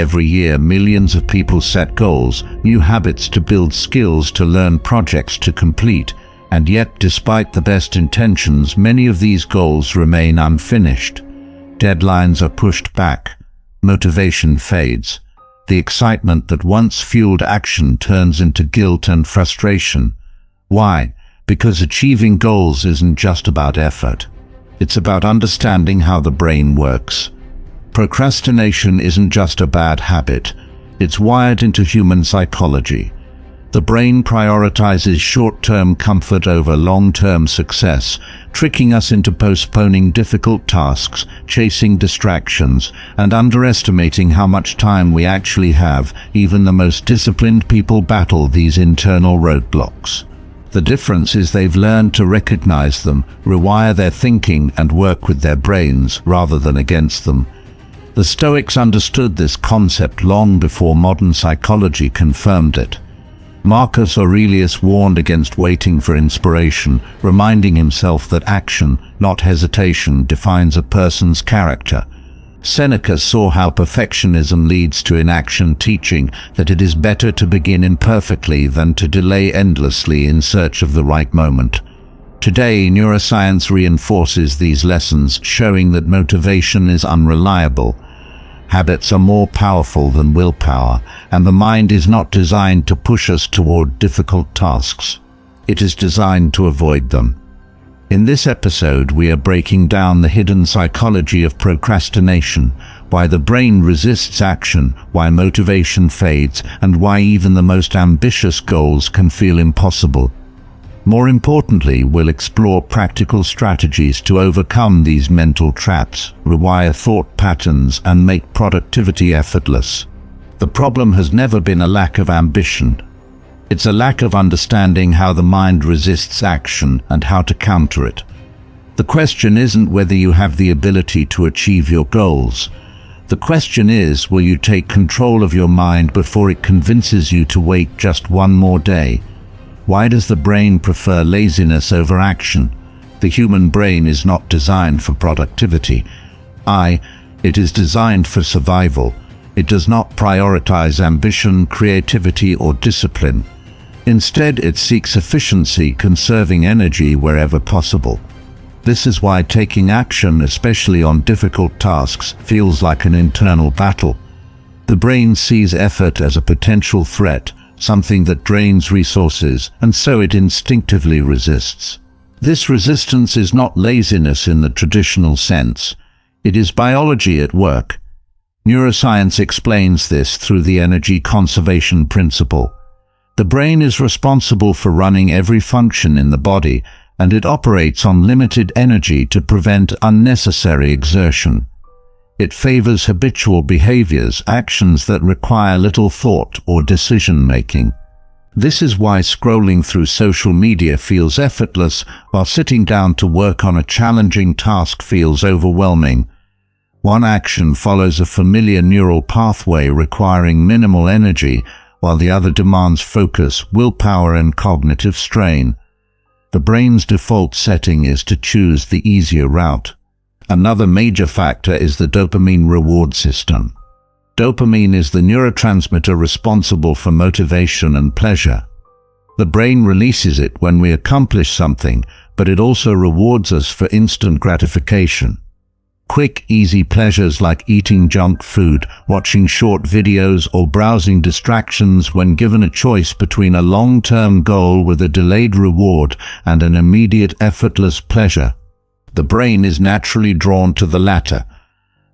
Every year, millions of people set goals, new habits to build, skills to learn, projects to complete, and yet, despite the best intentions, many of these goals remain unfinished. Deadlines are pushed back. Motivation fades. The excitement that once fueled action turns into guilt and frustration. Why? Because achieving goals isn't just about effort. It's about understanding how the brain works. Procrastination isn't just a bad habit. It's wired into human psychology. The brain prioritizes short-term comfort over long-term success, tricking us into postponing difficult tasks, chasing distractions, and underestimating how much time we actually have. Even the most disciplined people battle these internal roadblocks. The difference is they've learned to recognize them, rewire their thinking, and work with their brains rather than against them. The Stoics understood this concept long before modern psychology confirmed it. Marcus Aurelius warned against waiting for inspiration, reminding himself that action, not hesitation, defines a person's character. Seneca saw how perfectionism leads to inaction, teaching that it is better to begin imperfectly than to delay endlessly in search of the right moment. Today, neuroscience reinforces these lessons, showing that motivation is unreliable. Habits are more powerful than willpower, and the mind is not designed to push us toward difficult tasks. It is designed to avoid them. In this episode, we are breaking down the hidden psychology of procrastination, why the brain resists action, why motivation fades, and why even the most ambitious goals can feel impossible. More importantly, we'll explore practical strategies to overcome these mental traps, rewire thought patterns, and make productivity effortless. The problem has never been a lack of ambition. It's a lack of understanding how the mind resists action and how to counter it. The question isn't whether you have the ability to achieve your goals. The question is, will you take control of your mind before it convinces you to wait just one more day? Why does the brain prefer laziness over action? The human brain is not designed for productivity. It is designed for survival. It does not prioritize ambition, creativity, or discipline. Instead, it seeks efficiency, conserving energy wherever possible. This is why taking action, especially on difficult tasks, feels like an internal battle. The brain sees effort as a potential threat, something that drains resources, and so it instinctively resists. This resistance is not laziness in the traditional sense. It is biology at work. Neuroscience explains this through the energy conservation principle. The brain is responsible for running every function in the body, and it operates on limited energy to prevent unnecessary exertion. It favors habitual behaviors, actions that require little thought or decision-making. This is why scrolling through social media feels effortless, while sitting down to work on a challenging task feels overwhelming. One action follows a familiar neural pathway requiring minimal energy, while the other demands focus, willpower, and cognitive strain. The brain's default setting is to choose the easier route. Another major factor is the dopamine reward system. Dopamine is the neurotransmitter responsible for motivation and pleasure. The brain releases it when we accomplish something, but it also rewards us for instant gratification. Quick, easy pleasures like eating junk food, watching short videos, or browsing distractions, when given a choice between a long-term goal with a delayed reward and an immediate, effortless pleasure, the brain is naturally drawn to the latter.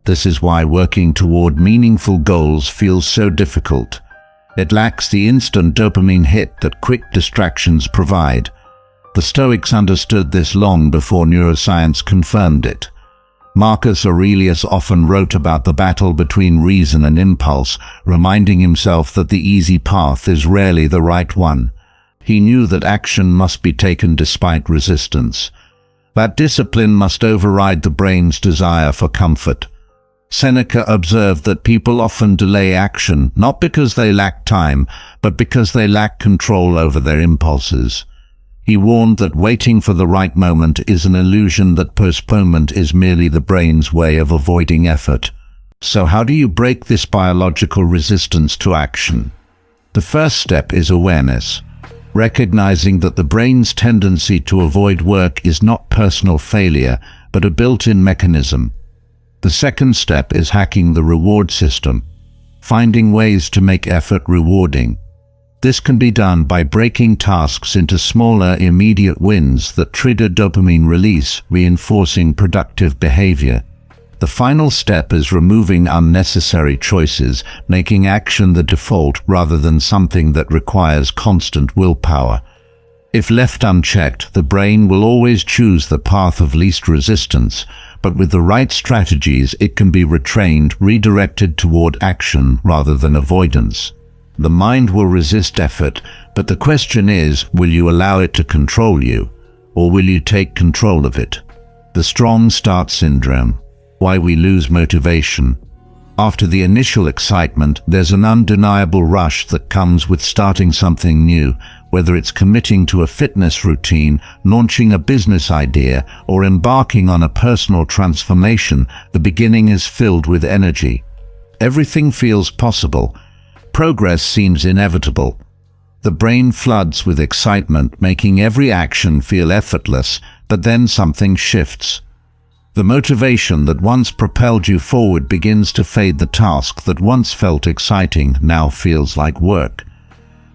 This is why working toward meaningful goals feels so difficult. It lacks the instant dopamine hit that quick distractions provide. The Stoics understood this long before neuroscience confirmed it. Marcus Aurelius often wrote about the battle between reason and impulse, reminding himself that the easy path is rarely the right one. He knew that action must be taken despite resistance. That discipline must override the brain's desire for comfort. Seneca observed that people often delay action, not because they lack time, but because they lack control over their impulses. He warned that waiting for the right moment is an illusion, that postponement is merely the brain's way of avoiding effort. So how do you break this biological resistance to action? The first step is awareness, recognizing that the brain's tendency to avoid work is not personal failure, but a built-in mechanism. The second step is hacking the reward system, finding ways to make effort rewarding. This can be done by breaking tasks into smaller, immediate wins that trigger dopamine release, reinforcing productive behavior. The final step is removing unnecessary choices, making action the default rather than something that requires constant willpower. If left unchecked, the brain will always choose the path of least resistance, but with the right strategies it can be retrained, redirected toward action rather than avoidance. The mind will resist effort, but the question is, will you allow it to control you, or will you take control of it? The strong start syndrome. Why we lose motivation. After the initial excitement, there's an undeniable rush that comes with starting something new, whether it's committing to a fitness routine, launching a business idea, or embarking on a personal transformation. The beginning is filled with energy. Everything feels possible. Progress seems inevitable. The brain floods with excitement, making every action feel effortless, but then something shifts. The motivation that once propelled you forward begins to fade. The task that once felt exciting now feels like work.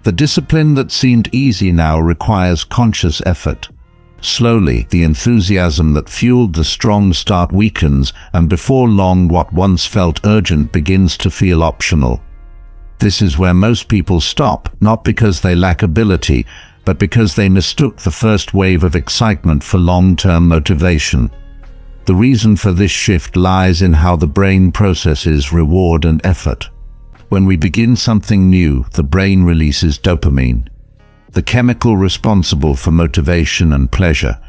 The discipline that seemed easy now requires conscious effort. Slowly, the enthusiasm that fueled the strong start weakens, and before long what once felt urgent begins to feel optional. This is where most people stop, not because they lack ability, but because they mistook the first wave of excitement for long-term motivation. The reason for this shift lies in how the brain processes reward and effort. When we begin something new, the brain releases dopamine, the chemical responsible for motivation and pleasure.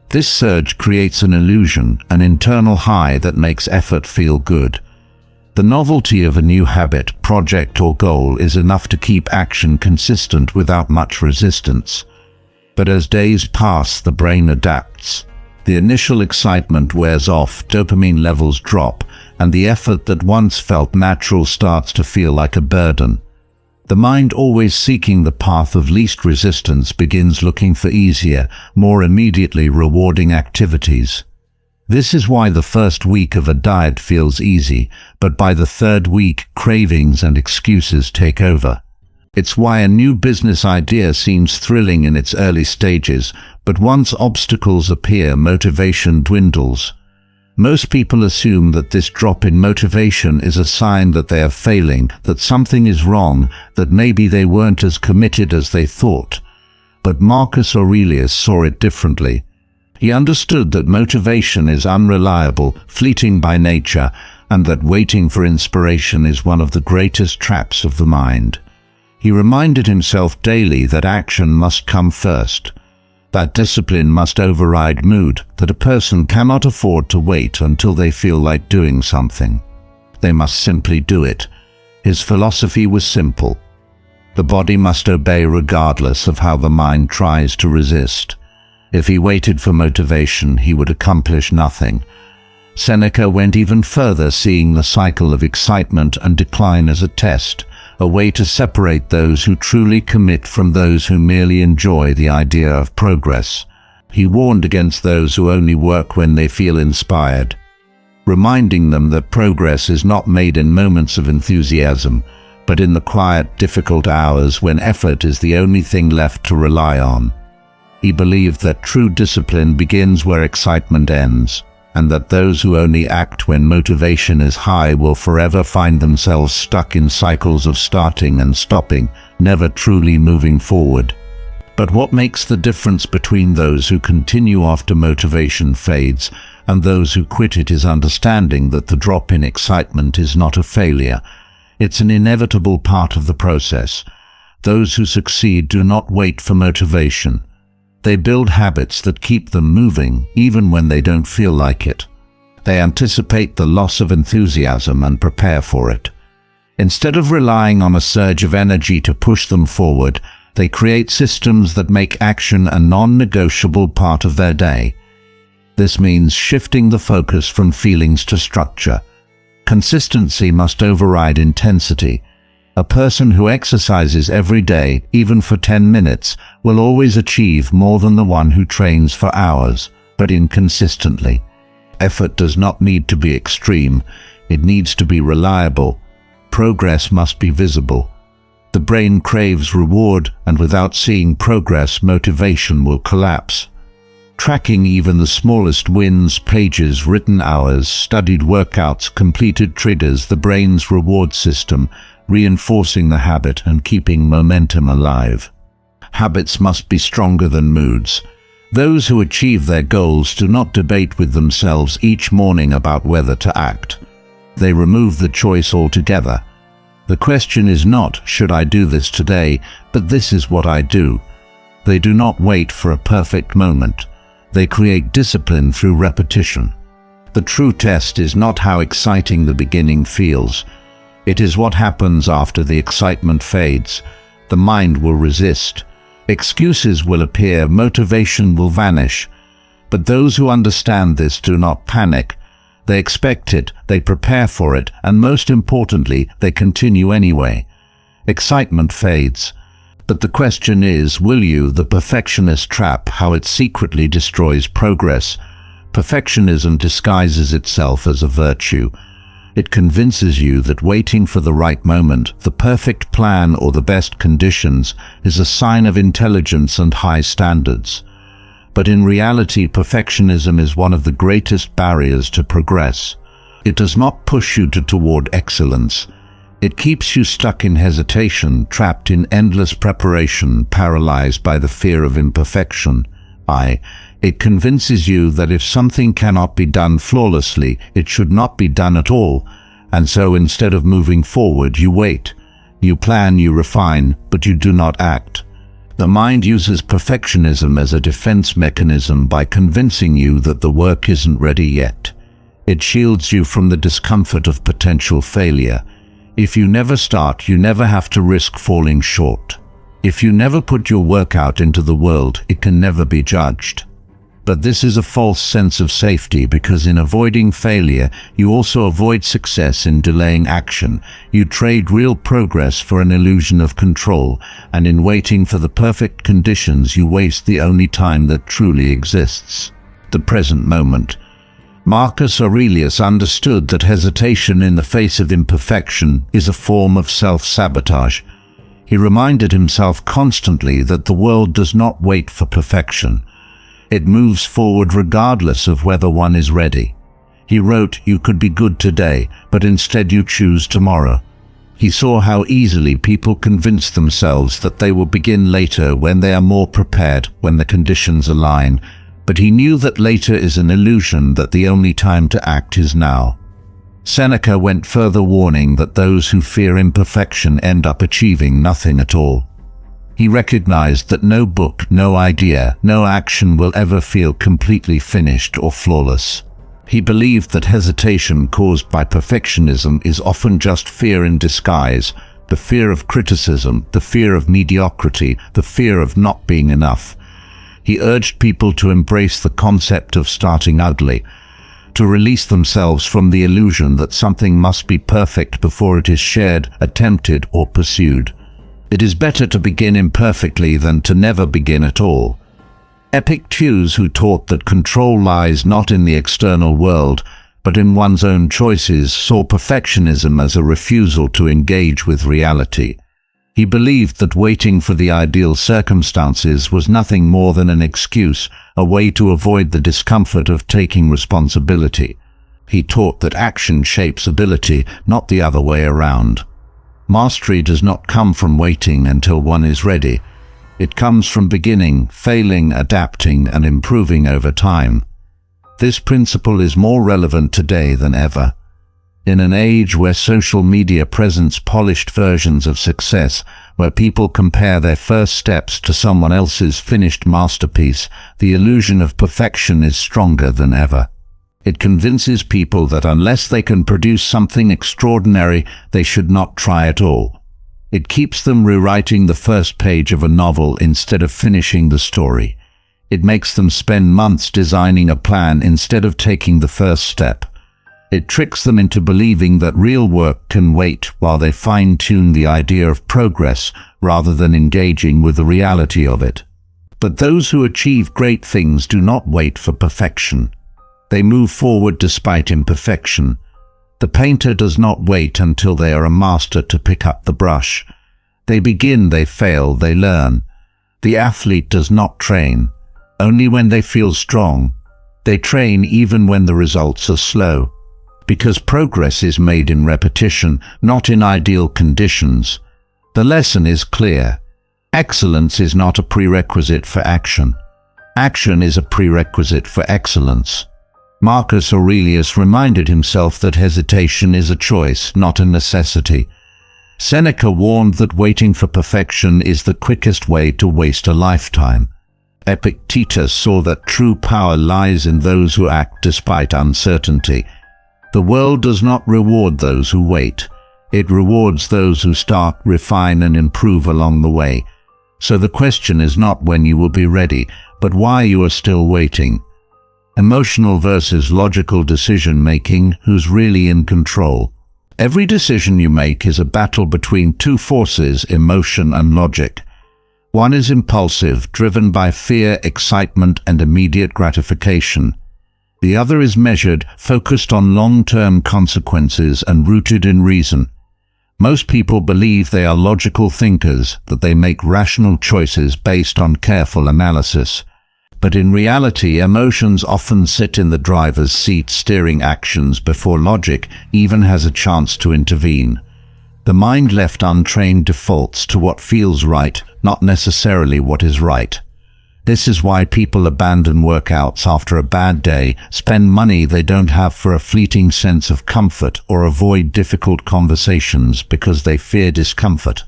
This surge creates an illusion, an internal high that makes effort feel good. The novelty of a new habit, project, or goal is enough to keep action consistent without much resistance. But as days pass, the brain adapts. The initial excitement wears off, dopamine levels drop, and the effort that once felt natural starts to feel like a burden. The mind, always seeking the path of least resistance, begins looking for easier, more immediately rewarding activities. This is why the first week of a diet feels easy, but by the third week, cravings and excuses take over. It's why a new business idea seems thrilling in its early stages, but once obstacles appear, motivation dwindles. Most people assume that this drop in motivation is a sign that they are failing, that something is wrong, that maybe they weren't as committed as they thought. But Marcus Aurelius saw it differently. He understood that motivation is unreliable, fleeting by nature, and that waiting for inspiration is one of the greatest traps of the mind. He reminded himself daily that action must come first, that discipline must override mood, that a person cannot afford to wait until they feel like doing something. They must simply do it. His philosophy was simple. The body must obey regardless of how the mind tries to resist. If he waited for motivation, he would accomplish nothing. Seneca went even further, seeing the cycle of excitement and decline as a test, a way to separate those who truly commit from those who merely enjoy the idea of progress. He warned against those who only work when they feel inspired, reminding them that progress is not made in moments of enthusiasm, but in the quiet, difficult hours when effort is the only thing left to rely on. He believed that true discipline begins where excitement ends, and that those who only act when motivation is high will forever find themselves stuck in cycles of starting and stopping, never truly moving forward. But what makes the difference between those who continue after motivation fades and those who quit it is understanding that the drop in excitement is not a failure. It's an inevitable part of the process. Those who succeed do not wait for motivation. They build habits that keep them moving, even when they don't feel like it. They anticipate the loss of enthusiasm and prepare for it. Instead of relying on a surge of energy to push them forward, they create systems that make action a non-negotiable part of their day. This means shifting the focus from feelings to structure, Consistency must override intensity. A person who exercises every day, even for 10 minutes, will always achieve more than the one who trains for hours, but inconsistently. Effort does not need to be extreme, it needs to be reliable. Progress must be visible. The brain craves reward, and without seeing progress, motivation will collapse. Tracking even the smallest wins, pages, written hours, studied workouts, completed triggers the brain's reward system, reinforcing the habit and keeping momentum alive. Habits must be stronger than moods. Those who achieve their goals do not debate with themselves each morning about whether to act. They remove the choice altogether. The question is not, should I do this today, but this is what I do. They do not wait for a perfect moment. They create discipline through repetition. The true test is not how exciting the beginning feels. It is what happens after the excitement fades. The mind will resist. Excuses will appear, motivation will vanish. But those who understand this do not panic. They expect it, they prepare for it, and most importantly, they continue anyway. Excitement fades. But the question is, will you? The perfectionist trap, how it secretly destroys progress. Perfectionism disguises itself as a virtue. It convinces you that waiting for the right moment, the perfect plan, or the best conditions is a sign of intelligence and high standards. But in reality, perfectionism is one of the greatest barriers to progress. It does not push you toward excellence. It keeps you stuck in hesitation, trapped in endless preparation, paralyzed by the fear of imperfection. It convinces you that if something cannot be done flawlessly, it should not be done at all. And so instead of moving forward, you wait. You plan, you refine, but you do not act. The mind uses perfectionism as a defense mechanism by convincing you that the work isn't ready yet. It shields you from the discomfort of potential failure. If you never start, you never have to risk falling short. If you never put your work out into the world, it can never be judged. But this is a false sense of safety, because in avoiding failure, you also avoid success. In delaying action, you trade real progress for an illusion of control, and in waiting for the perfect conditions, you waste the only time that truly exists, the present moment. Marcus Aurelius understood that hesitation in the face of imperfection is a form of self-sabotage. He reminded himself constantly that the world does not wait for perfection. It moves forward regardless of whether one is ready. He wrote, "You could be good today, but instead you choose tomorrow." He saw how easily people convince themselves that they will begin later when they are more prepared, when the conditions align. But he knew that later is an illusion, that the only time to act is now. Seneca went further, warning that those who fear imperfection end up achieving nothing at all. He recognized that no book, no idea, no action will ever feel completely finished or flawless. He believed that hesitation caused by perfectionism is often just fear in disguise, the fear of criticism, the fear of mediocrity, the fear of not being enough. He urged people to embrace the concept of starting ugly, to release themselves from the illusion that something must be perfect before it is shared, attempted, or pursued. It is better to begin imperfectly than to never begin at all. Epictetus, who taught that control lies not in the external world, but in one's own choices, saw perfectionism as a refusal to engage with reality. He believed that waiting for the ideal circumstances was nothing more than an excuse, a way to avoid the discomfort of taking responsibility. He taught that action shapes ability, not the other way around. Mastery does not come from waiting until one is ready. It comes from beginning, failing, adapting, and improving over time. This principle is more relevant today than ever. In an age where social media presents polished versions of success, where people compare their first steps to someone else's finished masterpiece, the illusion of perfection is stronger than ever. It convinces people that unless they can produce something extraordinary, they should not try at all. It keeps them rewriting the first page of a novel instead of finishing the story. It makes them spend months designing a plan instead of taking the first step. It tricks them into believing that real work can wait while they fine-tune the idea of progress rather than engaging with the reality of it. But those who achieve great things do not wait for perfection. They move forward despite imperfection. The painter does not wait until they are a master to pick up the brush. They begin, they fail, they learn. The athlete does not train only when they feel strong. They train even when the results are slow. Because progress is made in repetition, not in ideal conditions. The lesson is clear. Excellence is not a prerequisite for action. Action is a prerequisite for excellence. Marcus Aurelius reminded himself that hesitation is a choice, not a necessity. Seneca warned that waiting for perfection is the quickest way to waste a lifetime. Epictetus saw that true power lies in those who act despite uncertainty. The world does not reward those who wait. It rewards those who start, refine, and improve along the way. So the question is not when you will be ready, but why you are still waiting. Emotional versus logical decision-making, who's really in control? Every decision you make is a battle between two forces, emotion and logic. One is impulsive, driven by fear, excitement, and immediate gratification. The other is measured, focused on long-term consequences and rooted in reason. Most people believe they are logical thinkers, that they make rational choices based on careful analysis. But in reality, emotions often sit in the driver's seat, steering actions before logic even has a chance to intervene. The mind left untrained defaults to what feels right, not necessarily what is right. This is why people abandon workouts after a bad day, spend money they don't have for a fleeting sense of comfort, or avoid difficult conversations because they fear discomfort.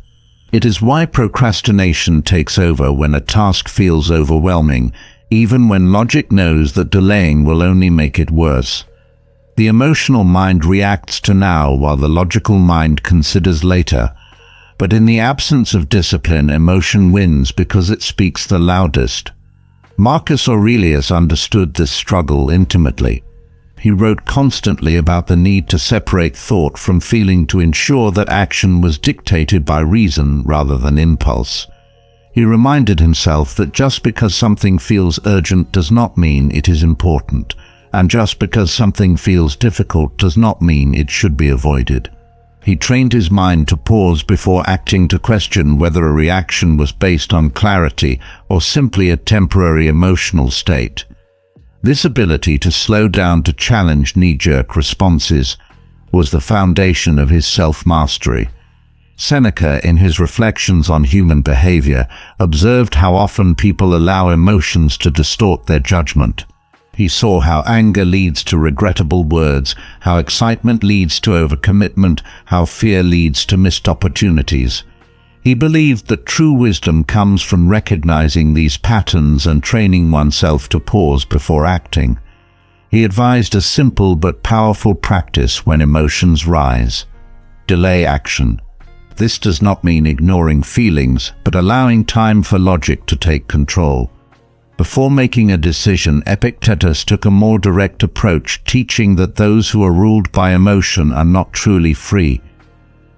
It is why procrastination takes over when a task feels overwhelming, even when logic knows that delaying will only make it worse. The emotional mind reacts to now while the logical mind considers later. But in the absence of discipline, emotion wins because it speaks the loudest. Marcus Aurelius understood this struggle intimately. He wrote constantly about the need to separate thought from feeling to ensure that action was dictated by reason rather than impulse. He reminded himself that just because something feels urgent does not mean it is important, and just because something feels difficult does not mean it should be avoided. He trained his mind to pause before acting, to question whether a reaction was based on clarity or simply a temporary emotional state. This ability to slow down to challenge knee-jerk responses was the foundation of his self-mastery. Seneca, in his reflections on human behavior, observed how often people allow emotions to distort their judgment. He saw how anger leads to regrettable words, how excitement leads to overcommitment, how fear leads to missed opportunities. He believed that true wisdom comes from recognizing these patterns and training oneself to pause before acting. He advised a simple but powerful practice when emotions rise: delay action. This does not mean ignoring feelings, but allowing time for logic to take control. Before making a decision, Epictetus took a more direct approach, teaching that those who are ruled by emotion are not truly free.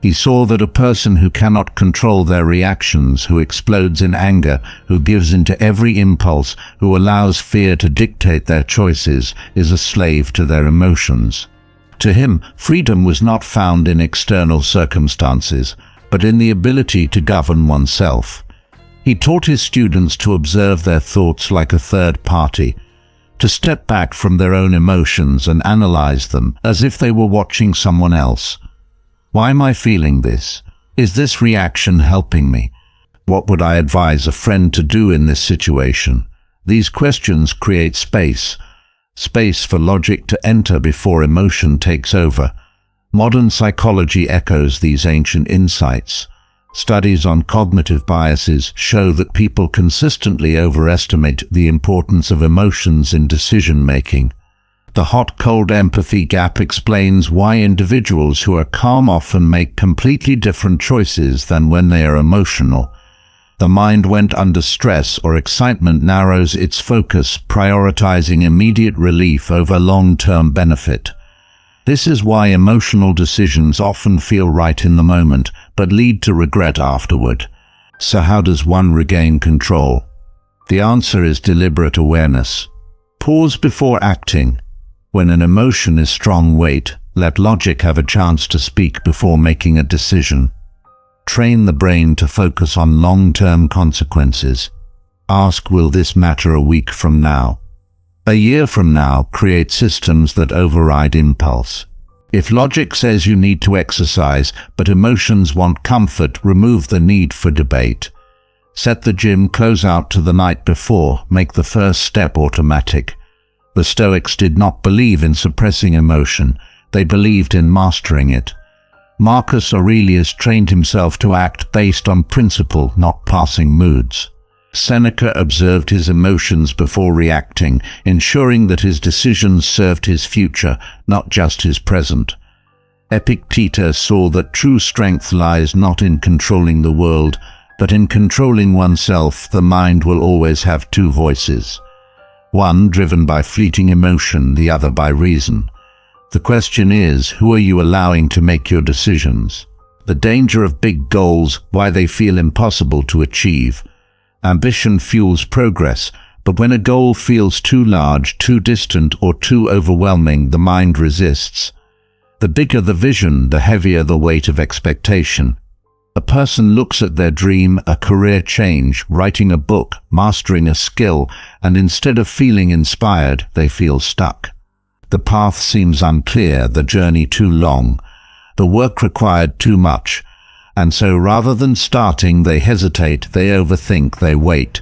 He saw that a person who cannot control their reactions, who explodes in anger, who gives into every impulse, who allows fear to dictate their choices, is a slave to their emotions. To him, freedom was not found in external circumstances, but in the ability to govern oneself. He taught his students to observe their thoughts like a third party, to step back from their own emotions and analyze them as if they were watching someone else. Why am I feeling this? Is this reaction helping me? What would I advise a friend to do in this situation? These questions create space for logic to enter before emotion takes over. Modern psychology echoes these ancient insights. Studies on cognitive biases show that people consistently overestimate the importance of emotions in decision-making. The hot-cold empathy gap explains why individuals who are calm often make completely different choices than when they are emotional. The mind, when under stress or excitement, narrows its focus, prioritizing immediate relief over long-term benefit. This is why emotional decisions often feel right in the moment, but lead to regret afterward. So how does one regain control? The answer is deliberate awareness. Pause before acting. When an emotion is strong, wait. Let logic have a chance to speak before making a decision. Train the brain to focus on long-term consequences. Ask, will this matter a week from now? A year from now? Create systems that override impulse. If logic says you need to exercise, but emotions want comfort, remove the need for debate. Set the gym clothes out to the night before. Make the first step automatic. The Stoics did not believe in suppressing emotion. They believed in mastering it. Marcus Aurelius trained himself to act based on principle, not passing moods. Seneca observed his emotions before reacting, ensuring that his decisions served his future, not just his present. Epictetus saw that true strength lies not in controlling the world, but in controlling oneself. The mind will always have two voices, one driven by fleeting emotion, the other by reason. The question is, who are you allowing to make your decisions? The danger of big goals, why they feel impossible to achieve. Ambition fuels progress, but when a goal feels too large, too distant, or too overwhelming, the mind resists. The bigger the vision, the heavier the weight of expectation. A person looks at their dream, a career change, writing a book, mastering a skill, and instead of feeling inspired, they feel stuck. The path seems unclear, the journey too long, the work required too much. And so rather than starting, they hesitate, they overthink, they wait.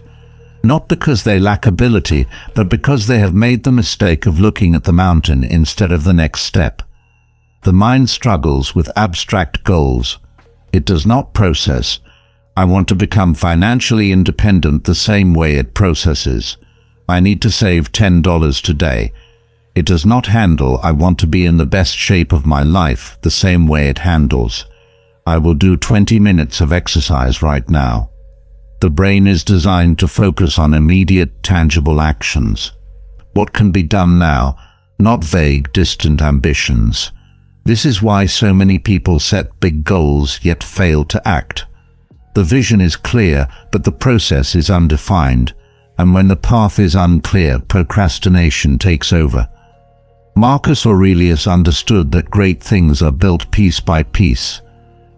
Not because they lack ability, but because they have made the mistake of looking at the mountain instead of the next step. The mind struggles with abstract goals. It does not process, I want to become financially independent, the same way it processes, I need to save $10 today. It does not handle, I want to be in the best shape of my life, the same way it handles, I will do 20 minutes of exercise right now. The brain is designed to focus on immediate, tangible actions. What can be done now, not vague, distant ambitions. This is why so many people set big goals yet fail to act. The vision is clear, but the process is undefined, and when the path is unclear, procrastination takes over. Marcus Aurelius understood that great things are built piece by piece.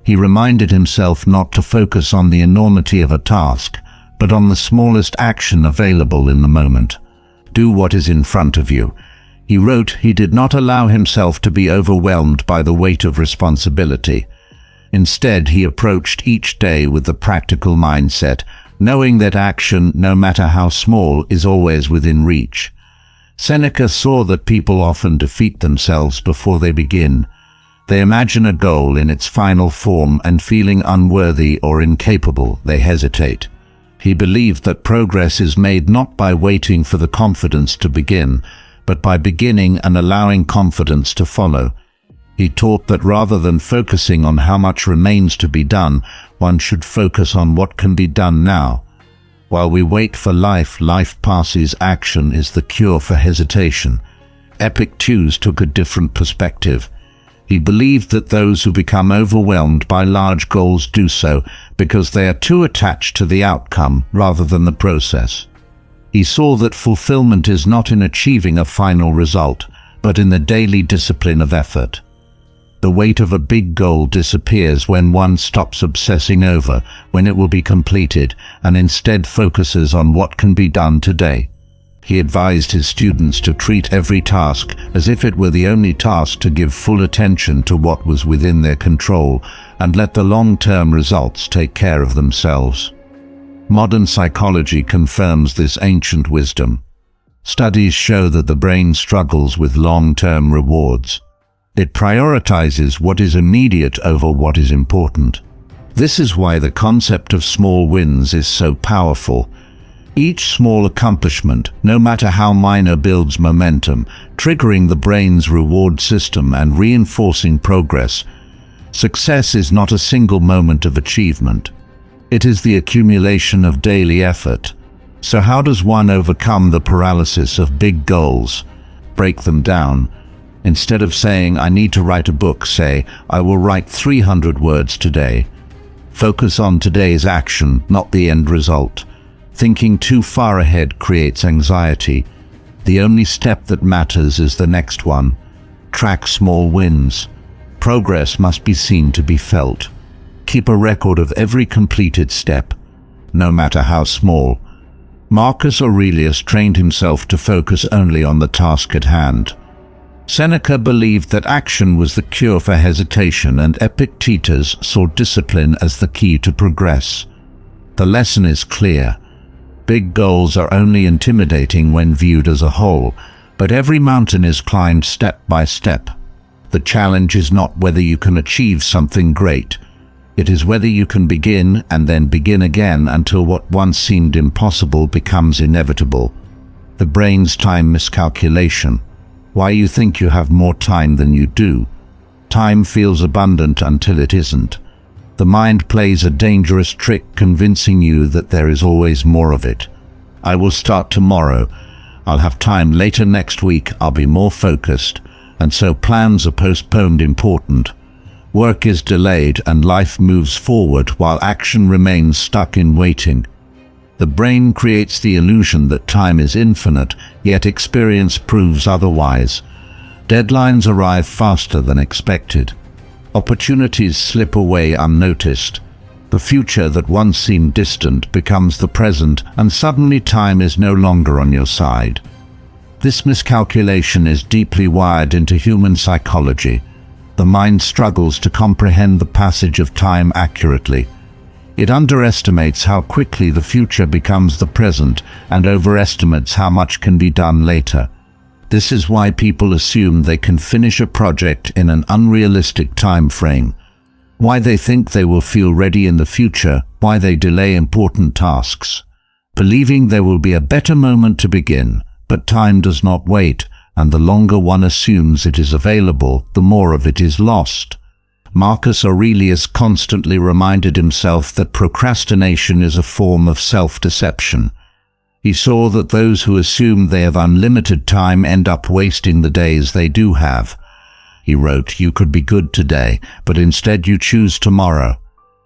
He reminded himself not to focus on the enormity of a task, but on the smallest action available in the moment. Do what is in front of you. He wrote he did not allow himself to be overwhelmed by the weight of responsibility. Instead, he approached each day with the practical mindset, knowing that action, no matter how small, is always within reach. Seneca saw that people often defeat themselves before they begin. They imagine a goal in its final form and feeling unworthy or incapable, they hesitate. He believed that progress is made not by waiting for the confidence to begin, but by beginning and allowing confidence to follow. He taught that rather than focusing on how much remains to be done, one should focus on what can be done now. While we wait for life, life passes. Action is the cure for hesitation. Epictetus took a different perspective. He believed that those who become overwhelmed by large goals do so because they are too attached to the outcome rather than the process. He saw that fulfillment is not in achieving a final result, but in the daily discipline of effort. The weight of a big goal disappears when one stops obsessing over when it will be completed and instead focuses on what can be done today. He advised his students to treat every task as if it were the only task, to give full attention to what was within their control and let the long-term results take care of themselves. Modern psychology confirms this ancient wisdom. Studies show that the brain struggles with long-term rewards. It prioritizes what is immediate over what is important. This is why the concept of small wins is so powerful. Each small accomplishment, no matter how minor, builds momentum, triggering the brain's reward system and reinforcing progress. Success is not a single moment of achievement. It is the accumulation of daily effort. So how does one overcome the paralysis of big goals? Break them down. Instead of saying, I need to write a book, say, I will write 300 words today. Focus on today's action, not the end result. Thinking too far ahead creates anxiety. The only step that matters is the next one. Track small wins. Progress must be seen to be felt. Keep a record of every completed step, no matter how small. Marcus Aurelius trained himself to focus only on the task at hand. Seneca believed that action was the cure for hesitation, and Epictetus saw discipline as the key to progress. The lesson is clear. Big goals are only intimidating when viewed as a whole, but every mountain is climbed step by step. The challenge is not whether you can achieve something great. It is whether you can begin and then begin again until what once seemed impossible becomes inevitable. The brain's time miscalculation. Why you think you have more time than you do. Time feels abundant until it isn't. The mind plays a dangerous trick, convincing you that there is always more of it. I will start tomorrow. I'll have time later next week. I'll be more focused. And so plans are postponed. Important. Work is delayed and life moves forward while action remains stuck in waiting. The brain creates the illusion that time is infinite, yet experience proves otherwise. Deadlines arrive faster than expected. Opportunities slip away unnoticed. The future that once seemed distant becomes the present, and suddenly time is no longer on your side. This miscalculation is deeply wired into human psychology. The mind struggles to comprehend the passage of time accurately. It underestimates how quickly the future becomes the present and overestimates how much can be done later. This is why people assume they can finish a project in an unrealistic time frame, why they think they will feel ready in the future, why they delay important tasks, believing there will be a better moment to begin. But time does not wait, and the longer one assumes it is available, the more of it is lost. Marcus Aurelius constantly reminded himself that procrastination is a form of self-deception. He saw that those who assume they have unlimited time end up wasting the days they do have. He wrote, "You could be good today, but instead you choose tomorrow."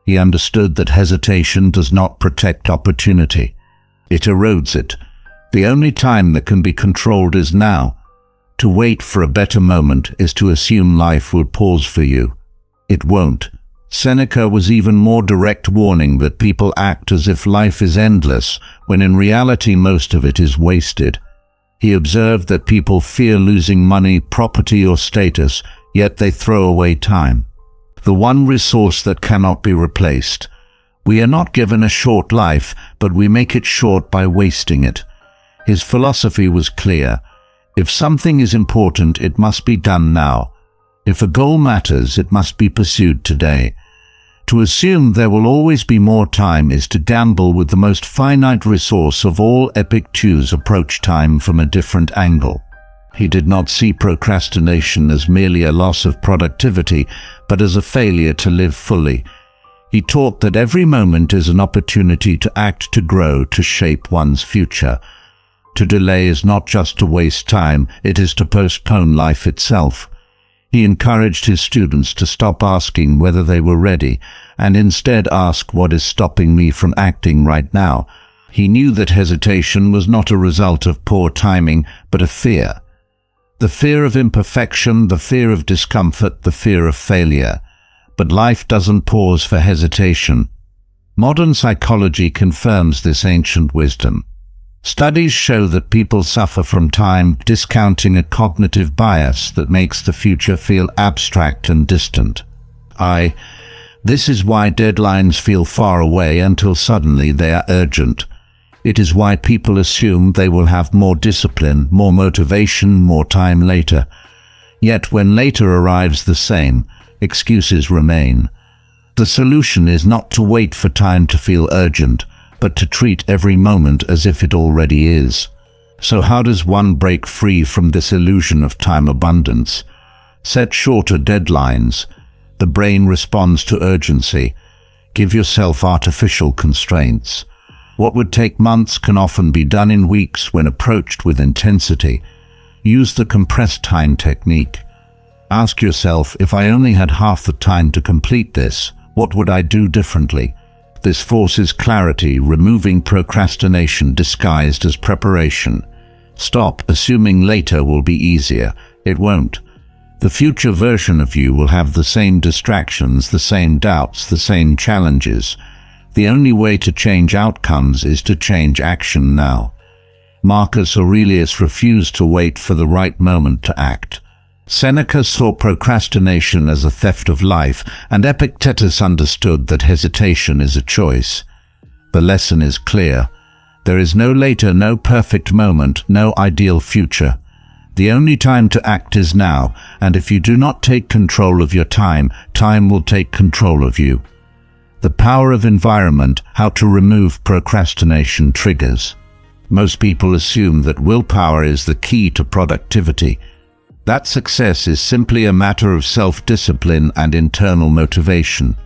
He understood that hesitation does not protect opportunity. It erodes it. The only time that can be controlled is now. To wait for a better moment is to assume life will pause for you. It won't. Seneca was even more direct, warning that people act as if life is endless, when in reality most of it is wasted. He observed that people fear losing money, property, or status, yet they throw away time. The one resource that cannot be replaced. We are not given a short life, but we make it short by wasting it. His philosophy was clear. If something is important, it must be done now. If a goal matters, it must be pursued today. To assume there will always be more time is to gamble with the most finite resource of all. Epictetus approached time from a different angle. He did not see procrastination as merely a loss of productivity, but as a failure to live fully. He taught that every moment is an opportunity to act, to grow, to shape one's future. To delay is not just to waste time, it is to postpone life itself. He encouraged his students to stop asking whether they were ready, and instead ask, what is stopping me from acting right now? He knew that hesitation was not a result of poor timing, but a fear. The fear of imperfection, the fear of discomfort, the fear of failure. But life doesn't pause for hesitation. Modern psychology confirms this ancient wisdom. Studies show that people suffer from time discounting, a cognitive bias that makes the future feel abstract and distant. This is why deadlines feel far away until suddenly they are urgent. It is why people assume they will have more discipline, more motivation, more time later. Yet when later arrives the same, excuses remain. The solution is not to wait for time to feel urgent, but to treat every moment as if it already is. So how does one break free from this illusion of time abundance? Set shorter deadlines. The brain responds to urgency. Give yourself artificial constraints. What would take months can often be done in weeks when approached with intensity. Use the compressed time technique. Ask yourself, if I only had half the time to complete this, what would I do differently? This forces clarity, removing procrastination disguised as preparation. Stop assuming later will be easier. It won't. The future version of you will have the same distractions, the same doubts, the same challenges. The only way to change outcomes is to change action now. Marcus Aurelius refused to wait for the right moment to act. Seneca saw procrastination as a theft of life, and Epictetus understood that hesitation is a choice. The lesson is clear. There is no later, no perfect moment, no ideal future. The only time to act is now, and if you do not take control of your time, time will take control of you. The power of environment, how to remove procrastination triggers. Most people assume that willpower is the key to productivity. That success is simply a matter of self-discipline and internal motivation.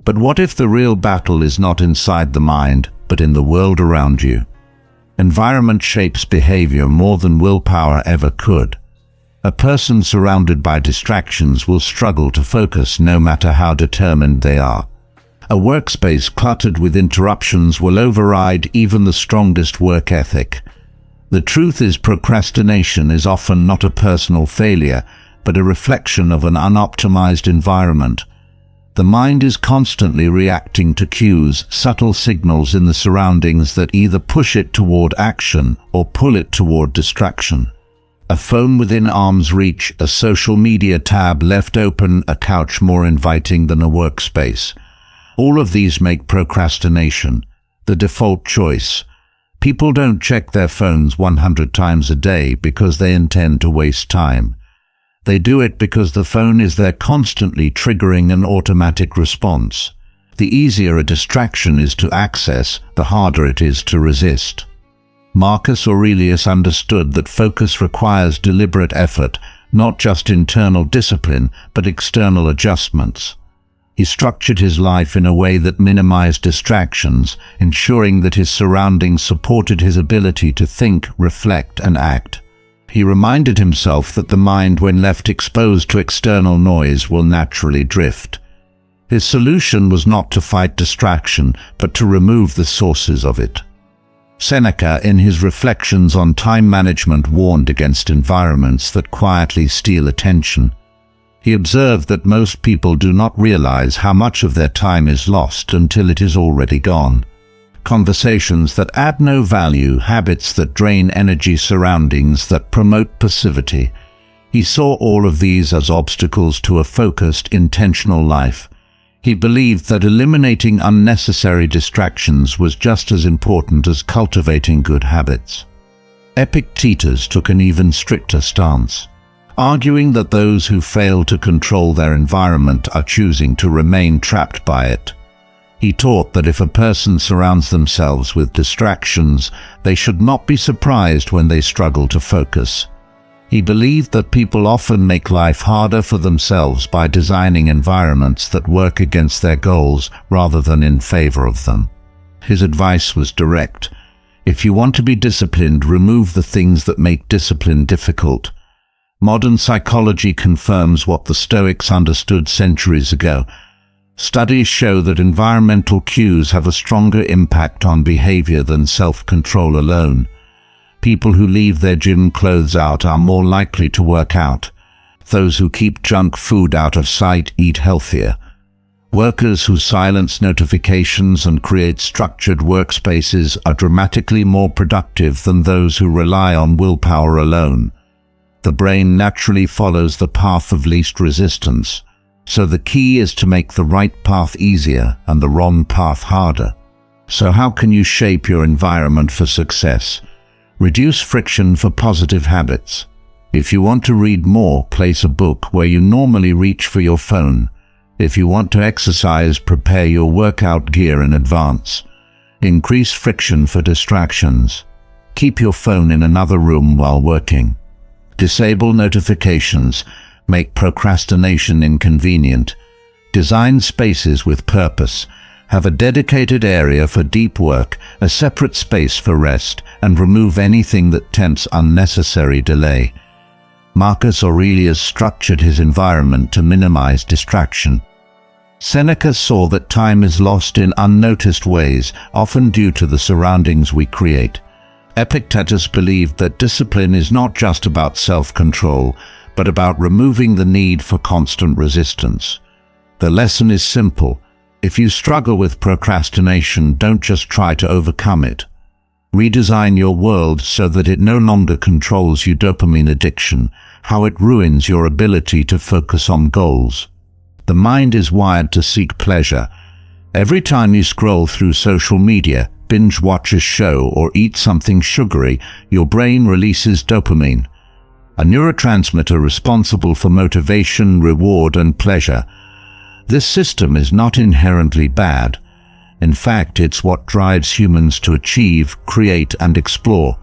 But what if the real battle is not inside the mind, but in the world around you? Environment shapes behavior more than willpower ever could. A person surrounded by distractions will struggle to focus no matter how determined they are. A workspace cluttered with interruptions will override even the strongest work ethic. The truth is, procrastination is often not a personal failure, but a reflection of an unoptimized environment. The mind is constantly reacting to cues, subtle signals in the surroundings that either push it toward action or pull it toward distraction. A phone within arm's reach, a social media tab left open, a couch more inviting than a workspace. All of these make procrastination the default choice. People don't check their phones 100 times a day because they intend to waste time. They do it because the phone is there, constantly triggering an automatic response. The easier a distraction is to access, the harder it is to resist. Marcus Aurelius understood that focus requires deliberate effort, not just internal discipline, but external adjustments. He structured his life in a way that minimized distractions, ensuring that his surroundings supported his ability to think, reflect, and act. He reminded himself that the mind, when left exposed to external noise, will naturally drift. His solution was not to fight distraction, but to remove the sources of it. Seneca, in his reflections on time management, warned against environments that quietly steal attention. He observed that most people do not realize how much of their time is lost until it is already gone. Conversations that add no value, habits that drain energy, surroundings that promote passivity. He saw all of these as obstacles to a focused, intentional life. He believed that eliminating unnecessary distractions was just as important as cultivating good habits. Epictetus took an even stricter stance, arguing that those who fail to control their environment are choosing to remain trapped by it. He taught that if a person surrounds themselves with distractions, they should not be surprised when they struggle to focus. He believed that people often make life harder for themselves by designing environments that work against their goals rather than in favor of them. His advice was direct. If you want to be disciplined, remove the things that make discipline difficult. Modern psychology confirms what the Stoics understood centuries ago. Studies show that environmental cues have a stronger impact on behavior than self-control alone. People who leave their gym clothes out are more likely to work out. Those who keep junk food out of sight eat healthier. Workers who silence notifications and create structured workspaces are dramatically more productive than those who rely on willpower alone. The brain naturally follows the path of least resistance, so the key is to make the right path easier and the wrong path harder. So how can you shape your environment for success? Reduce friction for positive habits. If you want to read more, place a book where you normally reach for your phone. If you want to exercise, prepare your workout gear in advance. Increase friction for distractions. Keep your phone in another room while working. Disable notifications. Make procrastination inconvenient. Design spaces with purpose. Have a dedicated area for deep work, a separate space for rest, and remove anything that tempts unnecessary delay. Marcus Aurelius structured his environment to minimize distraction. Seneca saw that time is lost in unnoticed ways, often due to the surroundings we create. Epictetus believed that discipline is not just about self-control, but about removing the need for constant resistance. The lesson is simple. If you struggle with procrastination, don't just try to overcome it. Redesign your world so that it no longer controls your dopamine addiction, how it ruins your ability to focus on goals. The mind is wired to seek pleasure. Every time you scroll through social media, binge watch a show, or eat something sugary, your brain releases dopamine, a neurotransmitter responsible for motivation, reward, and pleasure. This system is not inherently bad. In fact, it's what drives humans to achieve, create, and explore.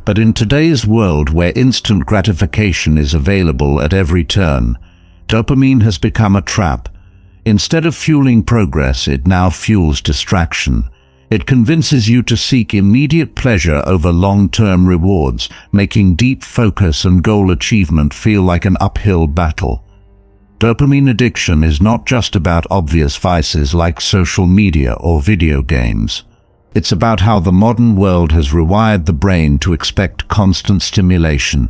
But in today's world, where instant gratification is available at every turn, dopamine has become a trap. Instead of fueling progress, it now fuels distraction. It convinces you to seek immediate pleasure over long-term rewards, making deep focus and goal achievement feel like an uphill battle. Dopamine addiction is not just about obvious vices like social media or video games. It's about how the modern world has rewired the brain to expect constant stimulation.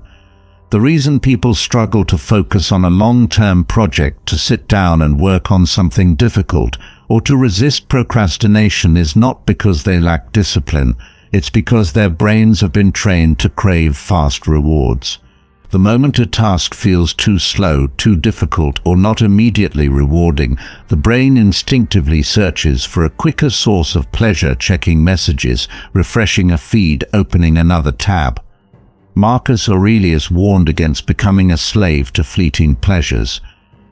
The reason people struggle to focus on a long-term project, to sit down and work on something difficult, or to resist procrastination is not because they lack discipline. It's because their brains have been trained to crave fast rewards. The moment a task feels too slow, too difficult, or not immediately rewarding, the brain instinctively searches for a quicker source of pleasure, checking messages, refreshing a feed, opening another tab. Marcus Aurelius warned against becoming a slave to fleeting pleasures.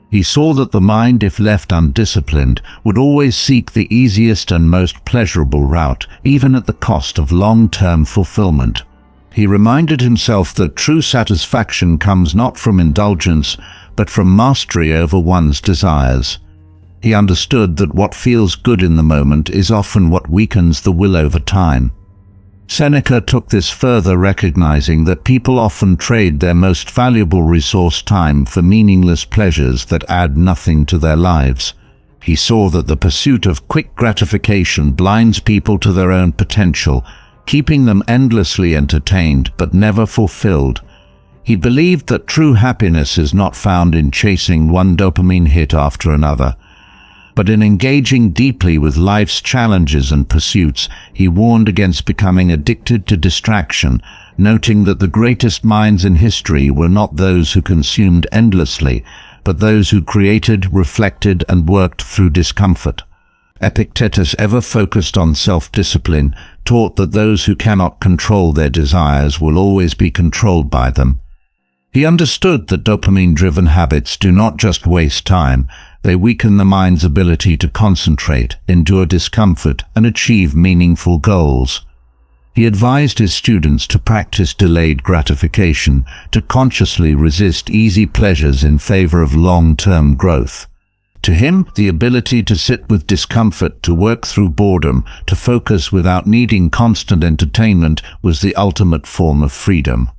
He saw that the mind, if left undisciplined, would always seek the easiest and most pleasurable route, even at the cost of long-term fulfillment. He reminded himself that true satisfaction comes not from indulgence, but from mastery over one's desires. He understood that what feels good in the moment is often what weakens the will over time. Seneca took this further, recognizing that people often trade their most valuable resource, time, for meaningless pleasures that add nothing to their lives. He saw that the pursuit of quick gratification blinds people to their own potential, keeping them endlessly entertained but never fulfilled. He believed that true happiness is not found in chasing one dopamine hit after another, but in engaging deeply with life's challenges and pursuits. He warned against becoming addicted to distraction, noting that the greatest minds in history were not those who consumed endlessly, but those who created, reflected, and worked through discomfort. Epictetus, ever focused on self-discipline, taught that those who cannot control their desires will always be controlled by them. He understood that dopamine-driven habits do not just waste time, they weaken the mind's ability to concentrate, endure discomfort, and achieve meaningful goals. He advised his students to practice delayed gratification, to consciously resist easy pleasures in favor of long-term growth. To him, the ability to sit with discomfort, to work through boredom, to focus without needing constant entertainment was the ultimate form of freedom.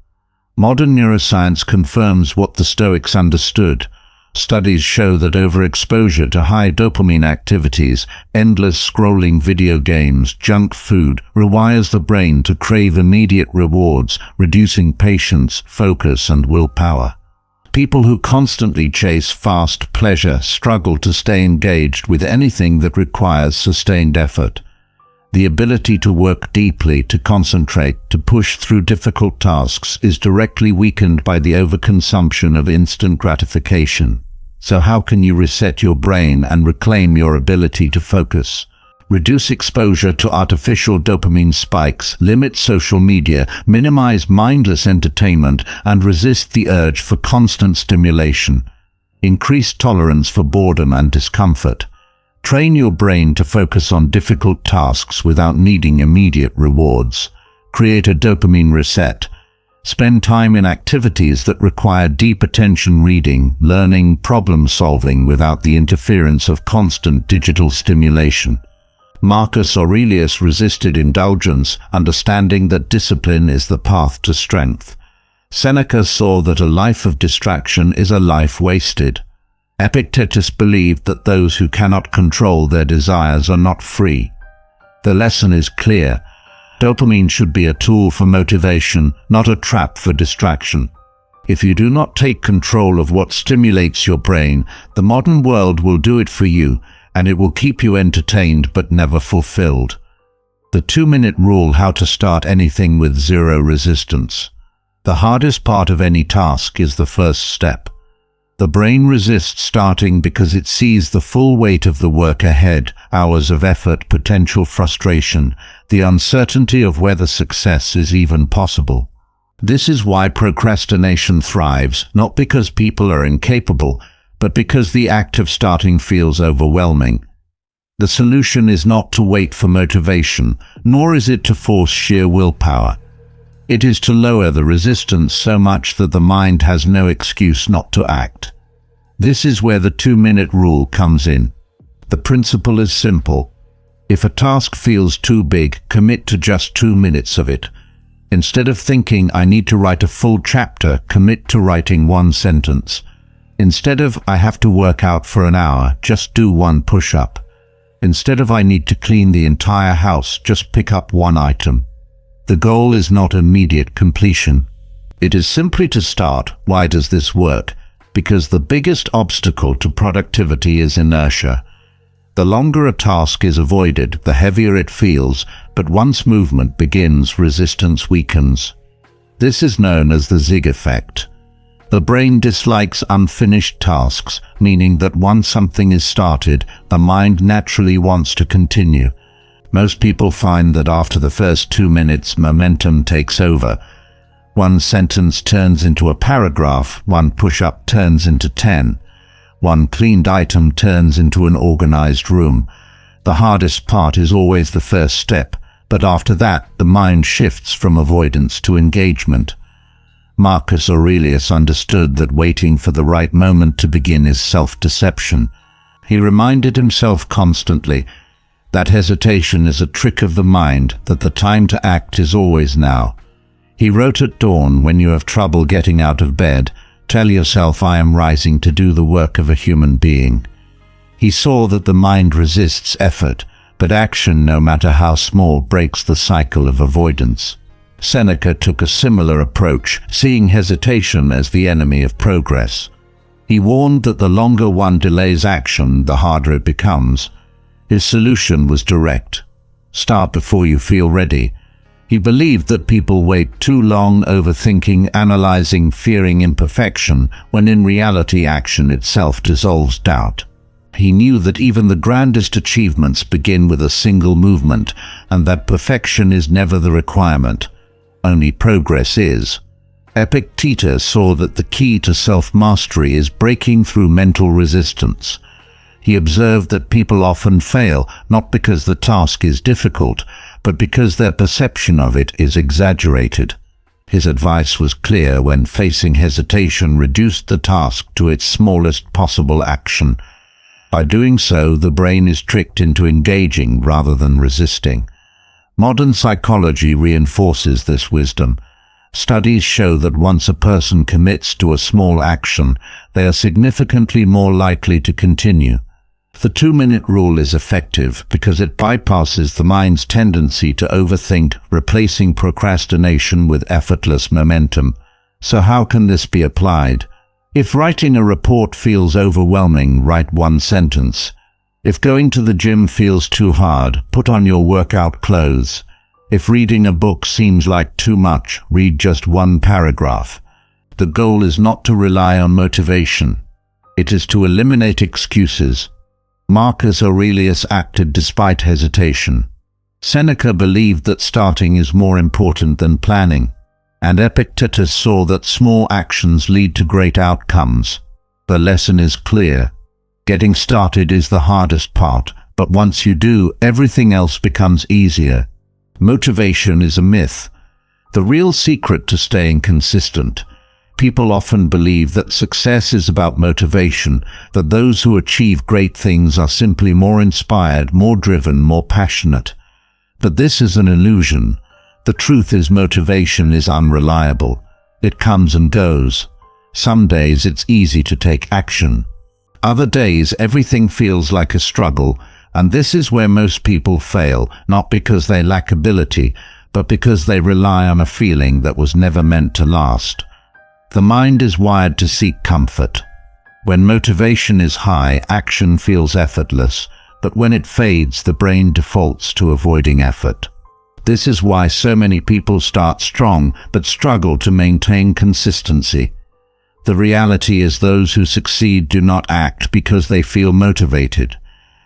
Modern neuroscience confirms what the Stoics understood. Studies show that overexposure to high dopamine activities, endless scrolling video games, junk food, rewires the brain to crave immediate rewards, reducing patience, focus, and willpower. People who constantly chase fast pleasure struggle to stay engaged with anything that requires sustained effort. The ability to work deeply, to concentrate, to push through difficult tasks is directly weakened by the overconsumption of instant gratification. So how can you reset your brain and reclaim your ability to focus? Reduce exposure to artificial dopamine spikes, limit social media, minimize mindless entertainment, and resist the urge for constant stimulation. Increase tolerance for boredom and discomfort. Train your brain to focus on difficult tasks without needing immediate rewards. Create a dopamine reset. Spend time in activities that require deep attention, reading, learning, problem solving without the interference of constant digital stimulation. Marcus Aurelius resisted indulgence, understanding that discipline is the path to strength. Seneca saw that a life of distraction is a life wasted. Epictetus believed that those who cannot control their desires are not free. The lesson is clear. Dopamine should be a tool for motivation, not a trap for distraction. If you do not take control of what stimulates your brain, the modern world will do it for you, and it will keep you entertained but never fulfilled. The 2-minute rule: how to start anything with zero resistance. The hardest part of any task is the first step. The brain resists starting because it sees the full weight of the work ahead, hours of effort, potential frustration, the uncertainty of whether success is even possible. This is why procrastination thrives, not because people are incapable, but because the act of starting feels overwhelming. The solution is not to wait for motivation, nor is it to force sheer willpower. It is to lower the resistance so much that the mind has no excuse not to act. This is where the 2-minute rule comes in. The principle is simple. If a task feels too big, commit to just 2 minutes of it. Instead of thinking, I need to write a full chapter, commit to writing 1 sentence. Instead of, I have to work out for an hour, just do 1 push-up. Instead of, I need to clean the entire house, just pick up 1 item. The goal is not immediate completion. It is simply to start. Why does this work? Because the biggest obstacle to productivity is inertia. The longer a task is avoided, the heavier it feels, but once movement begins, resistance weakens. This is known as the zig effect. The brain dislikes unfinished tasks, meaning that once something is started, the mind naturally wants to continue. Most people find that after the first 2 minutes, momentum takes over. 1 sentence turns into a paragraph, 1 push-up turns into 10. 1 cleaned item turns into an organized room. The hardest part is always the first step, but after that, the mind shifts from avoidance to engagement. Marcus Aurelius understood that waiting for the right moment to begin is self-deception. He reminded himself constantly that hesitation is a trick of the mind, that the time to act is always now. He wrote at dawn, when you have trouble getting out of bed, tell yourself, I am rising to do the work of a human being. He saw that the mind resists effort, but action, no matter how small, breaks the cycle of avoidance. Seneca took a similar approach, seeing hesitation as the enemy of progress. He warned that the longer one delays action, the harder it becomes. His solution was direct. Start before you feel ready. He believed that people wait too long, overthinking, analyzing, fearing imperfection, when in reality action itself dissolves doubt. He knew that even the grandest achievements begin with a single movement, and that perfection is never the requirement. Only progress is. Epictetus saw that the key to self-mastery is breaking through mental resistance. He observed that people often fail, not because the task is difficult, but because their perception of it is exaggerated. His advice was clear: when facing hesitation, reduce the task to its smallest possible action. By doing so, the brain is tricked into engaging rather than resisting. Modern psychology reinforces this wisdom. Studies show that once a person commits to a small action, they are significantly more likely to continue. The 2-minute rule is effective because it bypasses the mind's tendency to overthink, replacing procrastination with effortless momentum. So how can this be applied? If writing a report feels overwhelming, write 1 sentence. If going to the gym feels too hard, put on your workout clothes. If reading a book seems like too much, read just 1 paragraph. The goal is not to rely on motivation. It is to eliminate excuses. Marcus Aurelius acted despite hesitation. Seneca believed that starting is more important than planning. And Epictetus saw that small actions lead to great outcomes. The lesson is clear. Getting started is the hardest part, but once you do, everything else becomes easier. Motivation is a myth. The real secret to staying consistent. People often believe that success is about motivation, that those who achieve great things are simply more inspired, more driven, more passionate. But this is an illusion. The truth is, motivation is unreliable. It comes and goes. Some days it's easy to take action. Other days everything feels like a struggle, and this is where most people fail, not because they lack ability, but because they rely on a feeling that was never meant to last. The mind is wired to seek comfort. When motivation is high, action feels effortless, but when it fades, the brain defaults to avoiding effort. This is why so many people start strong, but struggle to maintain consistency. The reality is those who succeed do not act because they feel motivated.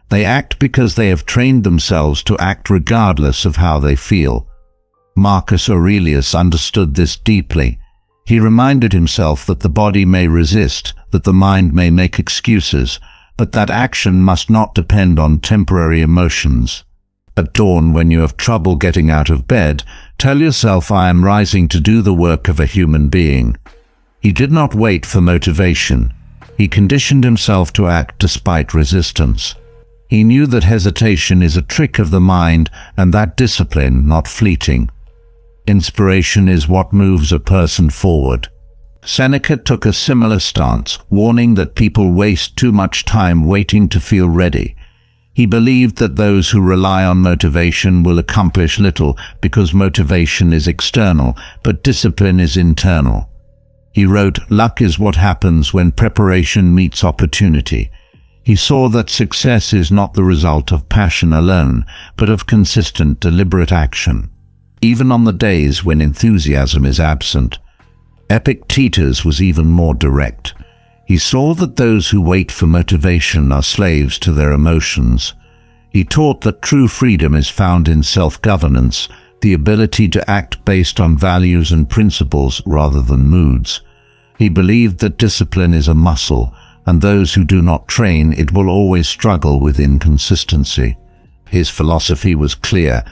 They act because they have trained themselves to act regardless of how they feel. Marcus Aurelius understood this deeply. He reminded himself that the body may resist, that the mind may make excuses, but that action must not depend on temporary emotions. At dawn, when you have trouble getting out of bed, tell yourself, "I am rising to do the work of a human being." He did not wait for motivation. He conditioned himself to act despite resistance. He knew that hesitation is a trick of the mind and that discipline not fleeting. Inspiration is what moves a person forward. Seneca took a similar stance, warning that people waste too much time waiting to feel ready. He believed that those who rely on motivation will accomplish little because motivation is external, but discipline is internal. He wrote, "Luck is what happens when preparation meets opportunity." He saw that success is not the result of passion alone, but of consistent, deliberate action, even on the days when enthusiasm is absent. Epictetus was even more direct. He saw that those who wait for motivation are slaves to their emotions. He taught that true freedom is found in self-governance, the ability to act based on values and principles rather than moods. He believed that discipline is a muscle, and those who do not train it will always struggle with inconsistency. His philosophy was clear.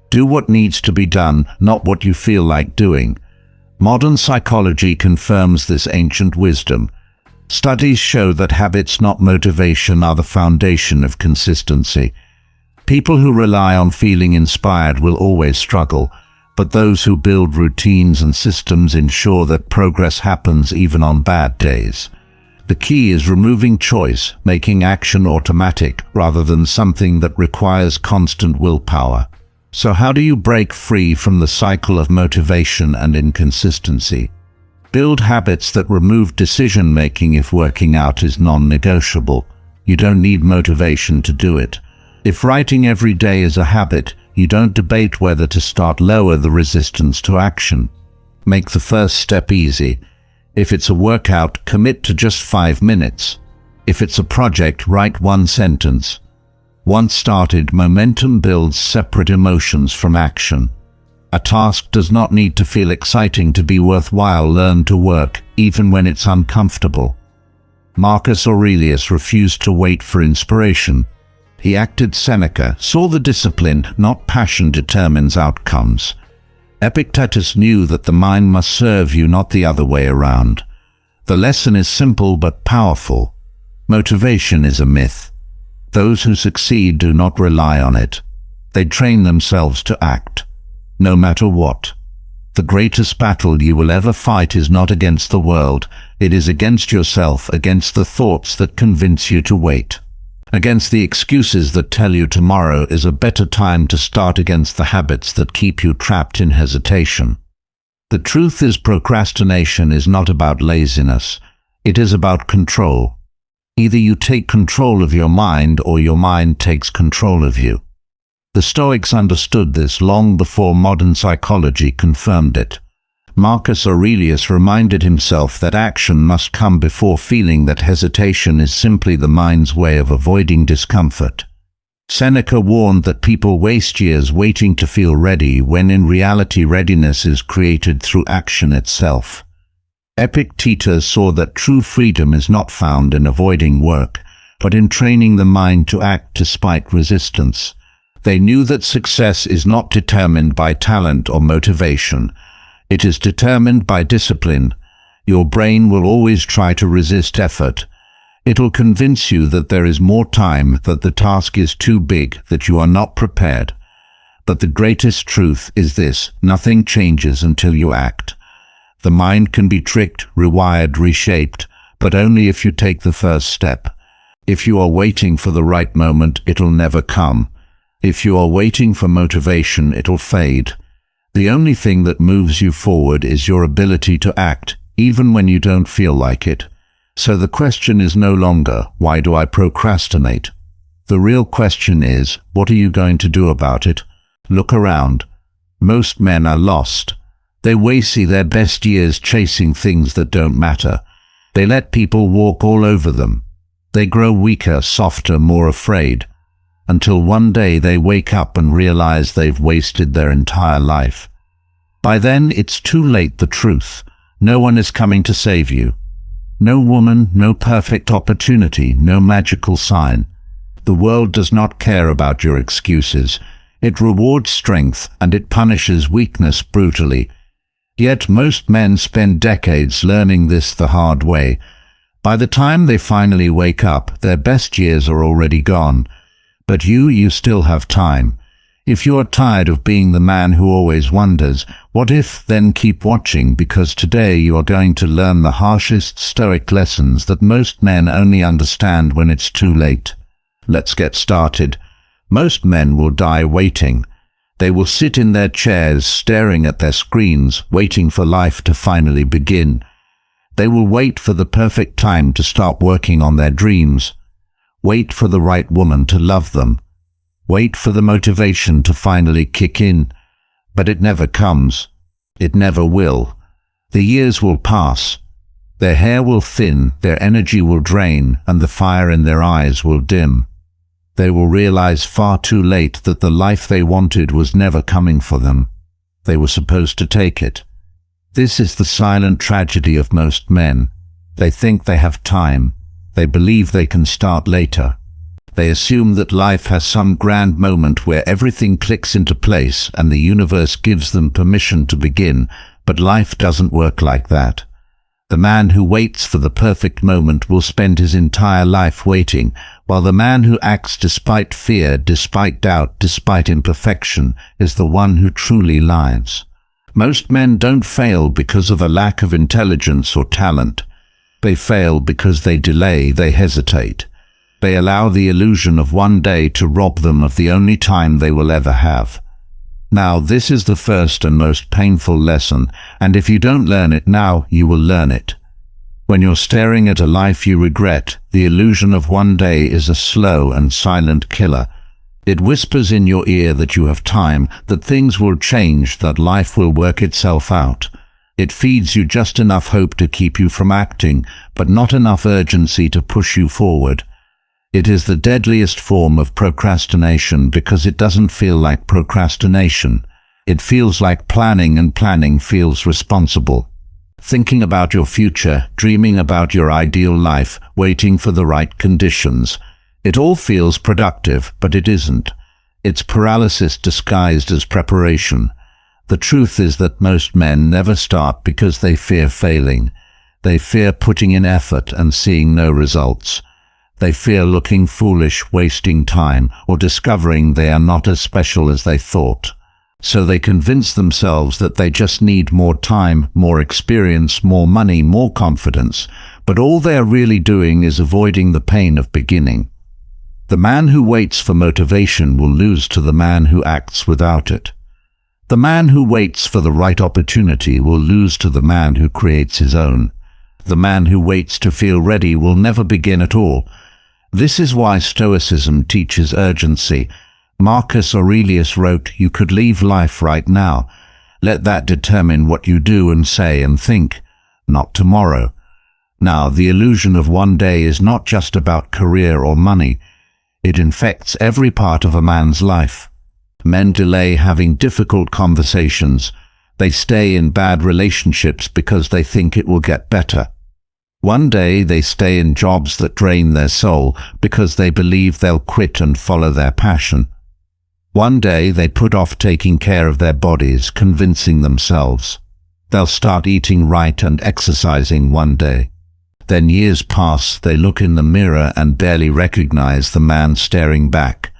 Do what needs to be done, not what you feel like doing. Modern psychology confirms this ancient wisdom. Studies show that habits, not motivation, are the foundation of consistency. People who rely on feeling inspired will always struggle, but those who build routines and systems ensure that progress happens even on bad days. The key is removing choice, making action automatic rather than something that requires constant willpower. So how do you break free from the cycle of motivation and inconsistency? Build habits that remove decision-making if working out is non-negotiable. You don't need motivation to do it. If writing every day is a habit, you don't debate whether to start. Lower the resistance to action. Make the first step easy. If it's a workout, commit to just 5 minutes. If it's a project, write 1 sentence. Once started, momentum builds separate emotions from action. A task does not need to feel exciting to be worthwhile. Learn to work, even when it's uncomfortable. Marcus Aurelius refused to wait for inspiration. He acted. Seneca saw the discipline, not passion, determines outcomes. Epictetus knew that the mind must serve you, not the other way around. The lesson is simple but powerful. Motivation is a myth. Those who succeed do not rely on it. They train themselves to act, no matter what. The greatest battle you will ever fight is not against the world. It is against yourself, against the thoughts that convince you to wait, against the excuses that tell you tomorrow is a better time to start, against the habits that keep you trapped in hesitation. The truth is, procrastination is not about laziness. It is about control. Either you take control of your mind or your mind takes control of you. The Stoics understood this long before modern psychology confirmed it. Marcus Aurelius reminded himself that action must come before feeling, that hesitation is simply the mind's way of avoiding discomfort. Seneca warned that people waste years waiting to feel ready, when in reality readiness is created through action itself. Epictetus saw that true freedom is not found in avoiding work, but in training the mind to act despite resistance. They knew that success is not determined by talent or motivation. It is determined by discipline. Your brain will always try to resist effort. It'll convince you that there is more time, that the task is too big, that you are not prepared. But the greatest truth is this: nothing changes until you act. The mind can be tricked, rewired, reshaped, but only if you take the first step. If you are waiting for the right moment, it'll never come. If you are waiting for motivation, it'll fade. The only thing that moves you forward is your ability to act, even when you don't feel like it. So the question is no longer, why do I procrastinate? The real question is, what are you going to do about it? Look around. Most men are lost. They waste their best years chasing things that don't matter. They let people walk all over them. They grow weaker, softer, more afraid, until one day they wake up and realize they've wasted their entire life. By then, it's too late. The truth. No one is coming to save you. No woman, no perfect opportunity, no magical sign. The world does not care about your excuses. It rewards strength and it punishes weakness brutally. Yet most men spend decades learning this the hard way. By the time they finally wake up, their best years are already gone. But you still have time. If you are tired of being the man who always wonders, what if, then keep watching, because today you are going to learn the harshest Stoic lessons that most men only understand when it's too late. Let's get started. Most men will die waiting. They will sit in their chairs, staring at their screens, waiting for life to finally begin. They will wait for the perfect time to start working on their dreams. Wait for the right woman to love them. Wait for the motivation to finally kick in. But it never comes. It never will. The years will pass. Their hair will thin, their energy will drain, and the fire in their eyes will dim. They will realize far too late that the life they wanted was never coming for them. They were supposed to take it. This is the silent tragedy of most men. They think they have time. They believe they can start later. They assume that life has some grand moment where everything clicks into place and the universe gives them permission to begin, but life doesn't work like that. The man who waits for the perfect moment will spend his entire life waiting, while the man who acts despite fear, despite doubt, despite imperfection, is the one who truly lives. Most men don't fail because of a lack of intelligence or talent. They fail because they delay, they hesitate. They allow the illusion of one day to rob them of the only time they will ever have. Now, this is the first and most painful lesson, and if you don't learn it now, you will learn it. When you're staring at a life you regret, the illusion of one day is a slow and silent killer. It whispers in your ear that you have time, that things will change, that life will work itself out. It feeds you just enough hope to keep you from acting, but not enough urgency to push you forward. It is the deadliest form of procrastination because it doesn't feel like procrastination. It feels like planning, and planning feels responsible. Thinking about your future, dreaming about your ideal life, waiting for the right conditions. It all feels productive, but it isn't. It's paralysis disguised as preparation. The truth is that most men never start because they fear failing. They fear putting in effort and seeing no results. They fear looking foolish, wasting time, or discovering they are not as special as they thought. So they convince themselves that they just need more time, more experience, more money, more confidence. But all they are really doing is avoiding the pain of beginning. The man who waits for motivation will lose to the man who acts without it. The man who waits for the right opportunity will lose to the man who creates his own. The man who waits to feel ready will never begin at all. This is why Stoicism teaches urgency. Marcus Aurelius wrote, "You could leave life right now. Let that determine what you do and say and think, not tomorrow." Now, the illusion of one day is not just about career or money. It infects every part of a man's life. Men delay having difficult conversations. They stay in bad relationships because they think it will get better. One day they stay in jobs that drain their soul because they believe they'll quit and follow their passion. One day they put off taking care of their bodies, convincing themselves. They'll start eating right and exercising one day. Then years pass, they look in the mirror and barely recognize the man staring back.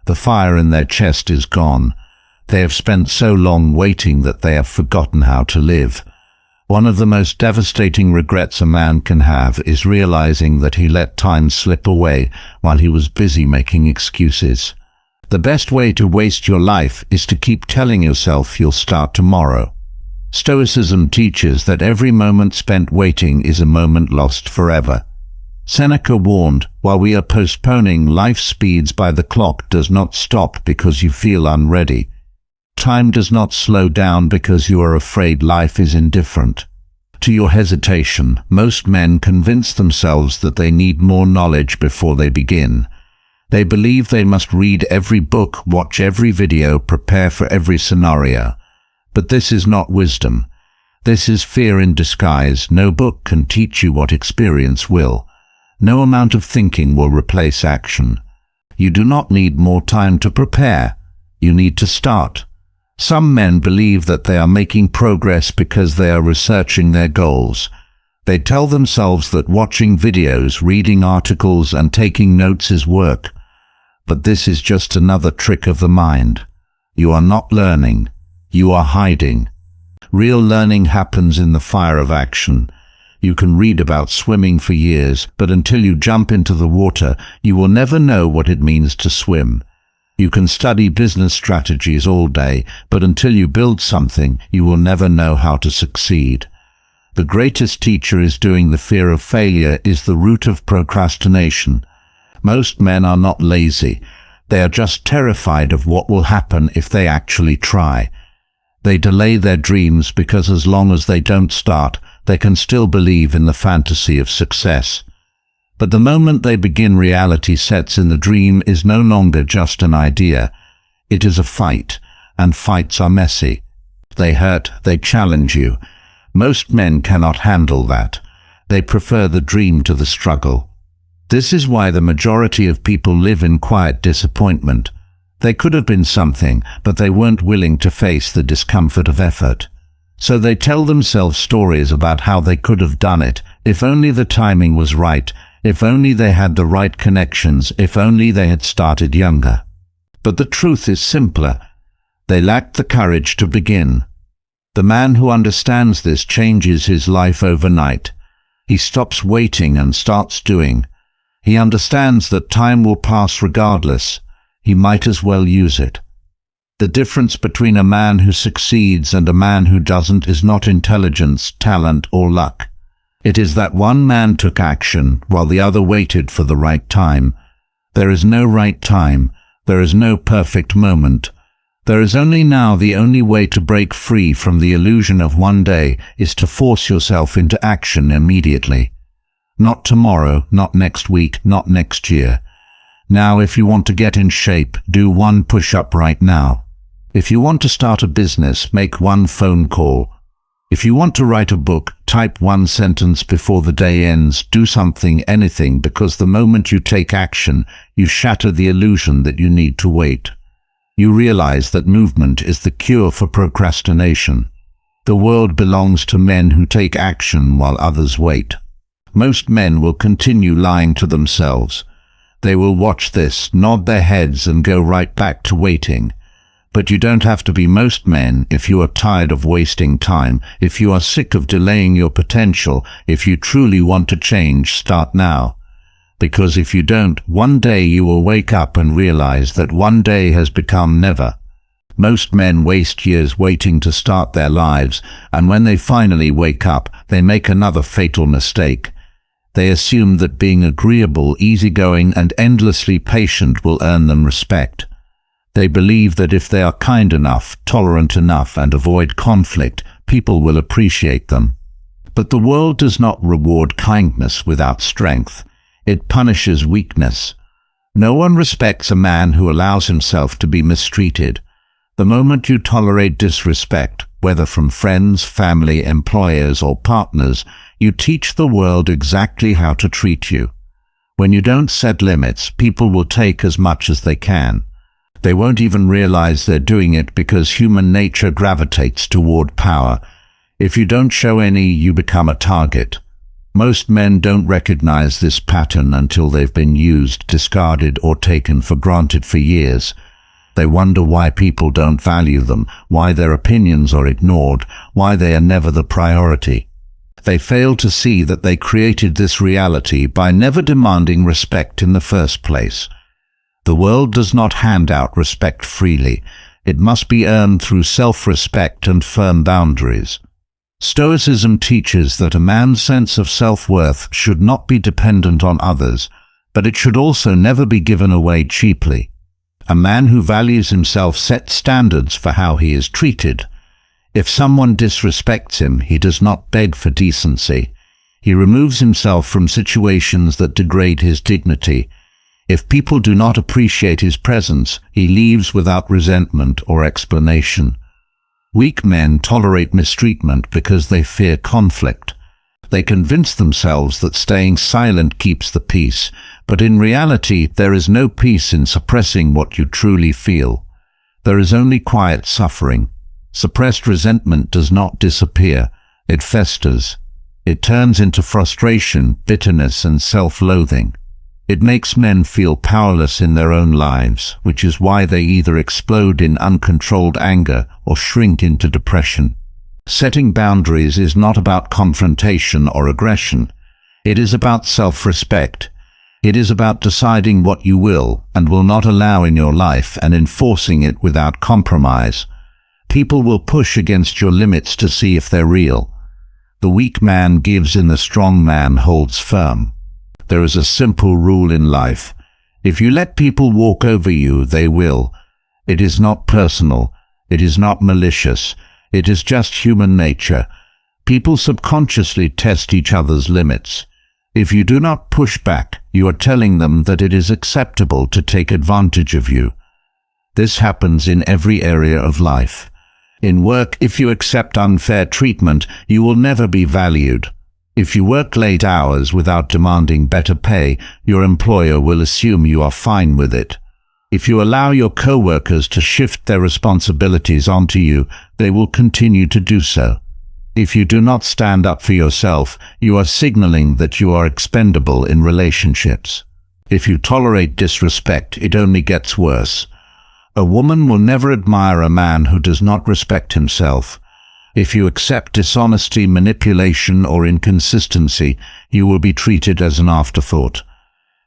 The fire in their chest is gone. They have spent so long waiting that they have forgotten how to live. One of the most devastating regrets a man can have is realizing that he let time slip away while he was busy making excuses. The best way to waste your life is to keep telling yourself you'll start tomorrow. Stoicism teaches that every moment spent waiting is a moment lost forever. Seneca warned, while we are postponing, life speeds by the clock does not stop because you feel unready. Time does not slow down because you are afraid life is indifferent. To your hesitation, most men convince themselves that they need more knowledge before they begin. They believe they must read every book, watch every video, prepare for every scenario. But this is not wisdom. This is fear in disguise. No book can teach you what experience will. No amount of thinking will replace action. You do not need more time to prepare. You need to start. Some men believe that they are making progress because they are researching their goals. They tell themselves that watching videos, reading articles, and taking notes is work. But this is just another trick of the mind. You are not learning. You are hiding. Real learning happens in the fire of action. You can read about swimming for years, but until you jump into the water, you will never know what it means to swim. You can study business strategies all day, but until you build something, you will never know how to succeed. The greatest teacher is doing. The fear of failure is the root of procrastination. Most men are not lazy. They are just terrified of what will happen if they actually try. They delay their dreams because as long as they don't start, they can still believe in the fantasy of success. But the moment they begin, reality sets in. The dream is no longer just an idea. It is a fight, and fights are messy. They hurt, they challenge you. Most men cannot handle that. They prefer the dream to the struggle. This is why the majority of people live in quiet disappointment. They could have been something, but they weren't willing to face the discomfort of effort. So they tell themselves stories about how they could have done it, if only the timing was right, if only they had the right connections, if only they had started younger. But the truth is simpler. They lacked the courage to begin. The man who understands this changes his life overnight. He stops waiting and starts doing. He understands that time will pass regardless. He might as well use it. The difference between a man who succeeds and a man who doesn't is not intelligence, talent, or luck. It is that one man took action while the other waited for the right time. There is no right time. There is no perfect moment. There is only now. The only way to break free from the illusion of one day is to force yourself into action immediately. Not tomorrow, not next week, not next year. Now, if you want to get in shape, do one push-up right now. If you want to start a business, make one phone call. If you want to write a book, type one sentence before the day ends. Do something, anything, because the moment you take action, you shatter the illusion that you need to wait. You realize that movement is the cure for procrastination. The world belongs to men who take action while others wait. Most men will continue lying to themselves. They will watch this, nod their heads, and go right back to waiting. But you don't have to be most men. If you are tired of wasting time, if you are sick of delaying your potential, if you truly want to change, start now. Because if you don't, one day you will wake up and realize that one day has become never. Most men waste years waiting to start their lives, and when they finally wake up, they make another fatal mistake. They assume that being agreeable, easygoing, and endlessly patient will earn them respect. They believe that if they are kind enough, tolerant enough, and avoid conflict, people will appreciate them. But the world does not reward kindness without strength. It punishes weakness. No one respects a man who allows himself to be mistreated. The moment you tolerate disrespect, whether from friends, family, employers, or partners, you teach the world exactly how to treat you. When you don't set limits, people will take as much as they can. They won't even realize they're doing it because human nature gravitates toward power. If you don't show any, you become a target. Most men don't recognize this pattern until they've been used, discarded, or taken for granted for years. They wonder why people don't value them, why their opinions are ignored, why they are never the priority. They fail to see that they created this reality by never demanding respect in the first place. The world does not hand out respect freely. It must be earned through self-respect and firm boundaries. Stoicism teaches that a man's sense of self-worth should not be dependent on others, but it should also never be given away cheaply. A man who values himself sets standards for how he is treated. If someone disrespects him, he does not beg for decency. He removes himself from situations that degrade his dignity. If people do not appreciate his presence, he leaves without resentment or explanation. Weak men tolerate mistreatment because they fear conflict. They convince themselves that staying silent keeps the peace, but in reality there is no peace in suppressing what you truly feel. There is only quiet suffering. Suppressed resentment does not disappear, it festers. It turns into frustration, bitterness, and self-loathing. It makes men feel powerless in their own lives, which is why they either explode in uncontrolled anger or shrink into depression. Setting boundaries is not about confrontation or aggression. It is about self-respect. It is about deciding what you will and will not allow in your life and enforcing it without compromise. People will push against your limits to see if they're real. The weak man gives and the strong man holds firm. There is a simple rule in life. If you let people walk over you, they will. It is not personal. It is not malicious. It is just human nature. People subconsciously test each other's limits. If you do not push back, you are telling them that it is acceptable to take advantage of you. This happens in every area of life. In work, if you accept unfair treatment, you will never be valued. If you work late hours without demanding better pay, your employer will assume you are fine with it. If you allow your co-workers to shift their responsibilities onto you, they will continue to do so. If you do not stand up for yourself, you are signaling that you are expendable in relationships. If you tolerate disrespect, it only gets worse. A woman will never admire a man who does not respect himself. If you accept dishonesty, manipulation, or inconsistency, you will be treated as an afterthought.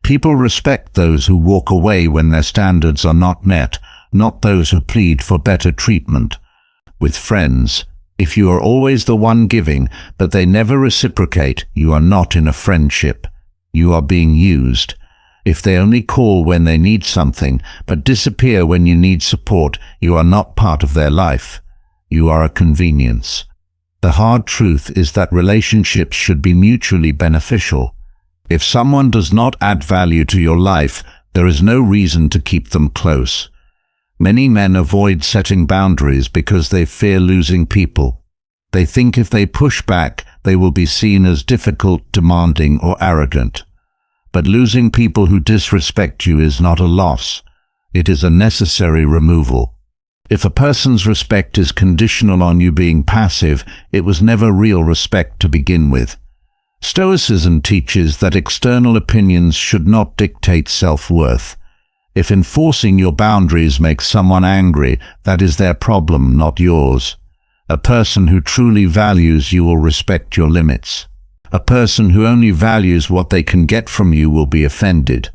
People respect those who walk away when their standards are not met, not those who plead for better treatment. With friends, if you are always the one giving, but they never reciprocate, you are not in a friendship. You are being used. If they only call when they need something, but disappear when you need support, you are not part of their life. You are a convenience. The hard truth is that relationships should be mutually beneficial. If someone does not add value to your life, there is no reason to keep them close. Many men avoid setting boundaries because they fear losing people. They think if they push back, they will be seen as difficult, demanding, or arrogant. But losing people who disrespect you is not a loss. It is a necessary removal. If a person's respect is conditional on you being passive, it was never real respect to begin with. Stoicism teaches that external opinions should not dictate self-worth. If enforcing your boundaries makes someone angry, that is their problem, not yours. A person who truly values you will respect your limits. A person who only values what they can get from you will be offended.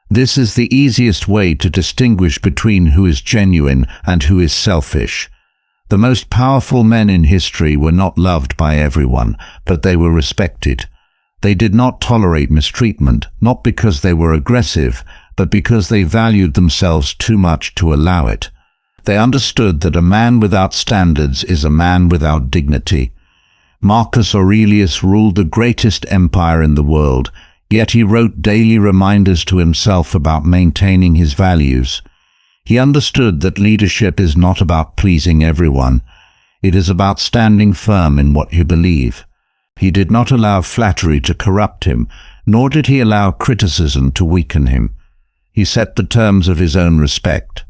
This is the easiest way to distinguish between who is genuine and who is selfish. The most powerful men in history were not loved by everyone, but they were respected. They did not tolerate mistreatment, not because they were aggressive, but because they valued themselves too much to allow it. They understood that a man without standards is a man without dignity. Marcus Aurelius ruled the greatest empire in the world, yet he wrote daily reminders to himself about maintaining his values. He understood that leadership is not about pleasing everyone. It is about standing firm in what you believe. He did not allow flattery to corrupt him, nor did he allow criticism to weaken him. He set the terms of his own respect.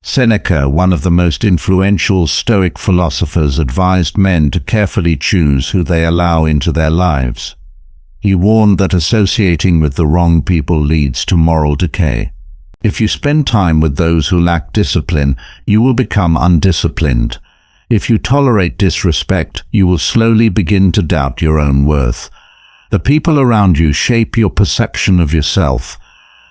Seneca, one of the most influential Stoic philosophers, advised men to carefully choose who they allow into their lives. He warned that associating with the wrong people leads to moral decay. If you spend time with those who lack discipline, you will become undisciplined. If you tolerate disrespect, you will slowly begin to doubt your own worth. The people around you shape your perception of yourself.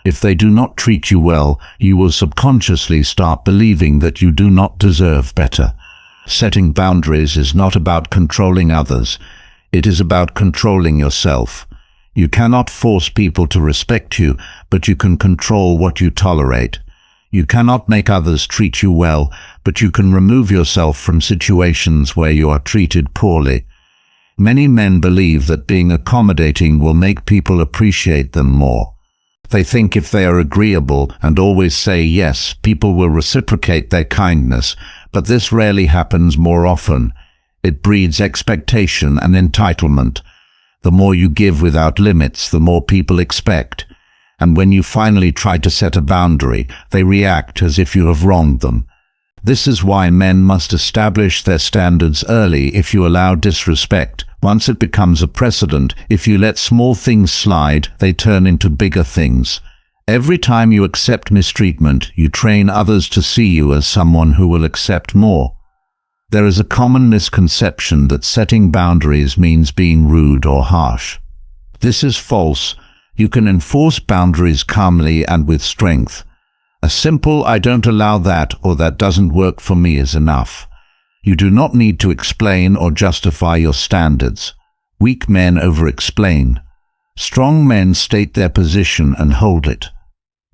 If they do not treat you well, you will subconsciously start believing that you do not deserve better. Setting boundaries is not about controlling others. It is about controlling yourself. You cannot force people to respect you, but you can control what you tolerate. You cannot make others treat you well, but you can remove yourself from situations where you are treated poorly. Many men believe that being accommodating will make people appreciate them more. They think if they are agreeable and always say yes, people will reciprocate their kindness, but this rarely happens more often. It breeds expectation and entitlement. The more you give without limits, the more people expect. And when you finally try to set a boundary, they react as if you have wronged them. This is why men must establish their standards early. If you allow disrespect, once it becomes a precedent, if you let small things slide, they turn into bigger things. Every time you accept mistreatment, you train others to see you as someone who will accept more. There is a common misconception that setting boundaries means being rude or harsh. This is false. You can enforce boundaries calmly and with strength. A simple "I don't allow that" or "that doesn't work for me" is enough. You do not need to explain or justify your standards. Weak men over-explain. Strong men state their position and hold it.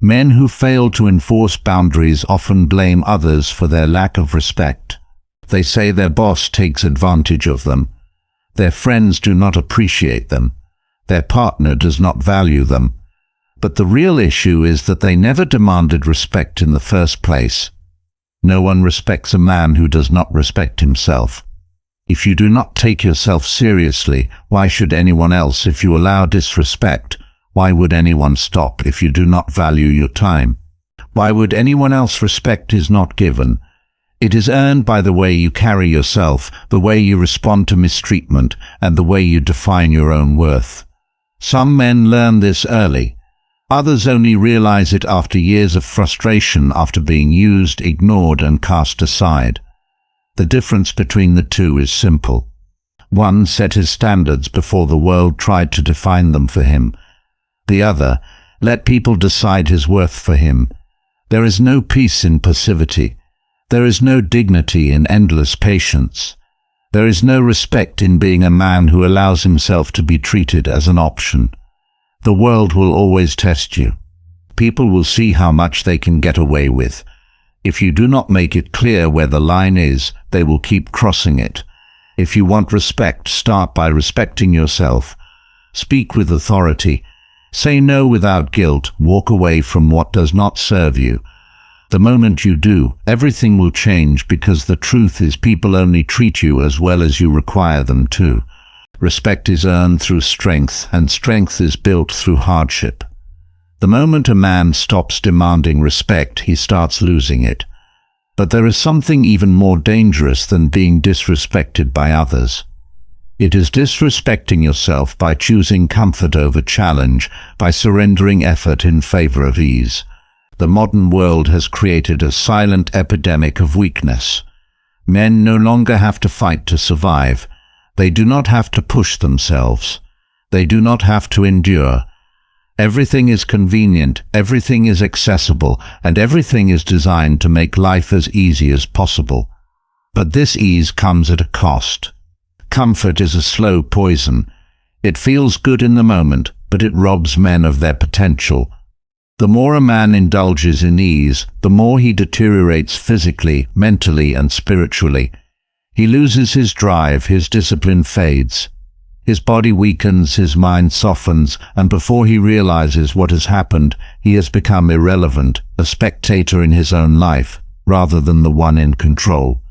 Men who fail to enforce boundaries often blame others for their lack of respect. They say their boss takes advantage of them. Their friends do not appreciate them. Their partner does not value them. But the real issue is that they never demanded respect in the first place. No one respects a man who does not respect himself. If you do not take yourself seriously, why should anyone else? If you allow disrespect, why would anyone stop? If you do not value your time, why would anyone else? Respect is not given. It is earned by the way you carry yourself, the way you respond to mistreatment, and the way you define your own worth. Some men learn this early. Others only realize it after years of frustration, after being used, ignored, and cast aside. The difference between the two is simple. One set his standards before the world tried to define them for him. The other let people decide his worth for him. There is no peace in passivity. There is no dignity in endless patience. There is no respect in being a man who allows himself to be treated as an option. The world will always test you. People will see how much they can get away with. If you do not make it clear where the line is, they will keep crossing it. If you want respect, start by respecting yourself. Speak with authority. Say no without guilt. Walk away from what does not serve you. The moment you do, everything will change, because the truth is people only treat you as well as you require them to. Respect is earned through strength, and strength is built through hardship. The moment a man stops demanding respect, he starts losing it. But there is something even more dangerous than being disrespected by others. It is disrespecting yourself by choosing comfort over challenge, by surrendering effort in favor of ease. The modern world has created a silent epidemic of weakness. Men no longer have to fight to survive. They do not have to push themselves. They do not have to endure. Everything is convenient, everything is accessible, and everything is designed to make life as easy as possible. But this ease comes at a cost. Comfort is a slow poison. It feels good in the moment, but it robs men of their potential. The more a man indulges in ease, the more he deteriorates physically, mentally, and spiritually. He loses his drive, his discipline fades. His body weakens, his mind softens, and before he realizes what has happened, he has become irrelevant, a spectator in his own life, rather than the one in control.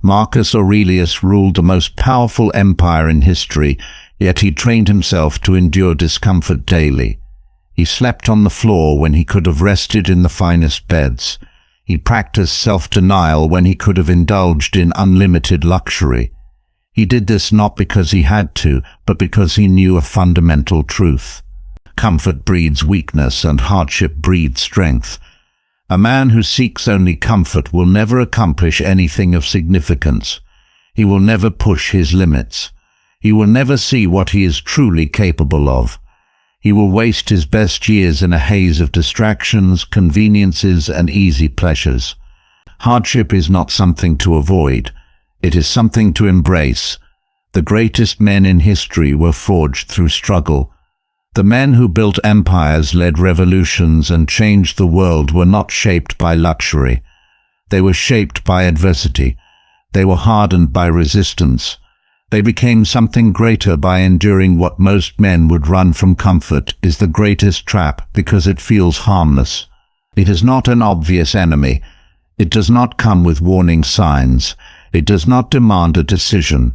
Marcus Aurelius ruled the most powerful empire in history, yet he trained himself to endure discomfort daily. He slept on the floor when he could have rested in the finest beds. He practiced self-denial when he could have indulged in unlimited luxury. He did this not because he had to, but because he knew a fundamental truth. Comfort breeds weakness and hardship breeds strength. A man who seeks only comfort will never accomplish anything of significance. He will never push his limits. He will never see what he is truly capable of. He will waste his best years in a haze of distractions, conveniences, and easy pleasures. Hardship is not something to avoid. It is something to embrace. The greatest men in history were forged through struggle. The men who built empires, led revolutions, and changed the world were not shaped by luxury. They were shaped by adversity. They were hardened by resistance. They became something greater by enduring what most men would run from. Comfort is the greatest trap because it feels harmless. It is not an obvious enemy. It does not come with warning signs. It does not demand a decision.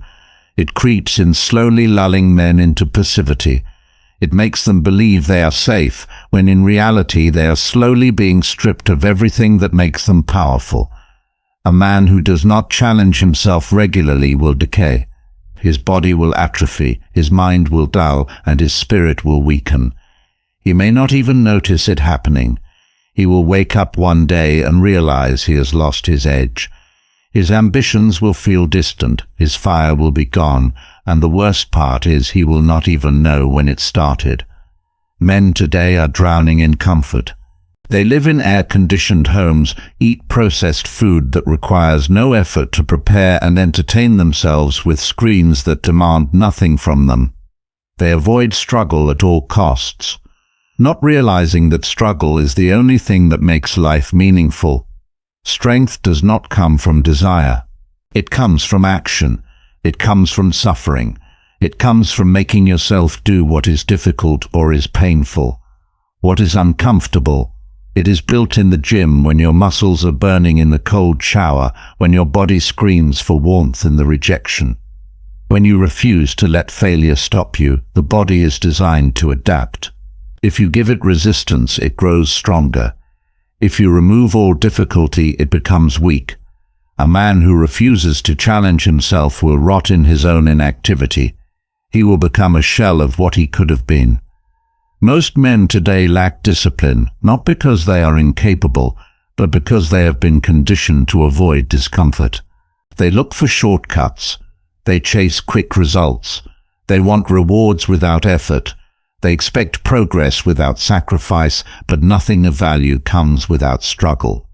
It creeps in, slowly lulling men into passivity. It makes them believe they are safe, when in reality they are slowly being stripped of everything that makes them powerful. A man who does not challenge himself regularly will decay. His body will atrophy, his mind will dull, and his spirit will weaken. He may not even notice it happening. He will wake up one day and realize he has lost his edge. His ambitions will feel distant, his fire will be gone, and the worst part is he will not even know when it started. Men today are drowning in comfort. They live in air-conditioned homes, eat processed food that requires no effort to prepare, and entertain themselves with screens that demand nothing from them. They avoid struggle at all costs, not realizing that struggle is the only thing that makes life meaningful. Strength does not come from desire. It comes from action. It comes from suffering. It comes from making yourself do what is difficult or is painful, what is uncomfortable. It is built in the gym when your muscles are burning in the cold shower, when your body screams for warmth in the rejection. When you refuse to let failure stop you, the body is designed to adapt. If you give it resistance, it grows stronger. If you remove all difficulty, it becomes weak. A man who refuses to challenge himself will rot in his own inactivity. He will become a shell of what he could have been. Most men today lack discipline, not because they are incapable, but because they have been conditioned to avoid discomfort. They look for shortcuts. They chase quick results. They want rewards without effort. They expect progress without sacrifice, but nothing of value comes without struggle.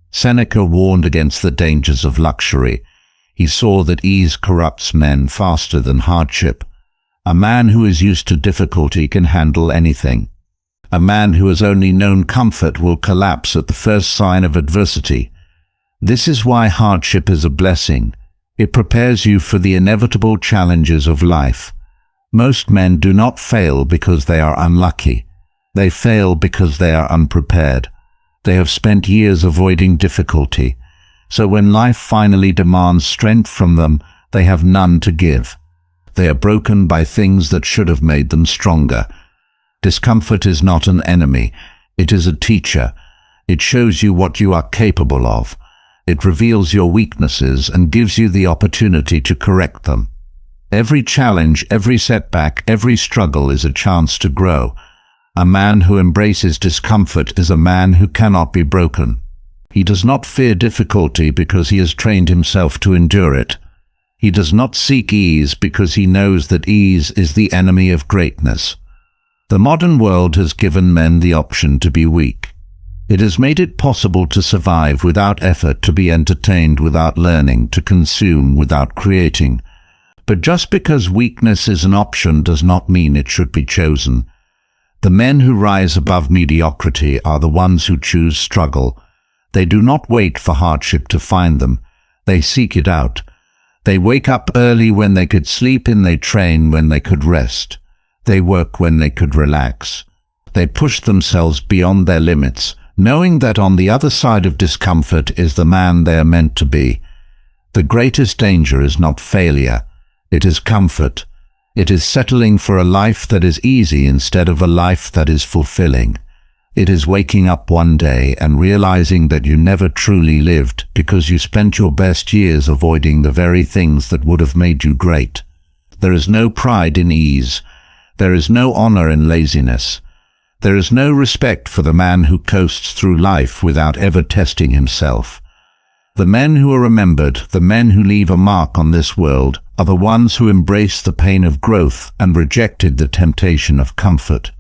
Seneca warned against the dangers of luxury. He saw that ease corrupts men faster than hardship. A man who is used to difficulty can handle anything. A man who has only known comfort will collapse at the first sign of adversity. This is why hardship is a blessing. It prepares you for the inevitable challenges of life. Most men do not fail because they are unlucky. They fail because they are unprepared. They have spent years avoiding difficulty. So when life finally demands strength from them, they have none to give. They are broken by things that should have made them stronger. Discomfort is not an enemy. It is a teacher. It shows you what you are capable of. It reveals your weaknesses and gives you the opportunity to correct them. Every challenge, every setback, every struggle is a chance to grow. A man who embraces discomfort is a man who cannot be broken. He does not fear difficulty because he has trained himself to endure it. He does not seek ease because he knows that ease is the enemy of greatness. The modern world has given men the option to be weak. It has made it possible to survive without effort, to be entertained without learning, to consume without creating. But just because weakness is an option does not mean it should be chosen. The men who rise above mediocrity are the ones who choose struggle. They do not wait for hardship to find them. They seek it out. They wake up early when they could sleep in, they train when they could rest. They work when they could relax. They push themselves beyond their limits, knowing that on the other side of discomfort is the man they are meant to be. The greatest danger is not failure. It is comfort. It is settling for a life that is easy instead of a life that is fulfilling. It is waking up one day and realizing that you never truly lived because you spent your best years avoiding the very things that would have made you great. There is no pride in ease. There is no honor in laziness. There is no respect for the man who coasts through life without ever testing himself. The men who are remembered, the men who leave a mark on this world, are the ones who embraced the pain of growth and rejected the temptation of comfort.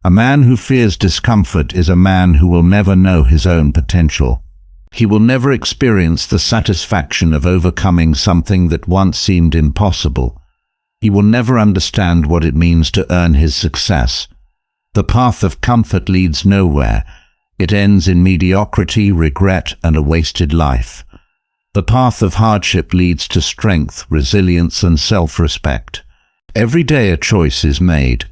A man who fears discomfort is a man who will never know his own potential. He will never experience the satisfaction of overcoming something that once seemed impossible. He will never understand what it means to earn his success. The path of comfort leads nowhere. It ends in mediocrity, regret, and a wasted life. The path of hardship leads to strength, resilience, and self-respect. Every day a choice is made.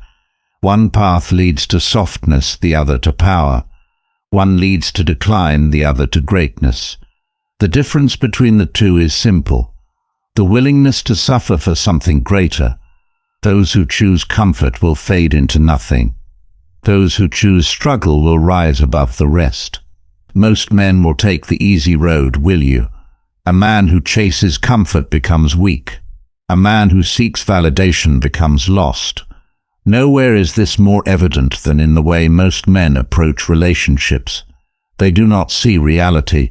One path leads to softness, the other to power. One leads to decline, the other to greatness. The difference between the two is simple: the willingness to suffer for something greater. Those who choose comfort will fade into nothing. Those who choose struggle will rise above the rest. Most men will take the easy road, will you? A man who chases comfort becomes weak. A man who seeks validation becomes lost. Nowhere is this more evident than in the way most men approach relationships. They do not see reality.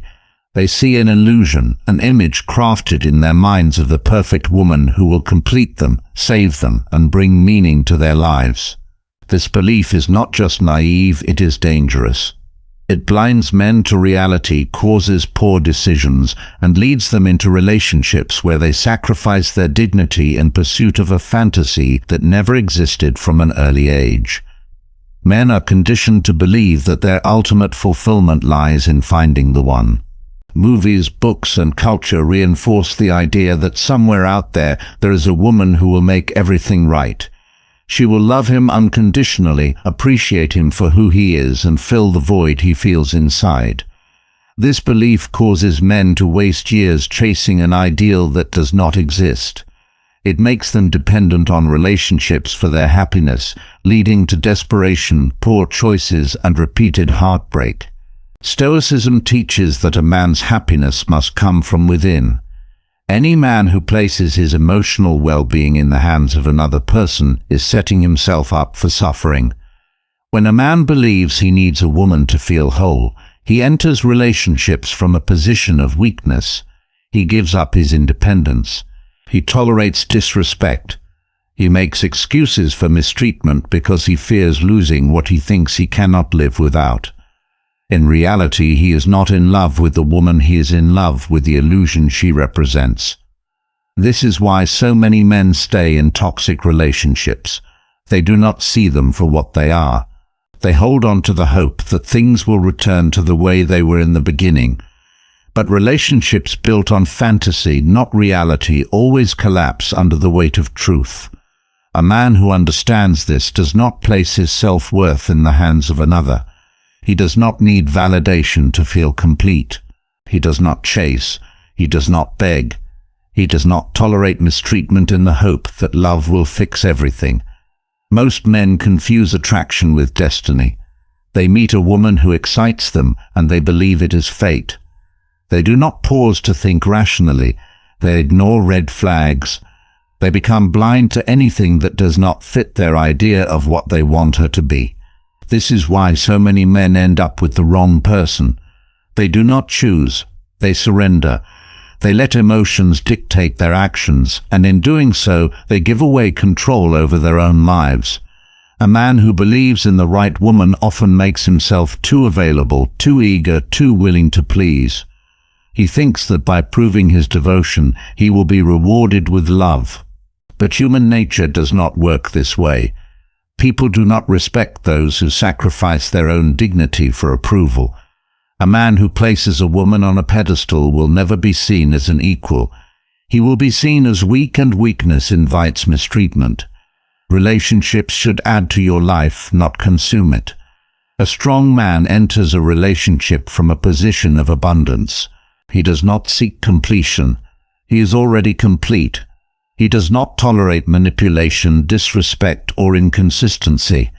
They see an illusion, an image crafted in their minds of the perfect woman who will complete them, save them, and bring meaning to their lives. This belief is not just naive, it is dangerous. It blinds men to reality, causes poor decisions, and leads them into relationships where they sacrifice their dignity in pursuit of a fantasy that never existed from an early age. Men are conditioned to believe that their ultimate fulfillment lies in finding the one. Movies, books, and culture reinforce the idea that somewhere out there is a woman who will make everything right. She will love him unconditionally, appreciate him for who he is, and fill the void he feels inside. This belief causes men to waste years chasing an ideal that does not exist. It makes them dependent on relationships for their happiness, leading to desperation, poor choices, and repeated heartbreak. Stoicism teaches that a man's happiness must come from within. Any man who places his emotional well-being in the hands of another person is setting himself up for suffering. When a man believes he needs a woman to feel whole, he enters relationships from a position of weakness. He gives up his independence. He tolerates disrespect. He makes excuses for mistreatment because he fears losing what he thinks he cannot live without. In reality, he is not in love with the woman, he is in love with the illusion she represents. This is why so many men stay in toxic relationships. They do not see them for what they are. They hold on to the hope that things will return to the way they were in the beginning. But relationships built on fantasy, not reality, always collapse under the weight of truth. A man who understands this does not place his self-worth in the hands of another. He does not need validation to feel complete. He does not chase. He does not beg. He does not tolerate mistreatment in the hope that love will fix everything. Most men confuse attraction with destiny. They meet a woman who excites them and they believe it is fate. They do not pause to think rationally. They ignore red flags. They become blind to anything that does not fit their idea of what they want her to be. This is why so many men end up with the wrong person. They do not choose. They surrender. They let emotions dictate their actions, and in doing so, they give away control over their own lives. A man who believes in the right woman often makes himself too available, too eager, too willing to please. He thinks that by proving his devotion, he will be rewarded with love. But human nature does not work this way. People do not respect those who sacrifice their own dignity for approval. A man who places a woman on a pedestal will never be seen as an equal. He will be seen as weak, and weakness invites mistreatment. Relationships should add to your life, not consume it. A strong man enters a relationship from a position of abundance. He does not seek completion. He is already complete. He does not tolerate manipulation, disrespect, or inconsistency.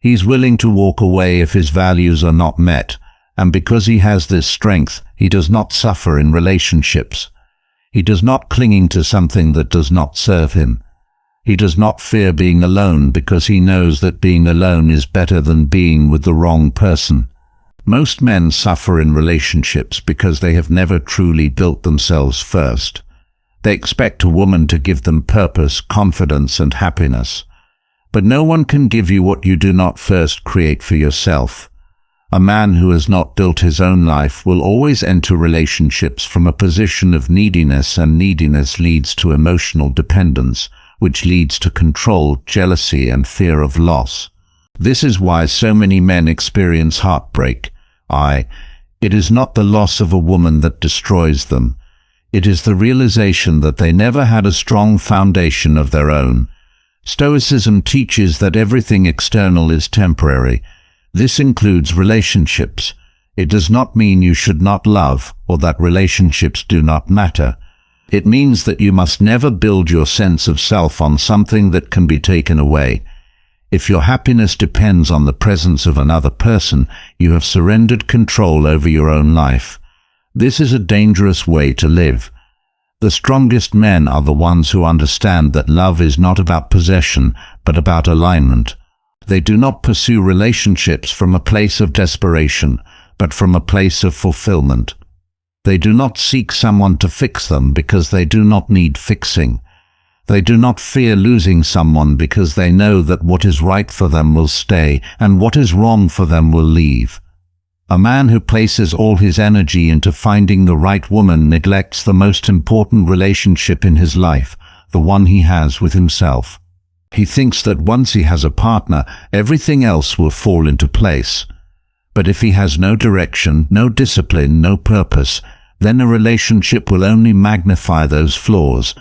He is willing to walk away if his values are not met, and because he has this strength, he does not suffer in relationships. He does not cling to something that does not serve him. He does not fear being alone because he knows that being alone is better than being with the wrong person. Most men suffer in relationships because they have never truly built themselves first. They expect a woman to give them purpose, confidence, and happiness. But no one can give you what you do not first create for yourself. A man who has not built his own life will always enter relationships from a position of neediness, and neediness leads to emotional dependence, which leads to control, jealousy, and fear of loss. This is why so many men experience heartbreak. It is not the loss of a woman that destroys them. It is the realization that they never had a strong foundation of their own. Stoicism teaches that everything external is temporary. This includes relationships. It does not mean you should not love or that relationships do not matter. It means that you must never build your sense of self on something that can be taken away. If your happiness depends on the presence of another person, you have surrendered control over your own life. This is a dangerous way to live. The strongest men are the ones who understand that love is not about possession, but about alignment. They do not pursue relationships from a place of desperation, but from a place of fulfillment. They do not seek someone to fix them because they do not need fixing. They do not fear losing someone because they know that what is right for them will stay and what is wrong for them will leave. A man who places all his energy into finding the right woman neglects the most important relationship in his life, the one he has with himself. He thinks that once he has a partner, everything else will fall into place. But if he has no direction, no discipline, no purpose, then a relationship will only magnify those flaws.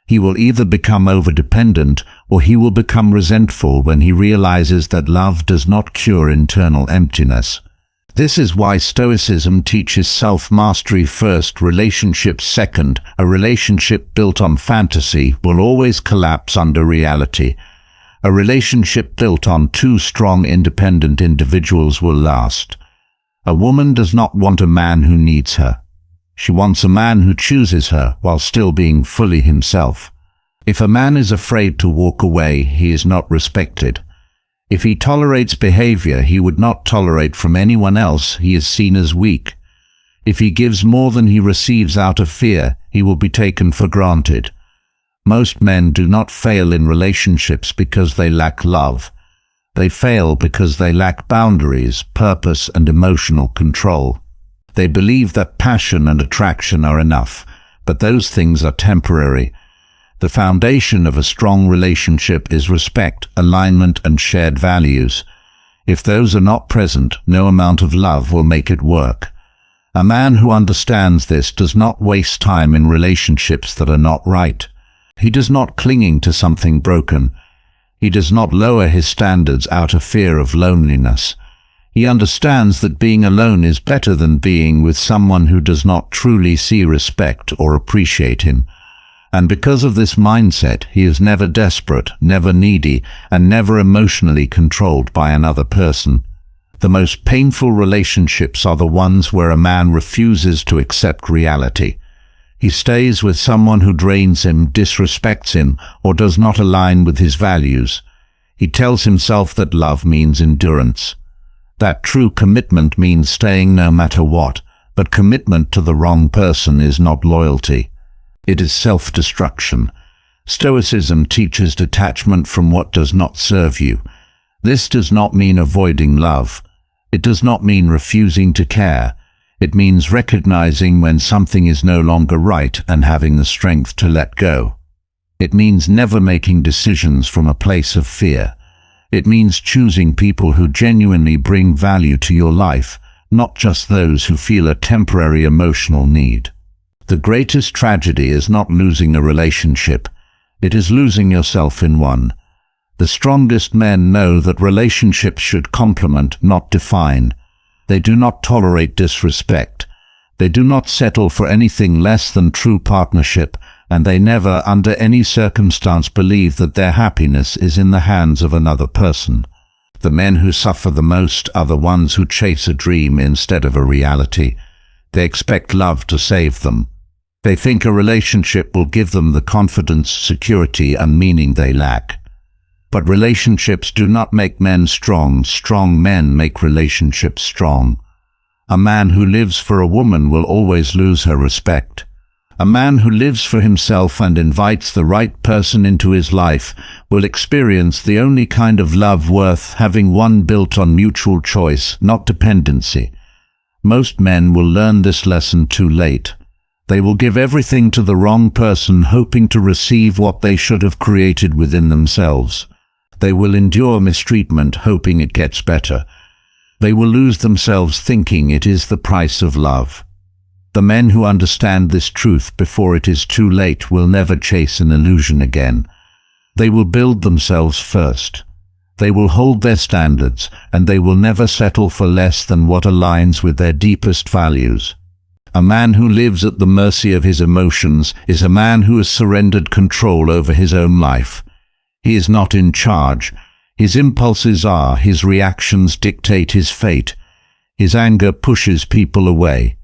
He will either become overdependent or he will become resentful when he realizes that love does not cure internal emptiness. This is why Stoicism teaches self-mastery first, relationships second. A relationship built on fantasy will always collapse under reality. A relationship built on two strong, independent individuals will last. A woman does not want a man who needs her. She wants a man who chooses her while still being fully himself. If a man is afraid to walk away, he is not respected. If he tolerates behavior he would not tolerate from anyone else, he is seen as weak. If he gives more than he receives out of fear, he will be taken for granted. Most men do not fail in relationships because they lack love. They fail because they lack boundaries, purpose, and emotional control. They believe that passion and attraction are enough, but those things are temporary. The foundation of a strong relationship is respect, alignment, and shared values. If those are not present, no amount of love will make it work. A man who understands this does not waste time in relationships that are not right. He does not cling to something broken. He does not lower his standards out of fear of loneliness. He understands that being alone is better than being with someone who does not truly see, respect, or appreciate him. And because of this mindset, he is never desperate, never needy, and never emotionally controlled by another person. The most painful relationships are the ones where a man refuses to accept reality. He stays with someone who drains him, disrespects him, or does not align with his values. He tells himself that love means endurance. That true commitment means staying no matter what, but commitment to the wrong person is not loyalty. It is self-destruction. Stoicism teaches detachment from what does not serve you. This does not mean avoiding love. It does not mean refusing to care. It means recognizing when something is no longer right and having the strength to let go. It means never making decisions from a place of fear. It means choosing people who genuinely bring value to your life, not just those who feel a temporary emotional need. The greatest tragedy is not losing a relationship. It is losing yourself in one. The strongest men know that relationships should complement, not define. They do not tolerate disrespect. They do not settle for anything less than true partnership, and they never, under any circumstance, believe that their happiness is in the hands of another person. The men who suffer the most are the ones who chase a dream instead of a reality. They expect love to save them. They think a relationship will give them the confidence, security, and meaning they lack. But relationships do not make men strong. Strong men make relationships strong. A man who lives for a woman will always lose her respect. A man who lives for himself and invites the right person into his life will experience the only kind of love worth having, one built on mutual choice, not dependency. Most men will learn this lesson too late. They will give everything to the wrong person, hoping to receive what they should have created within themselves. They will endure mistreatment, hoping it gets better. They will lose themselves, thinking it is the price of love. The men who understand this truth before it is too late will never chase an illusion again. They will build themselves first. They will hold their standards, and they will never settle for less than what aligns with their deepest values. A man who lives at the mercy of his emotions is a man who has surrendered control over his own life. He is not in charge. His impulses are, his reactions dictate his fate. His anger pushes people away.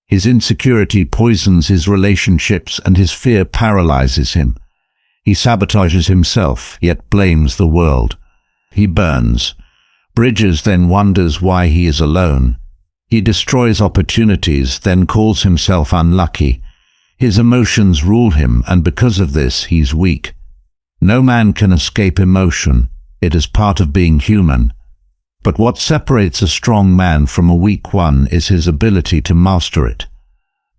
His insecurity poisons his relationships, and his fear paralyzes him. He sabotages himself, yet blames the world. He burns bridges, then wonders why he is alone. He destroys opportunities, then calls himself unlucky. His emotions rule him, and because of this, he's weak. No man can escape emotion. It is part of being human. But what separates a strong man from a weak one is his ability to master it.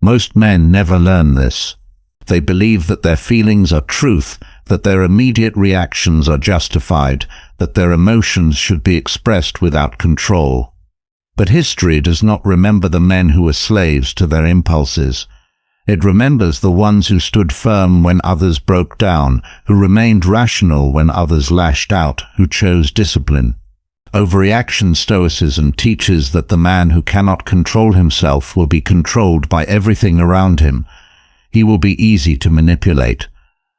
Most men never learn this. They believe that their feelings are truth, that their immediate reactions are justified, that their emotions should be expressed without control. But history does not remember the men who were slaves to their impulses. It remembers the ones who stood firm when others broke down, who remained rational when others lashed out, who chose discipline. Overreaction Stoicism teaches that the man who cannot control himself will be controlled by everything around him. He will be easy to manipulate.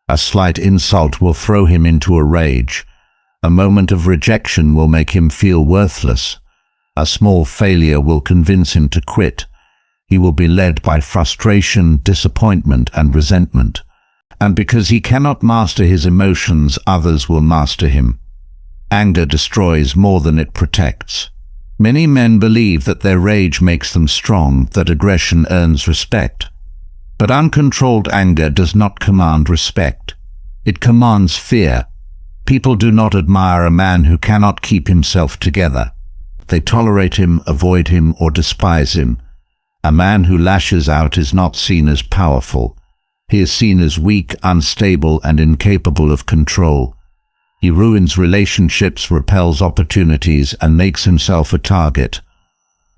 A slight insult will throw him into a rage. A moment of rejection will make him feel worthless. A small failure will convince him to quit. He will be led by frustration, disappointment, and resentment. And because he cannot master his emotions, others will master him. Anger destroys more than it protects. Many men believe that their rage makes them strong, that aggression earns respect. But uncontrolled anger does not command respect. It commands fear. People do not admire a man who cannot keep himself together. They tolerate him, avoid him, or despise him. A man who lashes out is not seen as powerful. He is seen as weak, unstable, and incapable of control. He ruins relationships, repels opportunities, and makes himself a target.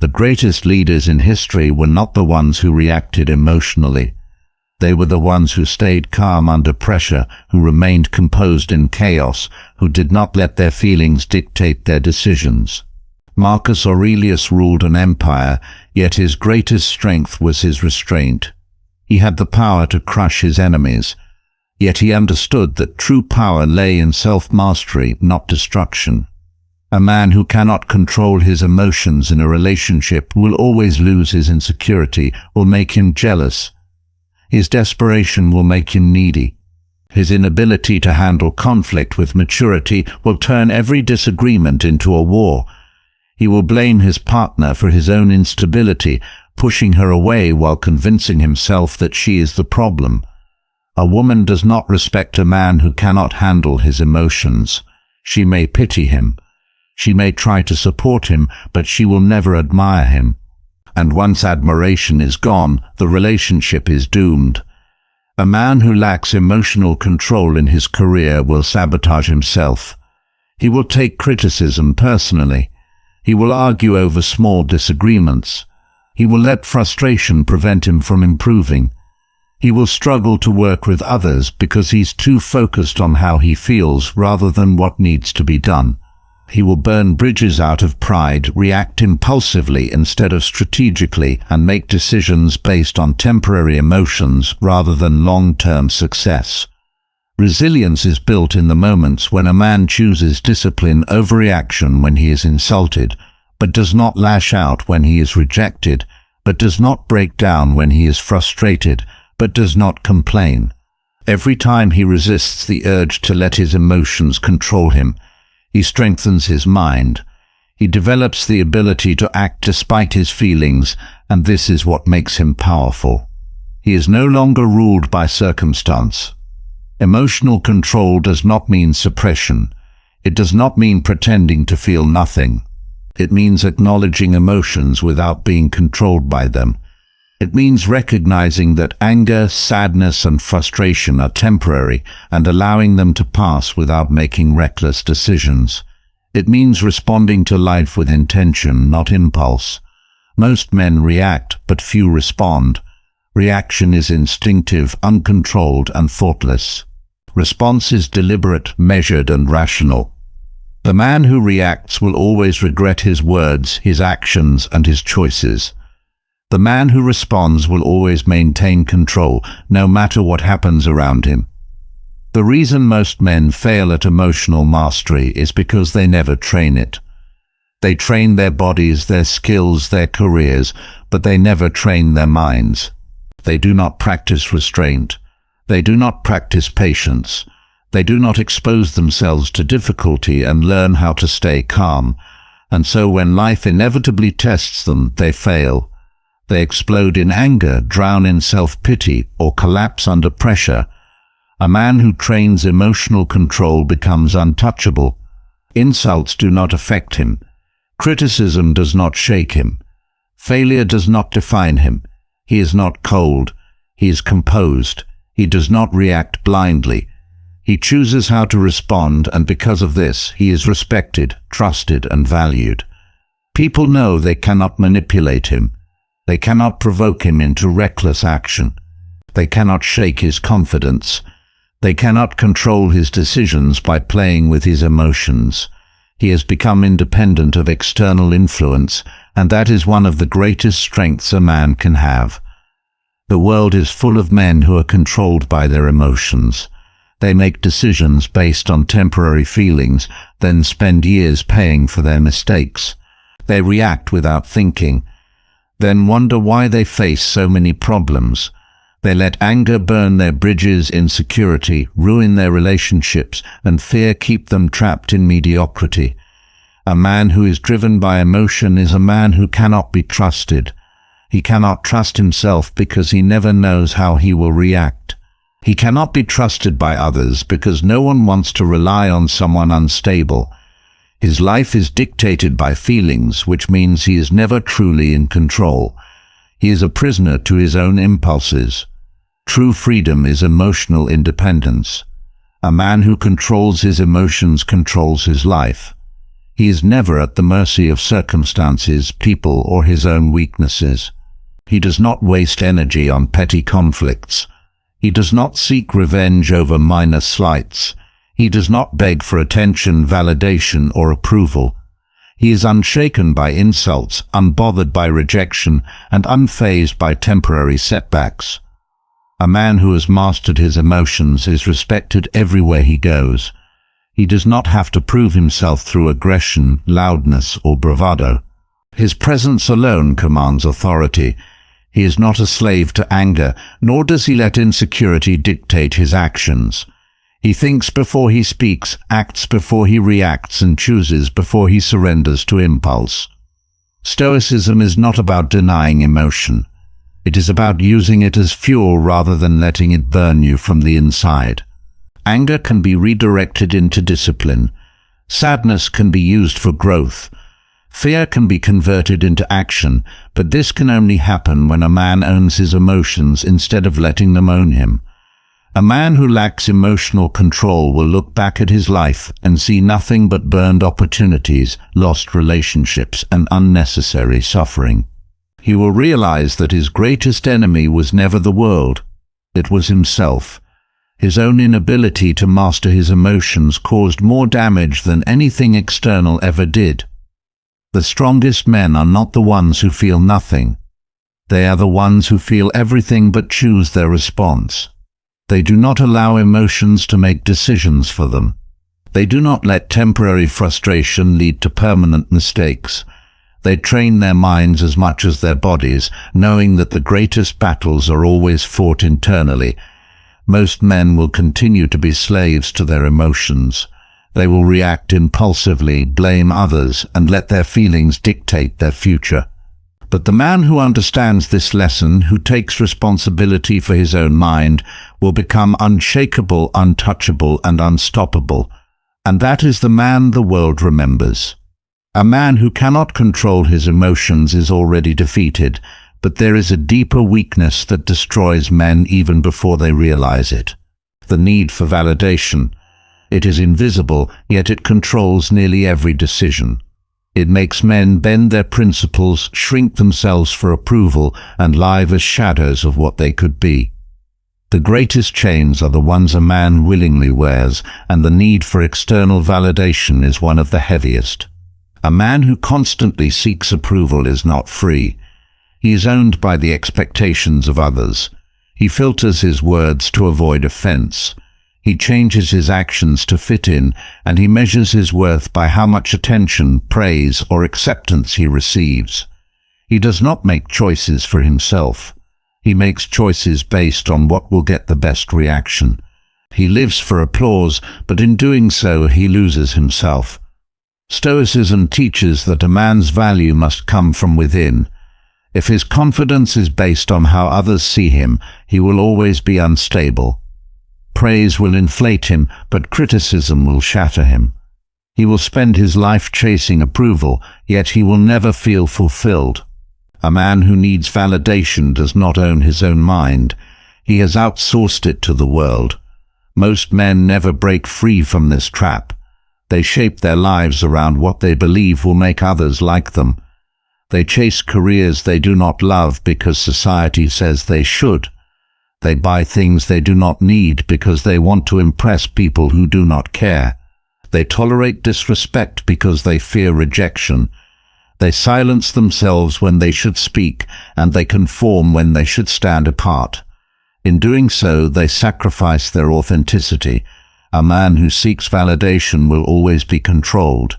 The greatest leaders in history were not the ones who reacted emotionally. They were the ones who stayed calm under pressure, who remained composed in chaos, who did not let their feelings dictate their decisions. Marcus Aurelius ruled an empire, yet his greatest strength was his restraint. He had the power to crush his enemies, yet he understood that true power lay in self-mastery, not destruction. A man who cannot control his emotions in a relationship will always lose his insecurity, will make him jealous. His desperation will make him needy. His inability to handle conflict with maturity will turn every disagreement into a war. He will blame his partner for his own instability, pushing her away while convincing himself that she is the problem. A woman does not respect a man who cannot handle his emotions. She may pity him. She may try to support him, but she will never admire him. And once admiration is gone, the relationship is doomed. A man who lacks emotional control in his career will sabotage himself. He will take criticism personally. He will argue over small disagreements. He will let frustration prevent him from improving. He will struggle to work with others because he's too focused on how he feels rather than what needs to be done. He will burn bridges out of pride, react impulsively instead of strategically, and make decisions based on temporary emotions rather than long-term success. Resilience is built in the moments when a man chooses discipline over reaction when he is insulted, but does not lash out when he is rejected, but does not break down when he is frustrated, but does not complain. Every time he resists the urge to let his emotions control him, he strengthens his mind. He develops the ability to act despite his feelings, and this is what makes him powerful. He is no longer ruled by circumstance. Emotional control does not mean suppression. It does not mean pretending to feel nothing. It means acknowledging emotions without being controlled by them. It means recognizing that anger, sadness, and frustration are temporary and allowing them to pass without making reckless decisions. It means responding to life with intention, not impulse. Most men react, but few respond. Reaction is instinctive, uncontrolled, and thoughtless. Response is deliberate, measured, and rational. The man who reacts will always regret his words, his actions, and his choices. The man who responds will always maintain control, no matter what happens around him. The reason most men fail at emotional mastery is because they never train it. They train their bodies, their skills, their careers, but they never train their minds. They do not practice restraint. They do not practice patience. They do not expose themselves to difficulty and learn how to stay calm. And so when life inevitably tests them, they fail. They explode in anger, drown in self-pity, or collapse under pressure. A man who trains emotional control becomes untouchable. Insults do not affect him. Criticism does not shake him. Failure does not define him. He is not cold. He is composed. He does not react blindly. He chooses how to respond, and because of this, he is respected, trusted, and valued. People know they cannot manipulate him. They cannot provoke him into reckless action. They cannot shake his confidence. They cannot control his decisions by playing with his emotions. He has become independent of external influence, and that is one of the greatest strengths a man can have. The world is full of men who are controlled by their emotions. They make decisions based on temporary feelings, then spend years paying for their mistakes. They react without thinking, then wonder why they face so many problems. They let anger burn their bridges, insecurity ruin their relationships, and fear keep them trapped in mediocrity. A man who is driven by emotion is a man who cannot be trusted. He cannot trust himself because he never knows how he will react. He cannot be trusted by others because no one wants to rely on someone unstable. His life is dictated by feelings, which means he is never truly in control. He is a prisoner to his own impulses. True freedom is emotional independence. A man who controls his emotions controls his life. He is never at the mercy of circumstances, people, or his own weaknesses. He does not waste energy on petty conflicts. He does not seek revenge over minor slights. He does not beg for attention, validation, or approval. He is unshaken by insults, unbothered by rejection, and unfazed by temporary setbacks. A man who has mastered his emotions is respected everywhere he goes. He does not have to prove himself through aggression, loudness, or bravado. His presence alone commands authority. He is not a slave to anger, nor does he let insecurity dictate his actions. He thinks before he speaks, acts before he reacts, and chooses before he surrenders to impulse. Stoicism is not about denying emotion. It is about using it as fuel rather than letting it burn you from the inside. Anger can be redirected into discipline. Sadness can be used for growth. Fear can be converted into action, but this can only happen when a man owns his emotions instead of letting them own him. A man who lacks emotional control will look back at his life and see nothing but burned opportunities, lost relationships, and unnecessary suffering. He will realize that his greatest enemy was never the world. It was himself. His own inability to master his emotions caused more damage than anything external ever did. The strongest men are not the ones who feel nothing. They are the ones who feel everything but choose their response. They do not allow emotions to make decisions for them. They do not let temporary frustration lead to permanent mistakes. They train their minds as much as their bodies, knowing that the greatest battles are always fought internally. Most men will continue to be slaves to their emotions. They will react impulsively, blame others, and let their feelings dictate their future. But the man who understands this lesson, who takes responsibility for his own mind, will become unshakable, untouchable, and unstoppable. And that is the man the world remembers. A man who cannot control his emotions is already defeated, but there is a deeper weakness that destroys men even before they realize it. The need for validation. It is invisible, yet it controls nearly every decision. It makes men bend their principles, shrink themselves for approval, and live as shadows of what they could be. The greatest chains are the ones a man willingly wears, and the need for external validation is one of the heaviest. A man who constantly seeks approval is not free. He is owned by the expectations of others. He filters his words to avoid offense. He changes his actions to fit in, and he measures his worth by how much attention, praise, or acceptance he receives. He does not make choices for himself. He makes choices based on what will get the best reaction. He lives for applause, but in doing so he loses himself. Stoicism teaches that a man's value must come from within. If his confidence is based on how others see him, he will always be unstable. Praise will inflate him, but criticism will shatter him. He will spend his life chasing approval, yet he will never feel fulfilled. A man who needs validation does not own his own mind. He has outsourced it to the world. Most men never break free from this trap. They shape their lives around what they believe will make others like them. They chase careers they do not love because society says they should. They buy things they do not need because they want to impress people who do not care. They tolerate disrespect because they fear rejection. They silence themselves when they should speak, and they conform when they should stand apart. In doing so, they sacrifice their authenticity. A man who seeks validation will always be controlled.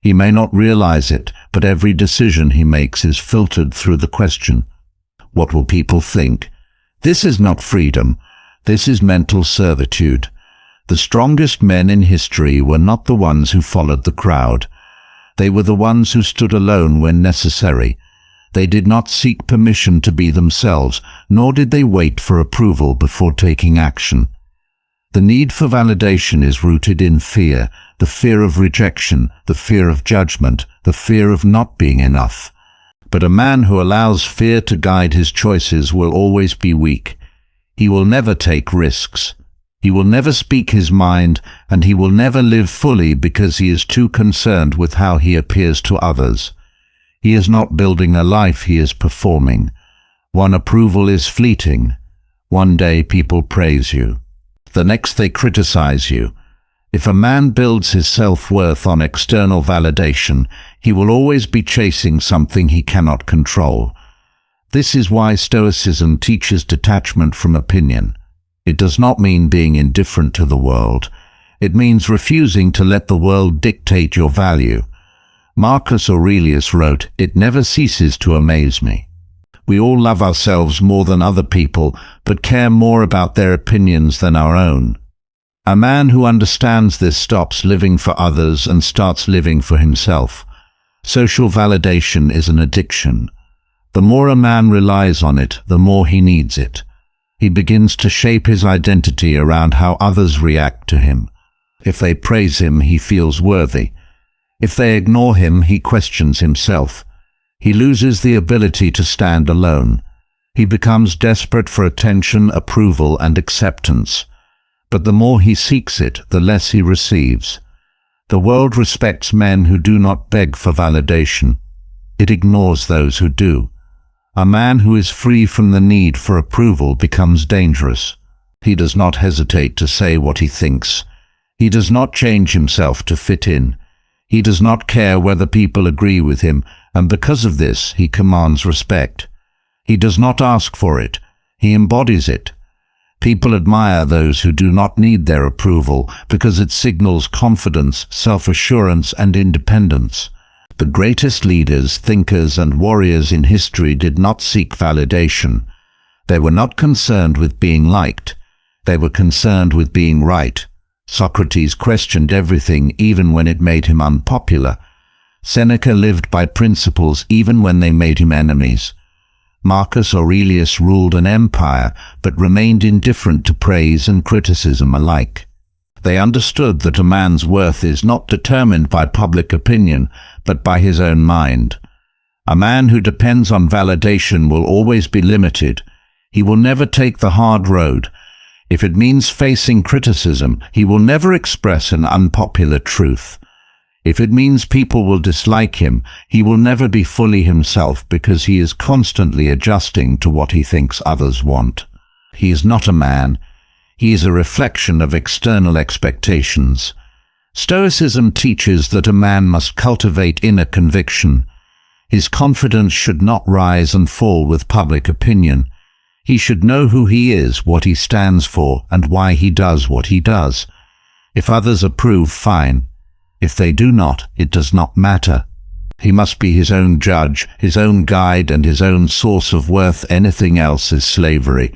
He may not realize it, but every decision he makes is filtered through the question, what will people think? This is not freedom. This is mental servitude. The strongest men in history were not the ones who followed the crowd. They were the ones who stood alone when necessary. They did not seek permission to be themselves, nor did they wait for approval before taking action. The need for validation is rooted in fear, the fear of rejection, the fear of judgment, the fear of not being enough. But a man who allows fear to guide his choices will always be weak. He will never take risks. He will never speak his mind, and he will never live fully because he is too concerned with how he appears to others. He is not building a life, he is performing. One approval is fleeting. One day people praise you. The next they criticize you. If a man builds his self-worth on external validation, he will always be chasing something he cannot control. This is why Stoicism teaches detachment from opinion. It does not mean being indifferent to the world. It means refusing to let the world dictate your value. Marcus Aurelius wrote, "It never ceases to amaze me." We all love ourselves more than other people, but care more about their opinions than our own. A man who understands this stops living for others and starts living for himself. Social validation is an addiction. The more a man relies on it, the more he needs it. He begins to shape his identity around how others react to him. If they praise him, he feels worthy. If they ignore him, he questions himself. He loses the ability to stand alone. He becomes desperate for attention, approval, and acceptance. But the more he seeks it, the less he receives. The world respects men who do not beg for validation. It ignores those who do. A man who is free from the need for approval becomes dangerous. He does not hesitate to say what he thinks. He does not change himself to fit in. He does not care whether people agree with him, and because of this, he commands respect. He does not ask for it. He embodies it. People admire those who do not need their approval because it signals confidence, self-assurance, and independence. The greatest leaders, thinkers, and warriors in history did not seek validation. They were not concerned with being liked. They were concerned with being right. Socrates questioned everything even when it made him unpopular. Seneca lived by principles even when they made him enemies. Marcus Aurelius ruled an empire but remained indifferent to praise and criticism alike. They understood that a man's worth is not determined by public opinion, but by his own mind. A man who depends on validation will always be limited. He will never take the hard road. If it means facing criticism, he will never express an unpopular truth. If it means people will dislike him, he will never be fully himself because he is constantly adjusting to what he thinks others want. He is not a man. He is a reflection of external expectations. Stoicism teaches that a man must cultivate inner conviction. His confidence should not rise and fall with public opinion. He should know who he is, what he stands for, and why he does what he does. If others approve, fine. If they do not, it does not matter. He must be his own judge, his own guide, and his own source of worth. Anything else is slavery.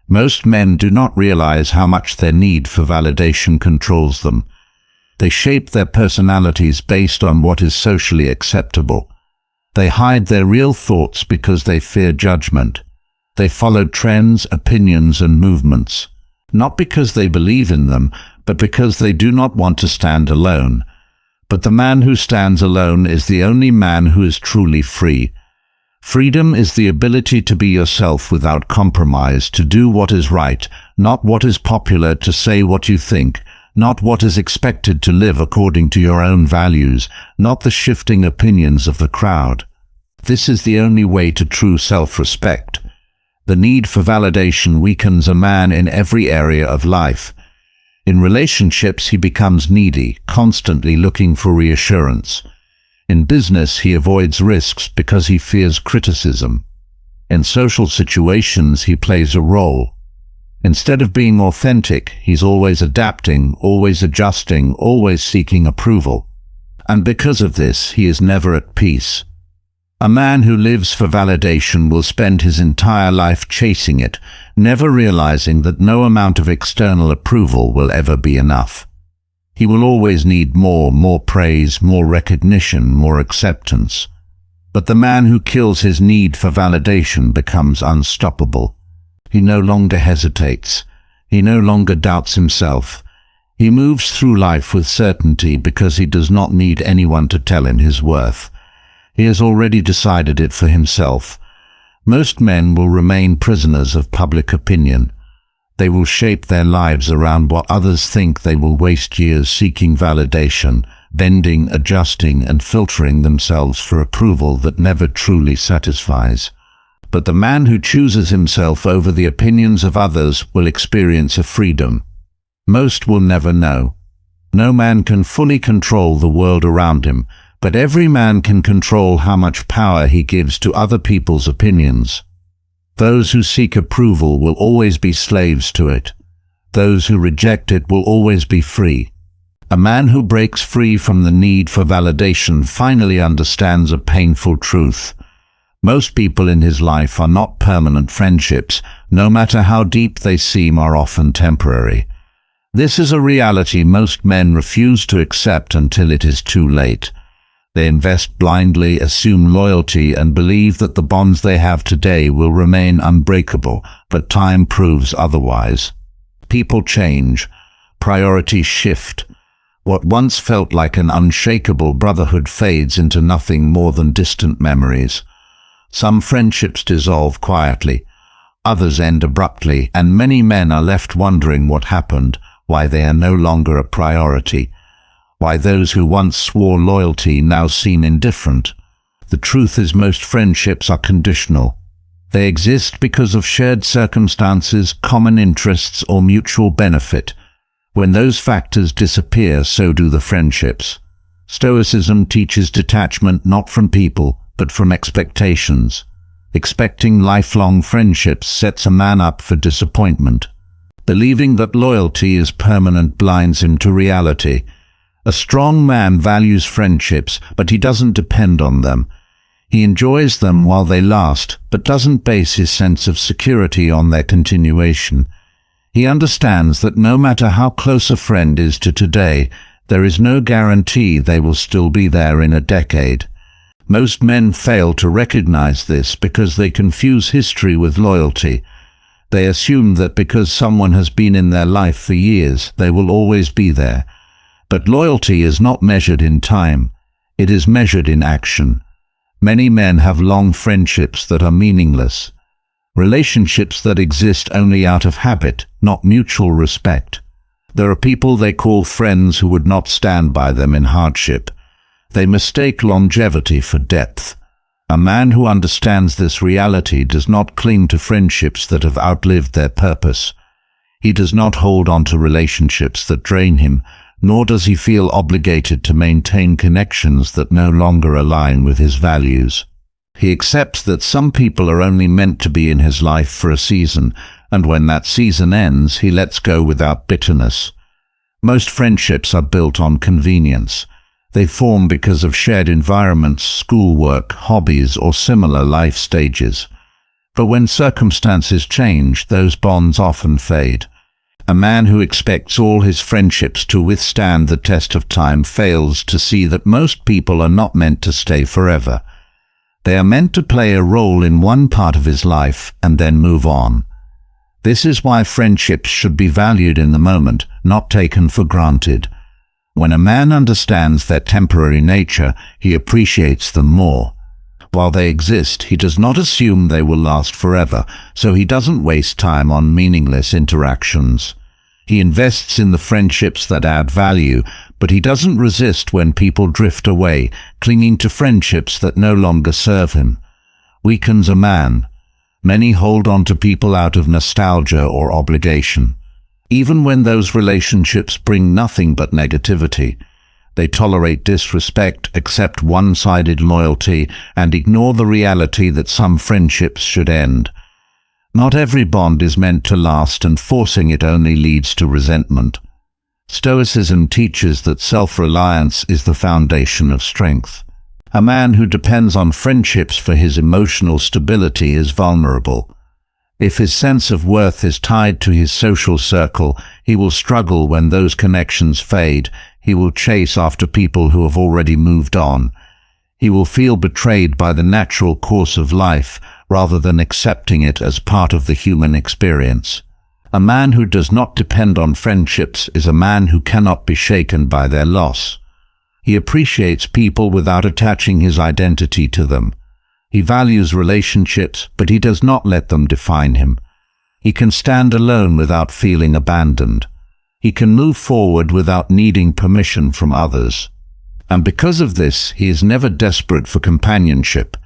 Most men do not realize how much their need for validation controls them. They shape their personalities based on what is socially acceptable. They hide their real thoughts because they fear judgment. They follow trends, opinions, and movements, not because they believe in them, but because they do not want to stand alone. But the man who stands alone is the only man who is truly free. Freedom is the ability to be yourself without compromise, to do what is right, not what is popular, to say what you think, not what is expected, to live according to your own values, not the shifting opinions of the crowd. This is the only way to true self-respect. The need for validation weakens a man in every area of life. In relationships, he becomes needy, constantly looking for reassurance. In business, he avoids risks because he fears criticism. In social situations, he plays a role. Instead of being authentic, he's always adapting, always adjusting, always seeking approval. And because of this, he is never at peace. A man who lives for validation will spend his entire life chasing it, never realizing that no amount of external approval will ever be enough. He will always need more praise, more recognition, more acceptance. But the man who kills his need for validation becomes unstoppable. He no longer hesitates. He no longer doubts himself. He moves through life with certainty because he does not need anyone to tell him his worth. He has already decided it for himself. Most men will remain prisoners of public opinion. They will shape their lives around what others think. They will waste years seeking validation, bending, adjusting, and filtering themselves for approval that never truly satisfies. But the man who chooses himself over the opinions of others will experience a freedom most will never know. No man can fully control the world around him, but every man can control how much power he gives to other people's opinions. Those who seek approval will always be slaves to it. Those who reject it will always be free. A man who breaks free from the need for validation finally understands a painful truth. Most people in his life are not permanent friendships. No matter how deep they seem, are often temporary. This is a reality most men refuse to accept until it is too late. They invest blindly, assume loyalty, and believe that the bonds they have today will remain unbreakable, but time proves otherwise. People change. Priorities shift. What once felt like an unshakable brotherhood fades into nothing more than distant memories. Some friendships dissolve quietly. Others end abruptly, and many men are left wondering what happened, why they are no longer a priority. Why those who once swore loyalty now seem indifferent. The truth is, most friendships are conditional. They exist because of shared circumstances, common interests, or mutual benefit. When those factors disappear, so do the friendships. Stoicism teaches detachment not from people, but from expectations. Expecting lifelong friendships sets a man up for disappointment. Believing that loyalty is permanent blinds him to reality. A strong man values friendships, but he doesn't depend on them. He enjoys them while they last, but doesn't base his sense of security on their continuation. He understands that no matter how close a friend is to today, there is no guarantee they will still be there in a decade. Most men fail to recognize this because they confuse history with loyalty. They assume that because someone has been in their life for years, they will always be there. But loyalty is not measured in time. It is measured in action. Many men have long friendships that are meaningless. Relationships that exist only out of habit, not mutual respect. There are people they call friends who would not stand by them in hardship. They mistake longevity for depth. A man who understands this reality does not cling to friendships that have outlived their purpose. He does not hold on to relationships that drain him, nor does he feel obligated to maintain connections that no longer align with his values. He accepts that some people are only meant to be in his life for a season, and when that season ends, he lets go without bitterness. Most friendships are built on convenience. They form because of shared environments, schoolwork, hobbies, or similar life stages. But when circumstances change, those bonds often fade. A man who expects all his friendships to withstand the test of time fails to see that most people are not meant to stay forever. They are meant to play a role in one part of his life and then move on. This is why friendships should be valued in the moment, not taken for granted. When a man understands their temporary nature, he appreciates them more. While they exist, he does not assume they will last forever, so he doesn't waste time on meaningless interactions. He invests in the friendships that add value, but he doesn't resist when people drift away, clinging to friendships that no longer serve him. Weakens a man. Many hold on to people out of nostalgia or obligation. Even when those relationships bring nothing but negativity, they tolerate disrespect, accept one-sided loyalty, and ignore the reality that some friendships should end. Not every bond is meant to last, and forcing it only leads to resentment. Stoicism teaches that self-reliance is the foundation of strength. A man who depends on friendships for his emotional stability is vulnerable. If his sense of worth is tied to his social circle, he will struggle when those connections fade. He will chase after people who have already moved on. He will feel betrayed by the natural course of life rather than accepting it as part of the human experience. A man who does not depend on friendships is a man who cannot be shaken by their loss. He appreciates people without attaching his identity to them. He values relationships, but he does not let them define him. He can stand alone without feeling abandoned. He can move forward without needing permission from others. And because of this, he is never desperate for companionship.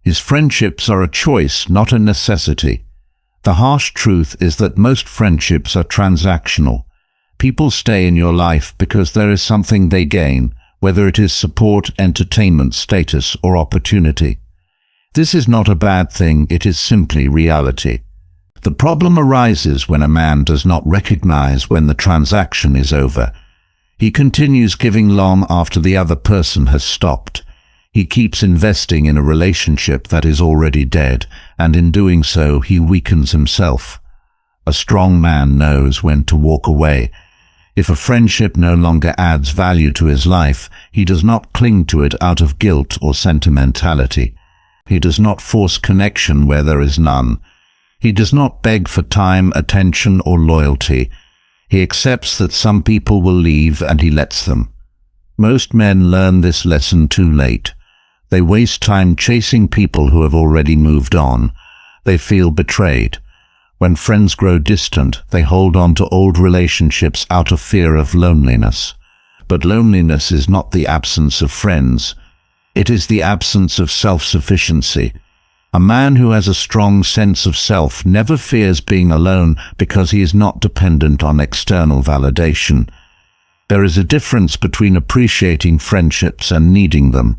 His friendships are a choice, not a necessity. The harsh truth is that most friendships are transactional. People stay in your life because there is something they gain, whether it is support, entertainment, status, or opportunity. This is not a bad thing, it is simply reality. The problem arises when a man does not recognize when the transaction is over. He continues giving long after the other person has stopped. He keeps investing in a relationship that is already dead, and in doing so he weakens himself. A strong man knows when to walk away. If a friendship no longer adds value to his life, he does not cling to it out of guilt or sentimentality. He does not force connection where there is none. He does not beg for time, attention, or loyalty. He accepts that some people will leave and he lets them. Most men learn this lesson too late. They waste time chasing people who have already moved on. They feel betrayed. When friends grow distant, they hold on to old relationships out of fear of loneliness. But loneliness is not the absence of friends. It is the absence of self-sufficiency. A man who has a strong sense of self never fears being alone because he is not dependent on external validation. There is a difference between appreciating friendships and needing them.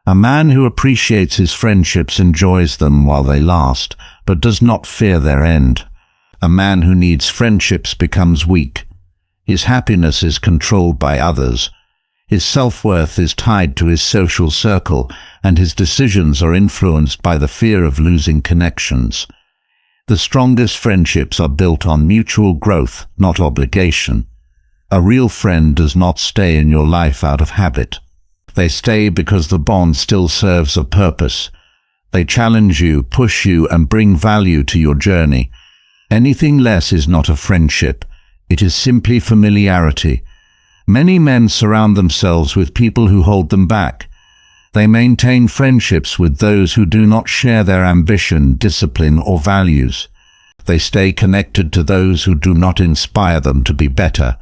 A man who appreciates his friendships enjoys them while they last, but does not fear their end. A man who needs friendships becomes weak. His happiness is controlled by others. His self-worth is tied to his social circle, and his decisions are influenced by the fear of losing connections. The strongest friendships are built on mutual growth, not obligation. A real friend does not stay in your life out of habit. They stay because the bond still serves a purpose. They challenge you, push you, and bring value to your journey. Anything less is not a friendship. It is simply familiarity. Many men surround themselves with people who hold them back. They maintain friendships with those who do not share their ambition, discipline, or values. They stay connected to those who do not inspire them to be better.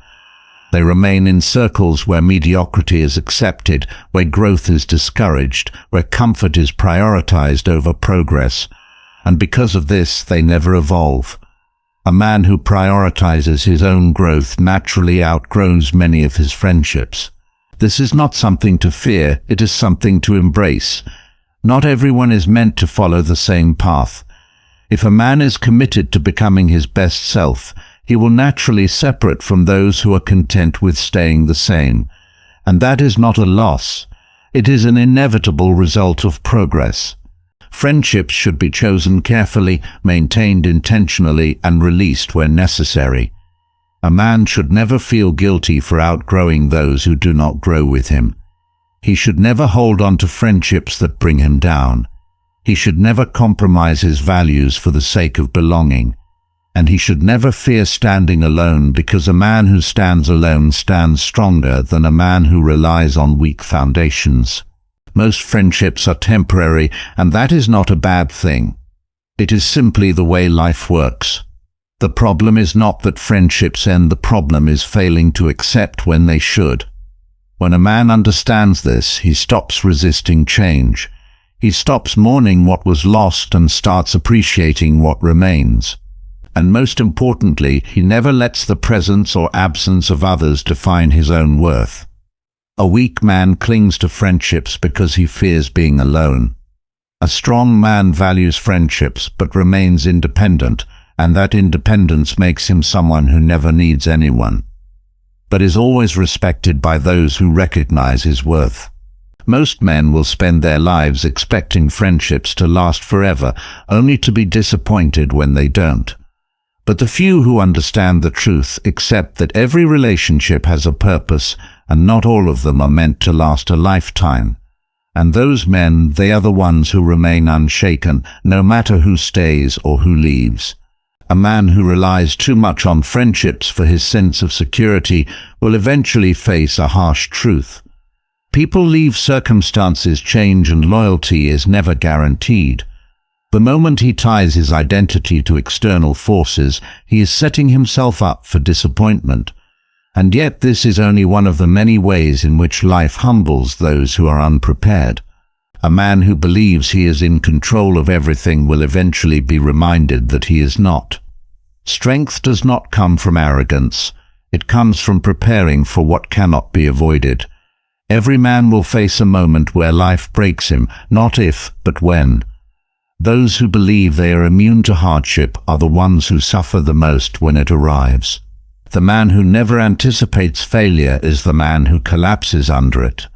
They remain in circles where mediocrity is accepted, where growth is discouraged, where comfort is prioritized over progress. And because of this, they never evolve. A man who prioritizes his own growth naturally outgrows many of his friendships. This is not something to fear, it is something to embrace. Not everyone is meant to follow the same path. If a man is committed to becoming his best self, he will naturally separate from those who are content with staying the same. And that is not a loss. It is an inevitable result of progress. Friendships should be chosen carefully, maintained intentionally, and released when necessary. A man should never feel guilty for outgrowing those who do not grow with him. He should never hold on to friendships that bring him down. He should never compromise his values for the sake of belonging. And he should never fear standing alone, because a man who stands alone stands stronger than a man who relies on weak foundations. Most friendships are temporary, and that is not a bad thing. It is simply the way life works. The problem is not that friendships end, the problem is failing to accept when they should. When a man understands this, he stops resisting change. He stops mourning what was lost and starts appreciating what remains. And most importantly, he never lets the presence or absence of others define his own worth. A weak man clings to friendships because he fears being alone. A strong man values friendships but remains independent, and that independence makes him someone who never needs anyone, but is always respected by those who recognize his worth. Most men will spend their lives expecting friendships to last forever, only to be disappointed when they don't. But the few who understand the truth accept that every relationship has a purpose, and not all of them are meant to last a lifetime. And those men, they are the ones who remain unshaken, no matter who stays or who leaves. A man who relies too much on friendships for his sense of security will eventually face a harsh truth. People leave, circumstances change, and loyalty is never guaranteed. The moment he ties his identity to external forces, he is setting himself up for disappointment. And yet this is only one of the many ways in which life humbles those who are unprepared. A man who believes he is in control of everything will eventually be reminded that he is not. Strength does not come from arrogance. It comes from preparing for what cannot be avoided. Every man will face a moment where life breaks him, not if, but when. Those who believe they are immune to hardship are the ones who suffer the most when it arrives. The man who never anticipates failure is the man who collapses under it.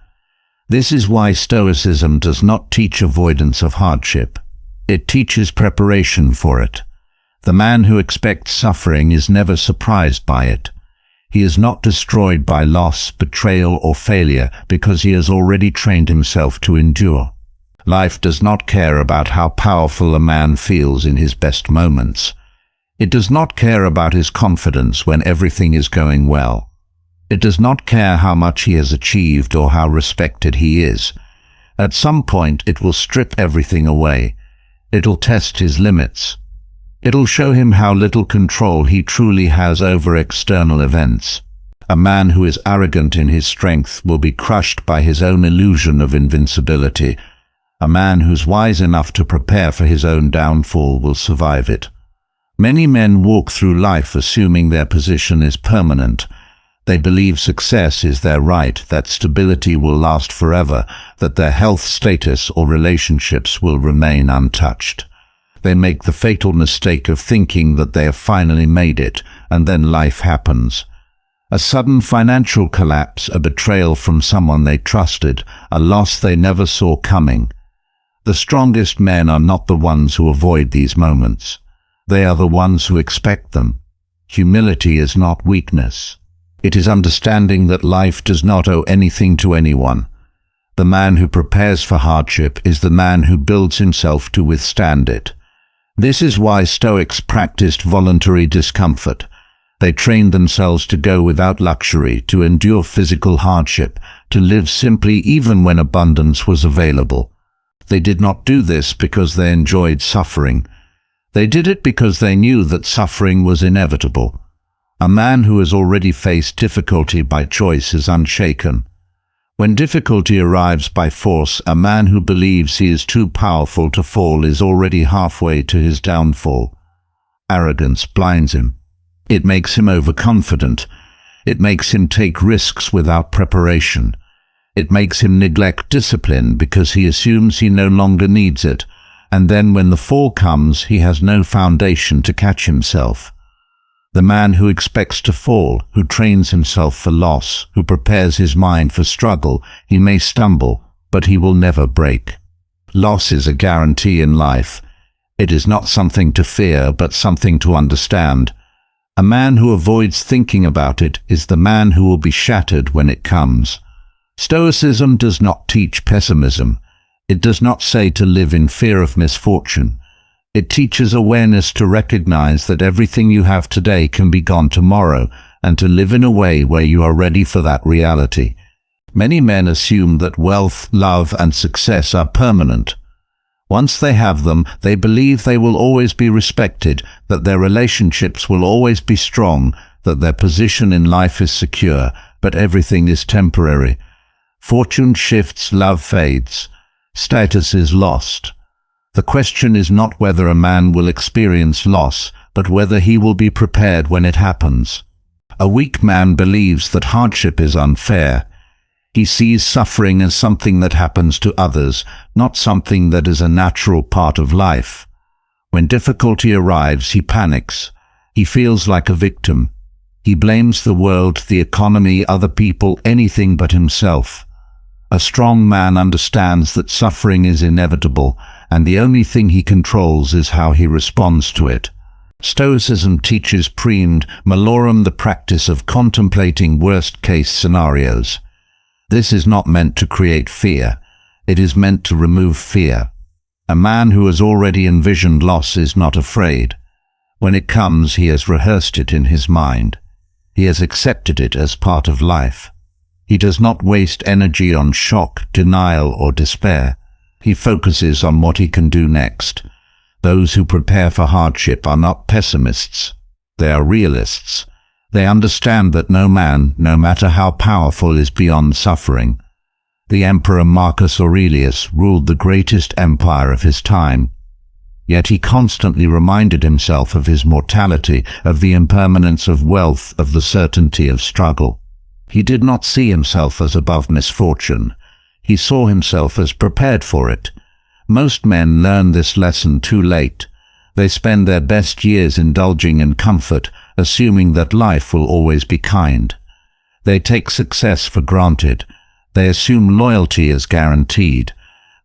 This is why Stoicism does not teach avoidance of hardship. It teaches preparation for it. The man who expects suffering is never surprised by it. He is not destroyed by loss, betrayal, or failure because he has already trained himself to endure. Life does not care about how powerful a man feels in his best moments. It does not care about his confidence when everything is going well. It does not care how much he has achieved or how respected he is. At some point it will strip everything away. It'll test his limits. It'll show him how little control he truly has over external events. A man who is arrogant in his strength will be crushed by his own illusion of invincibility. A man who's wise enough to prepare for his own downfall will survive it. Many men walk through life assuming their position is permanent. They believe success is their right, that stability will last forever, that their health status or relationships will remain untouched. They make the fatal mistake of thinking that they have finally made it, and then life happens. A sudden financial collapse, a betrayal from someone they trusted, a loss they never saw coming. The strongest men are not the ones who avoid these moments. They are the ones who expect them. Humility is not weakness. It is understanding that life does not owe anything to anyone. The man who prepares for hardship is the man who builds himself to withstand it. This is why Stoics practiced voluntary discomfort. They trained themselves to go without luxury, to endure physical hardship, to live simply even when abundance was available. They did not do this because they enjoyed suffering. They did it because they knew that suffering was inevitable. A man who has already faced difficulty by choice is unshaken. When difficulty arrives by force, a man who believes he is too powerful to fall is already halfway to his downfall. Arrogance blinds him. It makes him overconfident. It makes him take risks without preparation. It makes him neglect discipline because he assumes he no longer needs it. And then when the fall comes, he has no foundation to catch himself. The man who expects to fall, who trains himself for loss, who prepares his mind for struggle, he may stumble, but he will never break. Loss is a guarantee in life. It is not something to fear, but something to understand. A man who avoids thinking about it is the man who will be shattered when it comes. Stoicism does not teach pessimism. It does not say to live in fear of misfortune. It teaches awareness to recognize that everything you have today can be gone tomorrow, and to live in a way where you are ready for that reality. Many men assume that wealth, love, and success are permanent. Once they have them, they believe they will always be respected, that their relationships will always be strong, that their position in life is secure, but everything is temporary. Fortune shifts, love fades. Status is lost. The question is not whether a man will experience loss, but whether he will be prepared when it happens. A weak man believes that hardship is unfair. He sees suffering as something that happens to others, not something that is a natural part of life. When difficulty arrives, he panics. He feels like a victim. He blames the world, the economy, other people, anything but himself. A strong man understands that suffering is inevitable, and the only thing he controls is how he responds to it. Stoicism teaches primed malorum, the practice of contemplating worst-case scenarios. This is not meant to create fear. It is meant to remove fear. A man who has already envisioned loss is not afraid. When it comes, he has rehearsed it in his mind. He has accepted it as part of life. He does not waste energy on shock, denial, or despair. He focuses on what he can do next. Those who prepare for hardship are not pessimists. They are realists. They understand that no man, no matter how powerful, is beyond suffering. The Emperor Marcus Aurelius ruled the greatest empire of his time. Yet he constantly reminded himself of his mortality, of the impermanence of wealth, of the certainty of struggle. He did not see himself as above misfortune. He saw himself as prepared for it. Most men learn this lesson too late. They spend their best years indulging in comfort, assuming that life will always be kind. They take success for granted. They assume loyalty is guaranteed.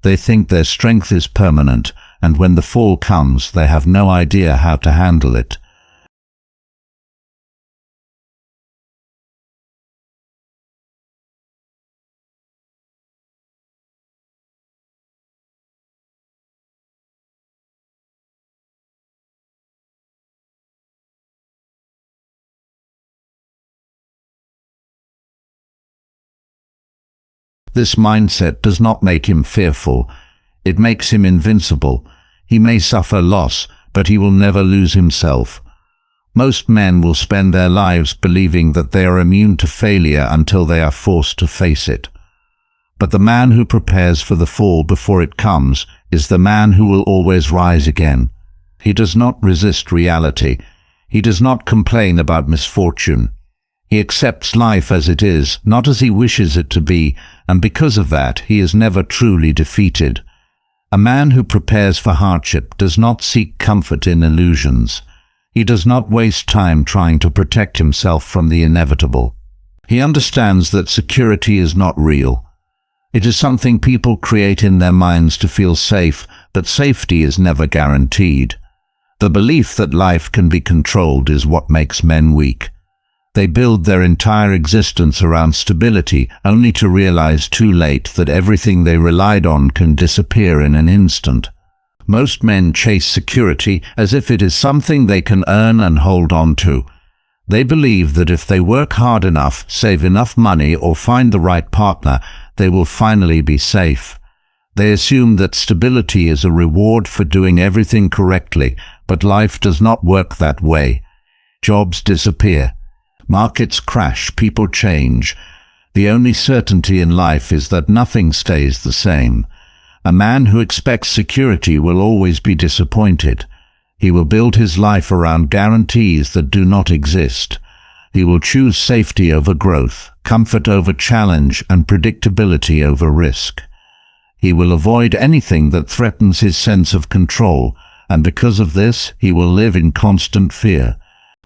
They think their strength is permanent, and when the fall comes, they have no idea how to handle it. This mindset does not make him fearful. It makes him invincible. He may suffer loss, but he will never lose himself. Most men will spend their lives believing that they are immune to failure until they are forced to face it. But the man who prepares for the fall before it comes is the man who will always rise again. He does not resist reality. He does not complain about misfortune. He accepts life as it is, not as he wishes it to be, and because of that, he is never truly defeated. A man who prepares for hardship does not seek comfort in illusions. He does not waste time trying to protect himself from the inevitable. He understands that security is not real. It is something people create in their minds to feel safe, but safety is never guaranteed. The belief that life can be controlled is what makes men weak. They build their entire existence around stability, only to realize too late that everything they relied on can disappear in an instant. Most men chase security as if it is something they can earn and hold on to. They believe that if they work hard enough, save enough money, or find the right partner, they will finally be safe. They assume that stability is a reward for doing everything correctly, but life does not work that way. Jobs disappear. Markets crash. People change. The only certainty in life is that nothing stays the same. A man who expects security will always be disappointed. He will build his life around guarantees that do not exist. He will choose safety over growth, comfort over challenge, and predictability over risk. He will avoid anything that threatens his sense of control, and because of this, he will live in constant fear.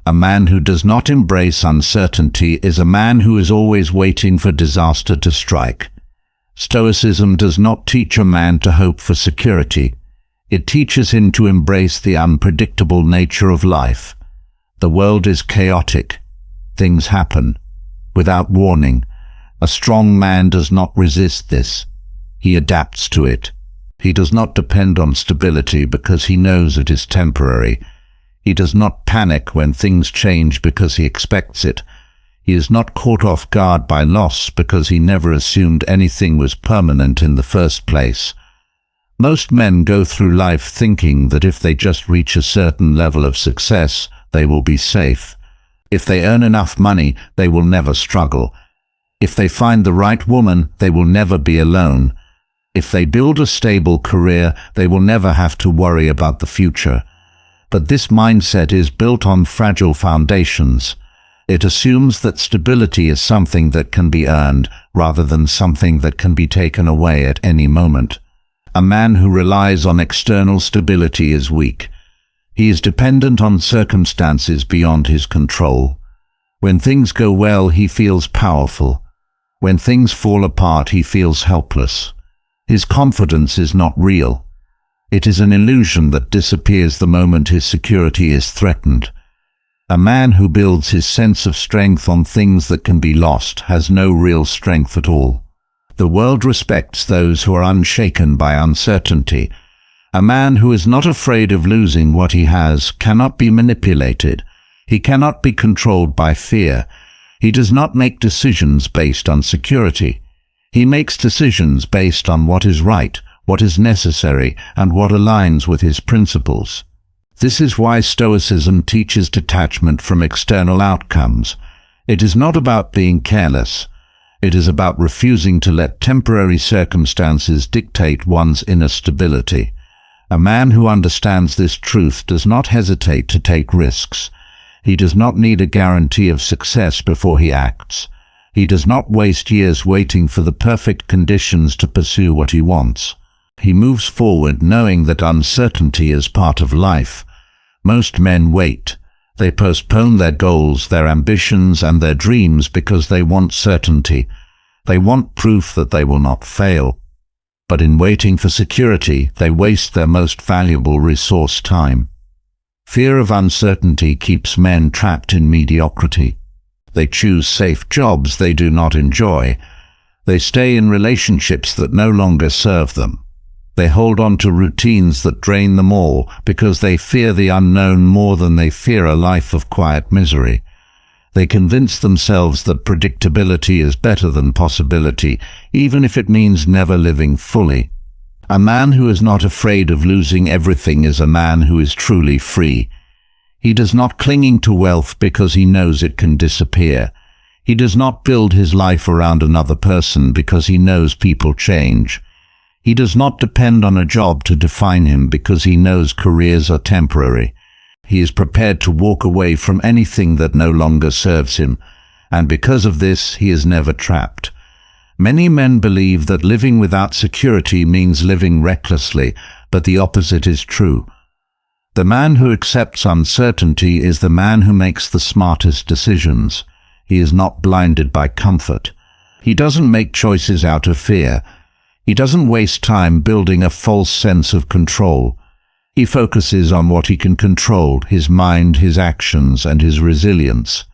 A man who does not embrace uncertainty is a man who is always waiting for disaster to strike. Stoicism does not teach a man to hope for security. It teaches him to embrace the unpredictable nature of life. The world is chaotic. Things happen without warning. A strong man does not resist this. He adapts to it. He does not depend on stability because he knows it is temporary. He does not panic when things change because he expects it. He is not caught off guard by loss because he never assumed anything was permanent in the first place. Most men go through life thinking that if they just reach a certain level of success, they will be safe. If they earn enough money, they will never struggle. If they find the right woman, they will never be alone. If they build a stable career, they will never have to worry about the future. But this mindset is built on fragile foundations. It assumes that stability is something that can be earned, rather than something that can be taken away at any moment. A man who relies on external stability is weak. He is dependent on circumstances beyond his control. When things go well, he feels powerful. When things fall apart, he feels helpless. His confidence is not real. It is an illusion that disappears the moment his security is threatened. A man who builds his sense of strength on things that can be lost has no real strength at all. The world respects those who are unshaken by uncertainty. A man who is not afraid of losing what he has cannot be manipulated. He cannot be controlled by fear. He does not make decisions based on security. He makes decisions based on what is right, what is necessary, and what aligns with his principles. This is why Stoicism teaches detachment from external outcomes. It is not about being careless. It is about refusing to let temporary circumstances dictate one's inner stability. A man who understands this truth does not hesitate to take risks. He does not need a guarantee of success before he acts. He does not waste years waiting for the perfect conditions to pursue what he wants. He moves forward knowing that uncertainty is part of life. Most men wait. They postpone their goals, their ambitions, and their dreams because they want certainty. They want proof that they will not fail. But in waiting for security, they waste their most valuable resource, time. Fear of uncertainty keeps men trapped in mediocrity. They choose safe jobs they do not enjoy. They stay in relationships that no longer serve them. They hold on to routines that drain them all because they fear the unknown more than they fear a life of quiet misery. They convince themselves that predictability is better than possibility, even if it means never living fully. A man who is not afraid of losing everything is a man who is truly free. He does not cling to wealth because he knows it can disappear. He does not build his life around another person because he knows people change. He does not depend on a job to define him because he knows careers are temporary. He is prepared to walk away from anything that no longer serves him, and because of this, he is never trapped. Many men believe that living without security means living recklessly, but the opposite is true. The man who accepts uncertainty is the man who makes the smartest decisions. He is not blinded by comfort. He doesn't make choices out of fear. He doesn't waste time building a false sense of control. He focuses on what he can control: his mind, his actions, and his resilience.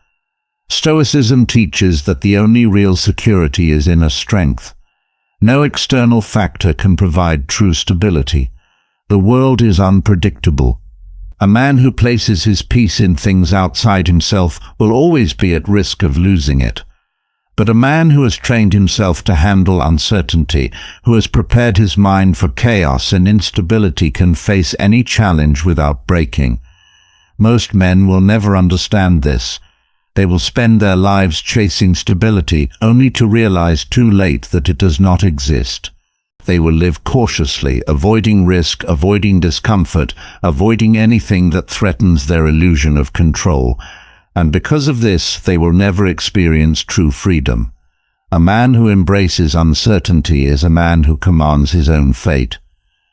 Stoicism teaches that the only real security is inner strength. No external factor can provide true stability. The world is unpredictable. A man who places his peace in things outside himself will always be at risk of losing it. But a man who has trained himself to handle uncertainty, who has prepared his mind for chaos and instability, can face any challenge without breaking. Most men will never understand this. They will spend their lives chasing stability, only to realize too late that it does not exist. They will live cautiously, avoiding risk, avoiding discomfort, avoiding anything that threatens their illusion of control. And because of this, they will never experience true freedom. A man who embraces uncertainty is a man who commands his own fate.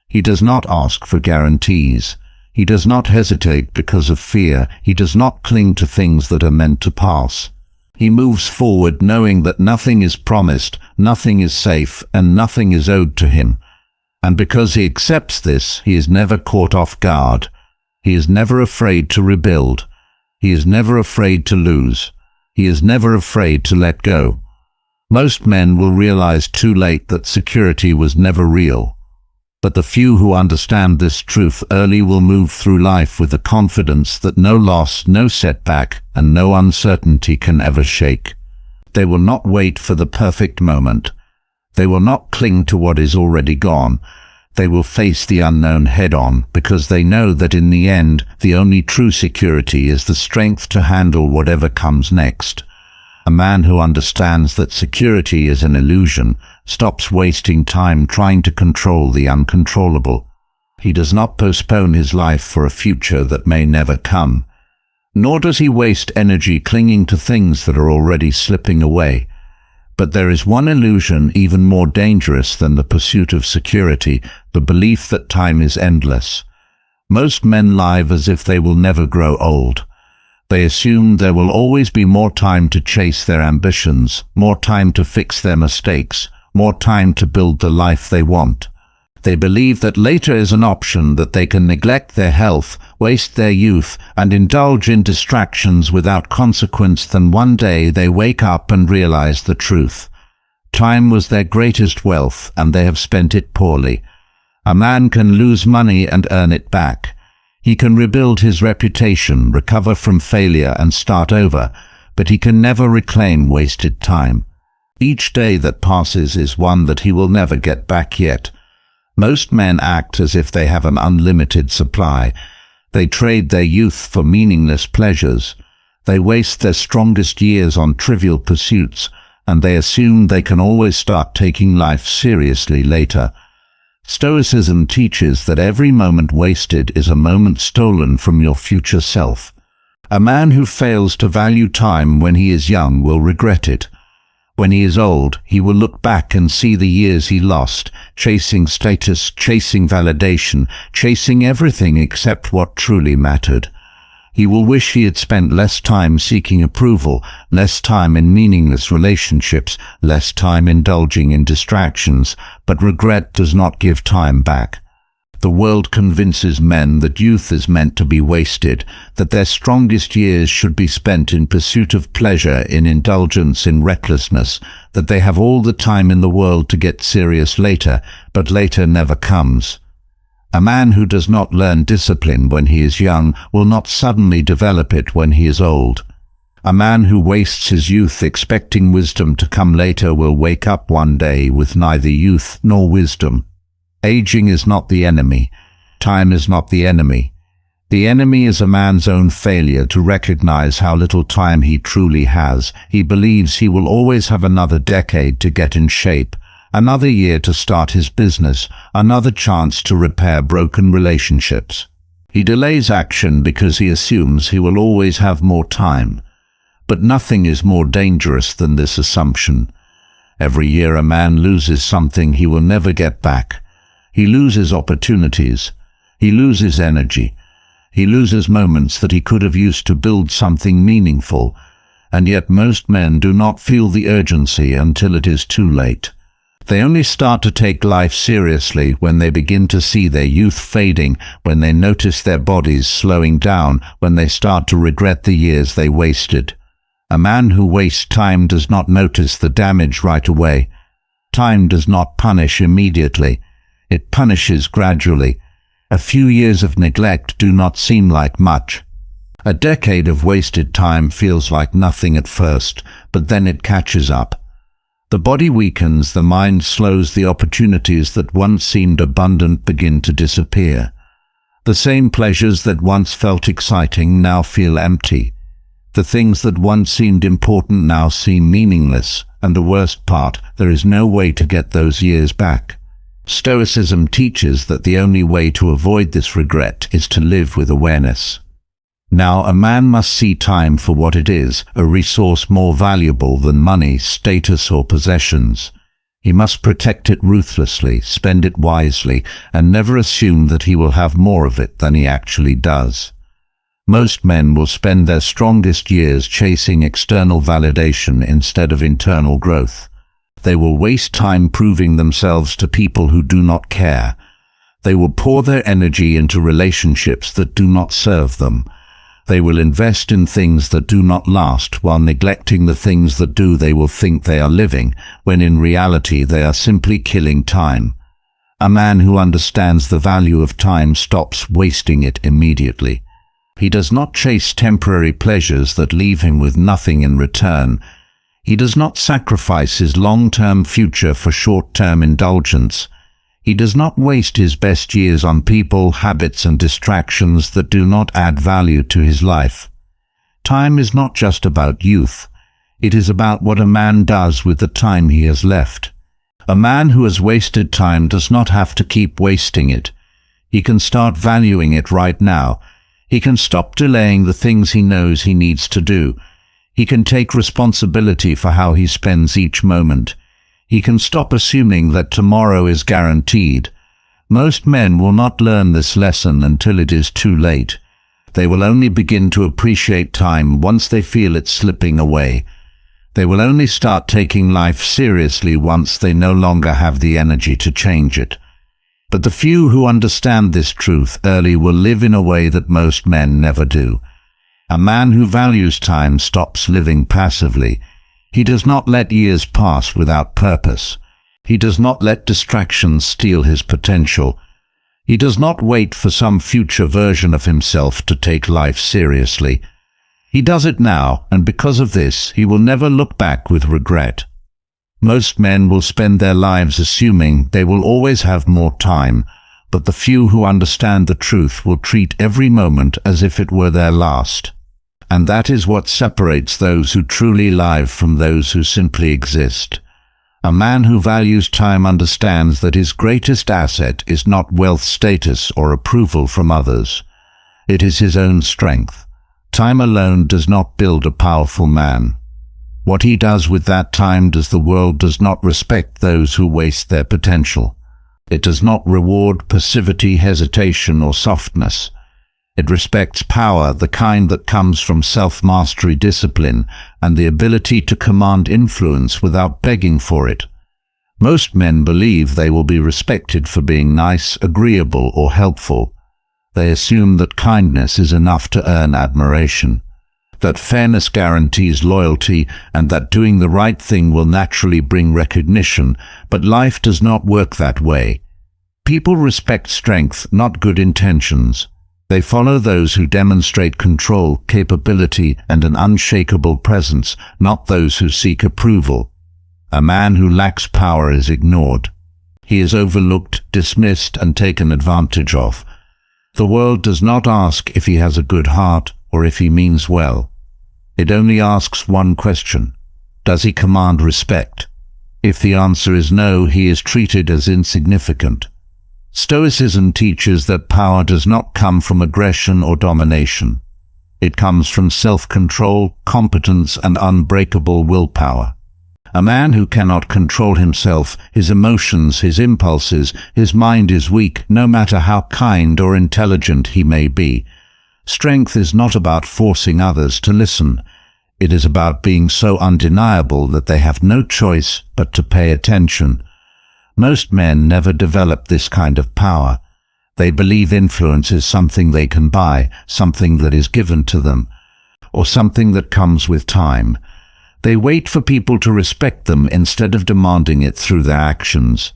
He does not ask for guarantees. He does not hesitate because of fear. He does not cling to things that are meant to pass. He moves forward knowing that nothing is promised, nothing is safe, and nothing is owed to him. And because he accepts this, he is never caught off guard. He is never afraid to rebuild. He is never afraid to lose. He is never afraid to let go. Most men will realize too late that security was never real. But the few who understand this truth early will move through life with the confidence that no loss, no setback, and no uncertainty can ever shake. They will not wait for the perfect moment. They will not cling to what is already gone. They will face the unknown head-on, because they know that in the end, the only true security is the strength to handle whatever comes next. A man who understands that security is an illusion stops wasting time trying to control the uncontrollable. He does not postpone his life for a future that may never come. Nor does he waste energy clinging to things that are already slipping away. But there is one illusion even more dangerous than the pursuit of security: the belief that time is endless. Most men live as if they will never grow old. They assume there will always be more time to chase their ambitions, more time to fix their mistakes, more time to build the life they want. They believe that later is an option, that they can neglect their health, waste their youth, and indulge in distractions without consequence. Then one day they wake up and realize the truth. Time was their greatest wealth, and they have spent it poorly. A man can lose money and earn it back. He can rebuild his reputation, recover from failure, and start over, but he can never reclaim wasted time. Each day that passes is one that he will never get back yet. Most men act as if they have an unlimited supply. They trade their youth for meaningless pleasures. They waste their strongest years on trivial pursuits, and they assume they can always start taking life seriously later. Stoicism teaches that every moment wasted is a moment stolen from your future self. A man who fails to value time when he is young will regret it. When he is old, he will look back and see the years he lost, chasing status, chasing validation, chasing everything except what truly mattered. He will wish he had spent less time seeking approval, less time in meaningless relationships, less time indulging in distractions, but regret does not give time back. The world convinces men that youth is meant to be wasted, that their strongest years should be spent in pursuit of pleasure, in indulgence, in recklessness, that they have all the time in the world to get serious later, but later never comes. A man who does not learn discipline when he is young will not suddenly develop it when he is old. A man who wastes his youth expecting wisdom to come later will wake up one day with neither youth nor wisdom. Aging is not the enemy. Time is not the enemy. The enemy is a man's own failure to recognize how little time he truly has. He believes he will always have another decade to get in shape, another year to start his business, another chance to repair broken relationships. He delays action because he assumes he will always have more time. But nothing is more dangerous than this assumption. Every year a man loses something he will never get back. He loses opportunities. He loses energy. He loses moments that he could have used to build something meaningful, and yet most men do not feel the urgency until it is too late. They only start to take life seriously when they begin to see their youth fading, when they notice their bodies slowing down, when they start to regret the years they wasted. A man who wastes time does not notice the damage right away. Time does not punish immediately. It punishes gradually. A few years of neglect do not seem like much. A decade of wasted time feels like nothing at first, but then it catches up. The body weakens, the mind slows, the opportunities that once seemed abundant begin to disappear. The same pleasures that once felt exciting now feel empty. The things that once seemed important now seem meaningless, and the worst part, there is no way to get those years back. Stoicism teaches that the only way to avoid this regret is to live with awareness. Now, a man must see time for what it is, a resource more valuable than money, status, or possessions. He must protect it ruthlessly, spend it wisely, and never assume that he will have more of it than he actually does. Most men will spend their strongest years chasing external validation instead of internal growth. They will waste time proving themselves to people who do not care. They will pour their energy into relationships that do not serve them. They will invest in things that do not last while neglecting the things that do. They will think they are living, when in reality they are simply killing time. A man who understands the value of time stops wasting it immediately. He does not chase temporary pleasures that leave him with nothing in return. He does not sacrifice his long-term future for short-term indulgence. He does not waste his best years on people, habits, and distractions that do not add value to his life. Time is not just about youth. It is about what a man does with the time he has left. A man who has wasted time does not have to keep wasting it. He can start valuing it right now. He can stop delaying the things he knows he needs to do. He can take responsibility for how he spends each moment. He can stop assuming that tomorrow is guaranteed. Most men will not learn this lesson until it is too late. They will only begin to appreciate time once they feel it slipping away. They will only start taking life seriously once they no longer have the energy to change it. But the few who understand this truth early will live in a way that most men never do. A man who values time stops living passively. He does not let years pass without purpose. He does not let distractions steal his potential. He does not wait for some future version of himself to take life seriously. He does it now, and because of this, he will never look back with regret. Most men will spend their lives assuming they will always have more time, but the few who understand the truth will treat every moment as if it were their last. And that is what separates those who truly live from those who simply exist. A man who values time understands that his greatest asset is not wealth, status, or approval from others. It is his own strength. Time alone does not build a powerful man. What he does with that time does the world does not respect those who waste their potential. It does not reward passivity, hesitation, or softness. It respects power, the kind that comes from self-mastery, discipline, and the ability to command influence without begging for it. Most men believe they will be respected for being nice, agreeable, or helpful. They assume that kindness is enough to earn admiration, that fairness guarantees loyalty, and that doing the right thing will naturally bring recognition, but life does not work that way. People respect strength, not good intentions. They follow those who demonstrate control, capability, and an unshakable presence, not those who seek approval. A man who lacks power is ignored. He is overlooked, dismissed, and taken advantage of. The world does not ask if he has a good heart or if he means well. It only asks one question: does he command respect? If the answer is no, he is treated as insignificant. Stoicism teaches that power does not come from aggression or domination. It comes from self-control, competence, and unbreakable willpower. A man who cannot control himself, his emotions, his impulses, his mind is weak, no matter how kind or intelligent he may be. Strength is not about forcing others to listen. It is about being so undeniable that they have no choice but to pay attention. Most men never develop this kind of power. They believe influence is something they can buy, something that is given to them, or something that comes with time. They wait for people to respect them instead of demanding it through their actions.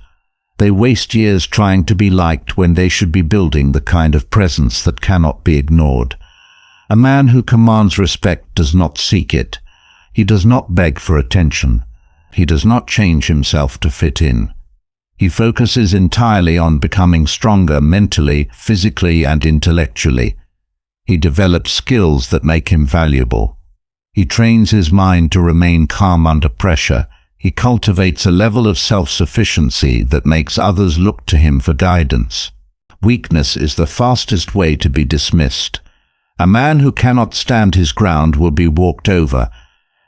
They waste years trying to be liked when they should be building the kind of presence that cannot be ignored. A man who commands respect does not seek it. He does not beg for attention. He does not change himself to fit in. He focuses entirely on becoming stronger mentally, physically, and intellectually. He develops skills that make him valuable. He trains his mind to remain calm under pressure. He cultivates a level of self-sufficiency that makes others look to him for guidance. Weakness is the fastest way to be dismissed. A man who cannot stand his ground will be walked over.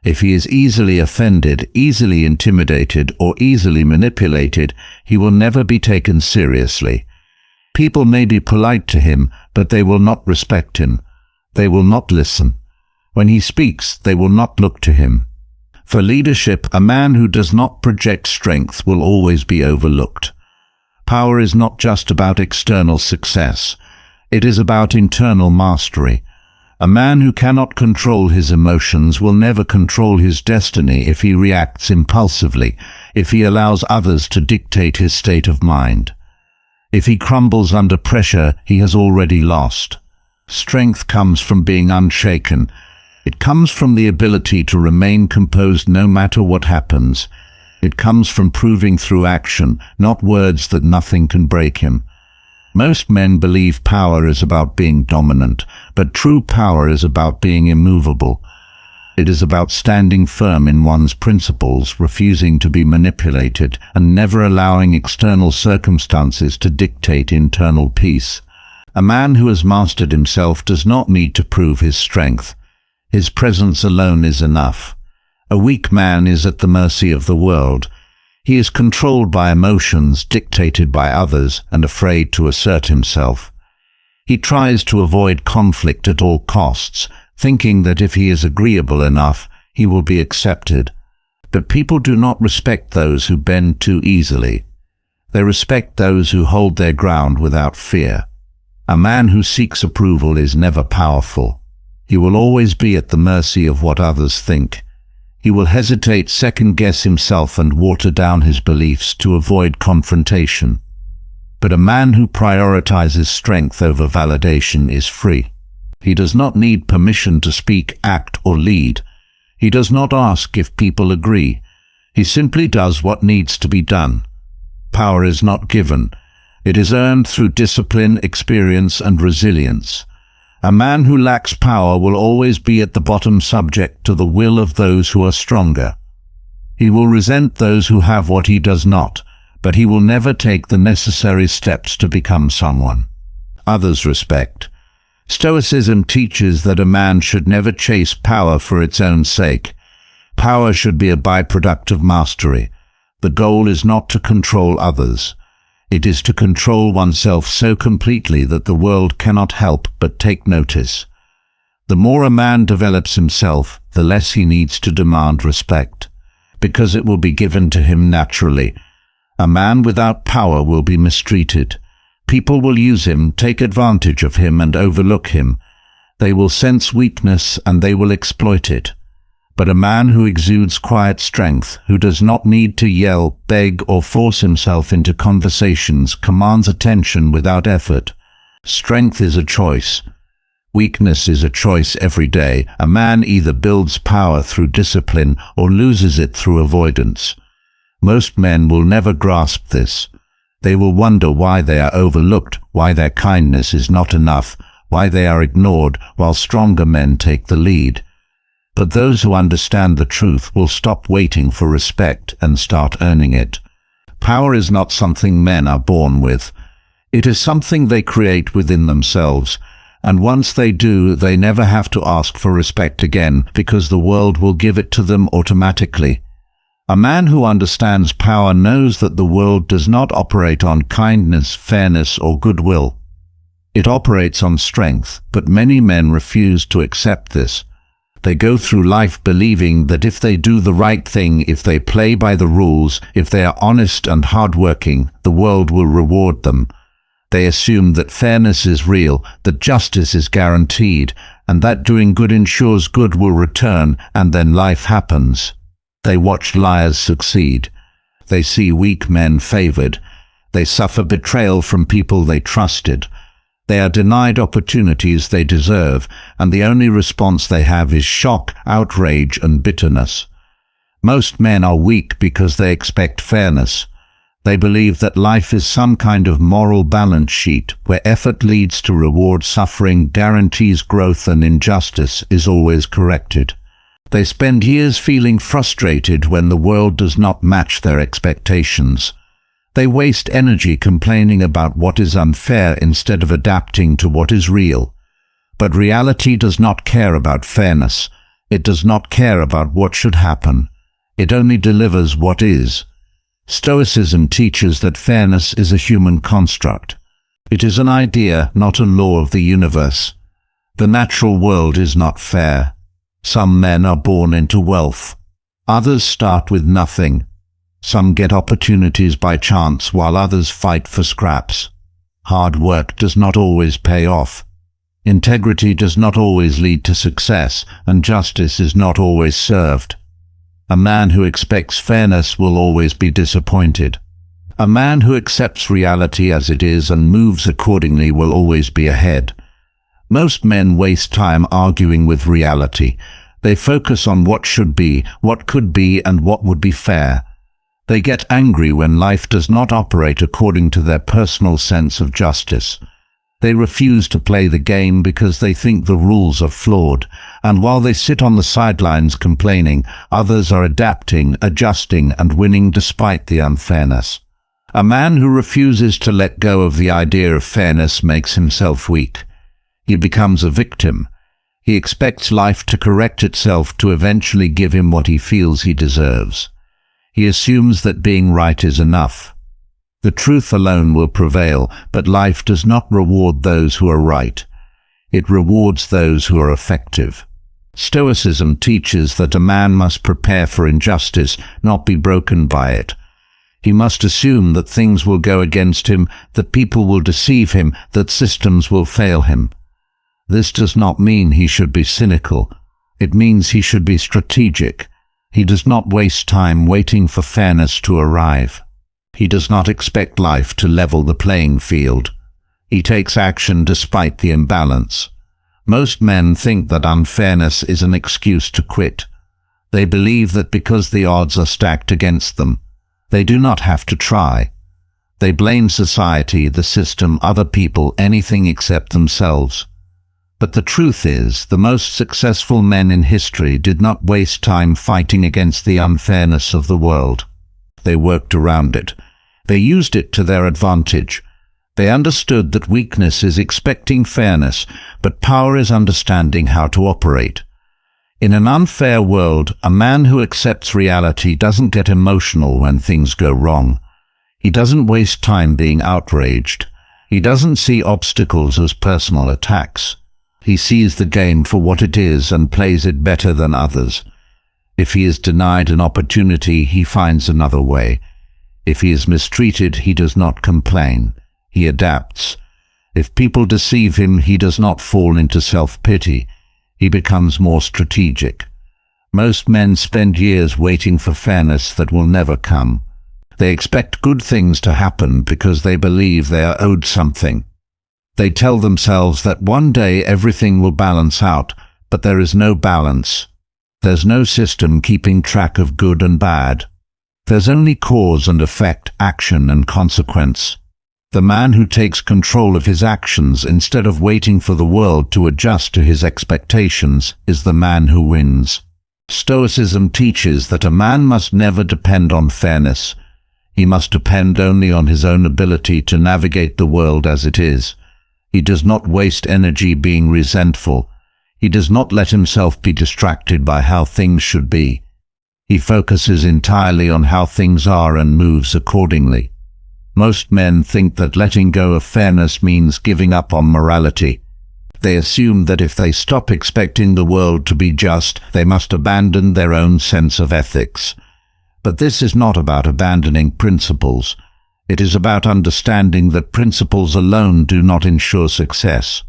If he is easily offended, easily intimidated, or easily manipulated, he will never be taken seriously. People may be polite to him, but they will not respect him. They will not listen. When he speaks, they will not look to him. For leadership, a man who does not project strength will always be overlooked. Power is not just about external success. It is about internal mastery. A man who cannot control his emotions will never control his destiny if he reacts impulsively, if he allows others to dictate his state of mind. If he crumbles under pressure, he has already lost. Strength comes from being unshaken. It comes from the ability to remain composed no matter what happens. It comes from proving through action, not words, that nothing can break him. Most men believe power is about being dominant, but true power is about being immovable. It is about standing firm in one's principles, refusing to be manipulated, and never allowing external circumstances to dictate internal peace. A man who has mastered himself does not need to prove his strength. His presence alone is enough. A weak man is at the mercy of the world. He is controlled by emotions, dictated by others, and afraid to assert himself. He tries to avoid conflict at all costs, thinking that if he is agreeable enough, he will be accepted. But people do not respect those who bend too easily. They respect those who hold their ground without fear. A man who seeks approval is never powerful. He will always be at the mercy of what others think. He will hesitate, second-guess himself, and water down his beliefs to avoid confrontation. But a man who prioritizes strength over validation is free. He does not need permission to speak, act, or lead. He does not ask if people agree. He simply does what needs to be done. Power is not given. It is earned through discipline, experience, and resilience. A man who lacks power will always be at the bottom, subject to the will of those who are stronger. He will resent those who have what he does not, but he will never take the necessary steps to become someone others respect. Stoicism teaches that a man should never chase power for its own sake. Power should be a byproduct of mastery. The goal is not to control others. It is to control oneself so completely that the world cannot help but take notice. The more a man develops himself, the less he needs to demand respect, because it will be given to him naturally. A man without power will be mistreated. People will use him, take advantage of him, and overlook him. They will sense weakness and they will exploit it. But a man who exudes quiet strength, who does not need to yell, beg, or force himself into conversations, commands attention without effort. Strength is a choice. Weakness is a choice every day. A man either builds power through discipline or loses it through avoidance. Most men will never grasp this. They will wonder why they are overlooked, why their kindness is not enough, why they are ignored, while stronger men take the lead. But those who understand the truth will stop waiting for respect and start earning it. Power is not something men are born with. It is something they create within themselves, and once they do, they never have to ask for respect again, because the world will give it to them automatically. A man who understands power knows that the world does not operate on kindness, fairness, or goodwill. It operates on strength, but many men refuse to accept this. They go through life believing that if they do the right thing, if they play by the rules, if they are honest and hardworking, the world will reward them. They assume that fairness is real, that justice is guaranteed, and that doing good ensures good will return, and then life happens. They watch liars succeed. They see weak men favored. They suffer betrayal from people they trusted. They are denied opportunities they deserve, and the only response they have is shock, outrage, and bitterness. Most men are weak because they expect fairness. They believe that life is some kind of moral balance sheet where effort leads to reward, suffering guarantees growth, and injustice is always corrected. They spend years feeling frustrated when the world does not match their expectations. They waste energy complaining about what is unfair instead of adapting to what is real. But reality does not care about fairness. It does not care about what should happen. It only delivers what is. Stoicism teaches that fairness is a human construct. It is an idea, not a law of the universe. The natural world is not fair. Some men are born into wealth. Others start with nothing. Some get opportunities by chance while others fight for scraps. Hard work does not always pay off. Integrity does not always lead to success, and justice is not always served. A man who expects fairness will always be disappointed. A man who accepts reality as it is and moves accordingly will always be ahead. Most men waste time arguing with reality. They focus on what should be, what could be, and what would be fair. They get angry when life does not operate according to their personal sense of justice. They refuse to play the game because they think the rules are flawed, and while they sit on the sidelines complaining, others are adapting, adjusting, and winning despite the unfairness. A man who refuses to let go of the idea of fairness makes himself weak. He becomes a victim. He expects life to correct itself to eventually give him what he feels he deserves. He assumes that being right is enough. The truth alone will prevail, but life does not reward those who are right. It rewards those who are effective. Stoicism teaches that a man must prepare for injustice, not be broken by it. He must assume that things will go against him, that people will deceive him, that systems will fail him. This does not mean he should be cynical. It means he should be strategic. He does not waste time waiting for fairness to arrive. He does not expect life to level the playing field. He takes action despite the imbalance. Most men think that unfairness is an excuse to quit. They believe that because the odds are stacked against them, they do not have to try. They blame society, the system, other people, anything except themselves. But the truth is, the most successful men in history did not waste time fighting against the unfairness of the world. They worked around it. They used it to their advantage. They understood that weakness is expecting fairness, but power is understanding how to operate. In an unfair world, a man who accepts reality doesn't get emotional when things go wrong. He doesn't waste time being outraged. He doesn't see obstacles as personal attacks. He sees the game for what it is and plays it better than others. If he is denied an opportunity, he finds another way. If he is mistreated, he does not complain. He adapts. If people deceive him, he does not fall into self-pity. He becomes more strategic. Most men spend years waiting for fairness that will never come. They expect good things to happen because they believe they are owed something. They tell themselves that one day everything will balance out, but there is no balance. There's no system keeping track of good and bad. There's only cause and effect, action and consequence. The man who takes control of his actions instead of waiting for the world to adjust to his expectations is the man who wins. Stoicism teaches that a man must never depend on fairness. He must depend only on his own ability to navigate the world as it is. He does not waste energy being resentful. He does not let himself be distracted by how things should be. He focuses entirely on how things are and moves accordingly. Most men think that letting go of fairness means giving up on morality. They assume that if they stop expecting the world to be just, they must abandon their own sense of ethics. But this is not about abandoning principles. It is about understanding that principles alone do not ensure success.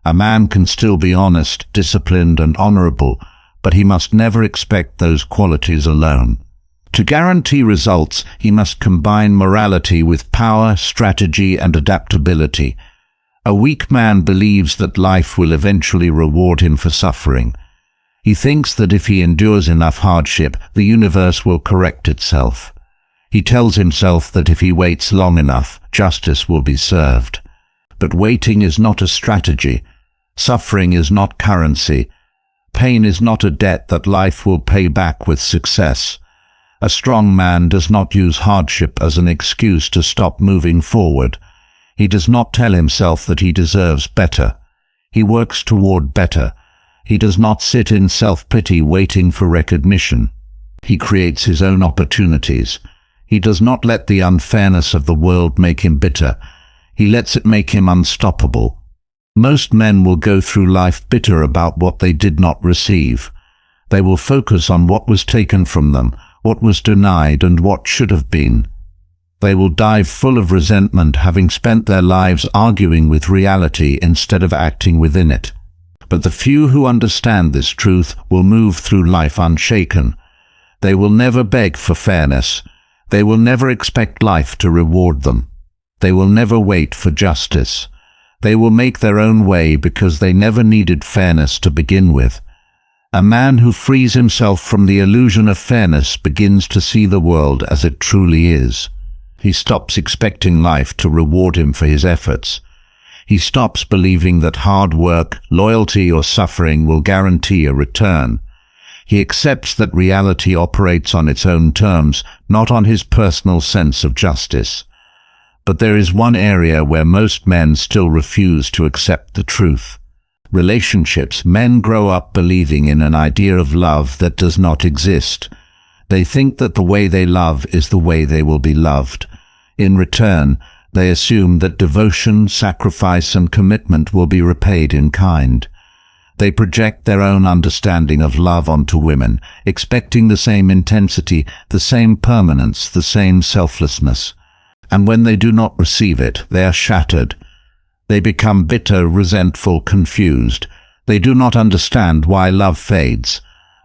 A man can still be honest, disciplined, and honorable, but he must never expect those qualities alone. To guarantee results, he must combine morality with power, strategy, and adaptability. A weak man believes that life will eventually reward him for suffering. He thinks that if he endures enough hardship, the universe will correct itself. He tells himself that if he waits long enough, justice will be served. But waiting is not a strategy. Suffering is not currency. Pain is not a debt that life will pay back with success. A strong man does not use hardship as an excuse to stop moving forward. He does not tell himself that he deserves better. He works toward better. He does not sit in self-pity waiting for recognition. He creates his own opportunities. He does not let the unfairness of the world make him bitter. He lets it make him unstoppable. Most men will go through life bitter about what they did not receive. They will focus on what was taken from them, what was denied, and what should have been. They will die full of resentment, having spent their lives arguing with reality instead of acting within it. But the few who understand this truth will move through life unshaken. They will never beg for fairness. They will never expect life to reward them. They will never wait for justice. They will make their own way because they never needed fairness to begin with. A man who frees himself from the illusion of fairness begins to see the world as it truly is. He stops expecting life to reward him for his efforts. He stops believing that hard work, loyalty, or suffering will guarantee a return. He accepts that reality operates on its own terms, not on his personal sense of justice. But there is one area where most men still refuse to accept the truth. Relationships. Men grow up believing in an idea of love that does not exist. They think that the way they love is the way they will be loved. In return, they assume that devotion, sacrifice, and commitment will be repaid in kind. They project their own understanding of love onto women, expecting the same intensity, the same permanence, the same selflessness. And when they do not receive it, they are shattered. They become bitter, resentful, confused. They do not understand why love fades,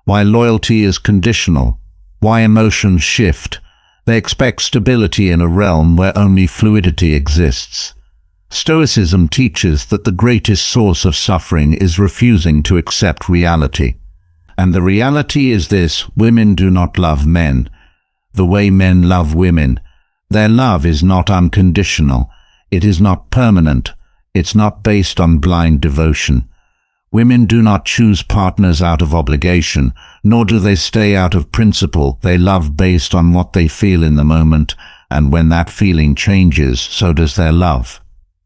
why loyalty is conditional, why emotions shift. They expect stability in a realm where only fluidity exists. Stoicism teaches that the greatest source of suffering is refusing to accept reality. And the reality is this: women do not love men the way men love women. Their love is not unconditional. It is not permanent. It's not based on blind devotion. Women do not choose partners out of obligation, nor do they stay out of principle. They love based on what they feel in the moment, and when that feeling changes, so does their love.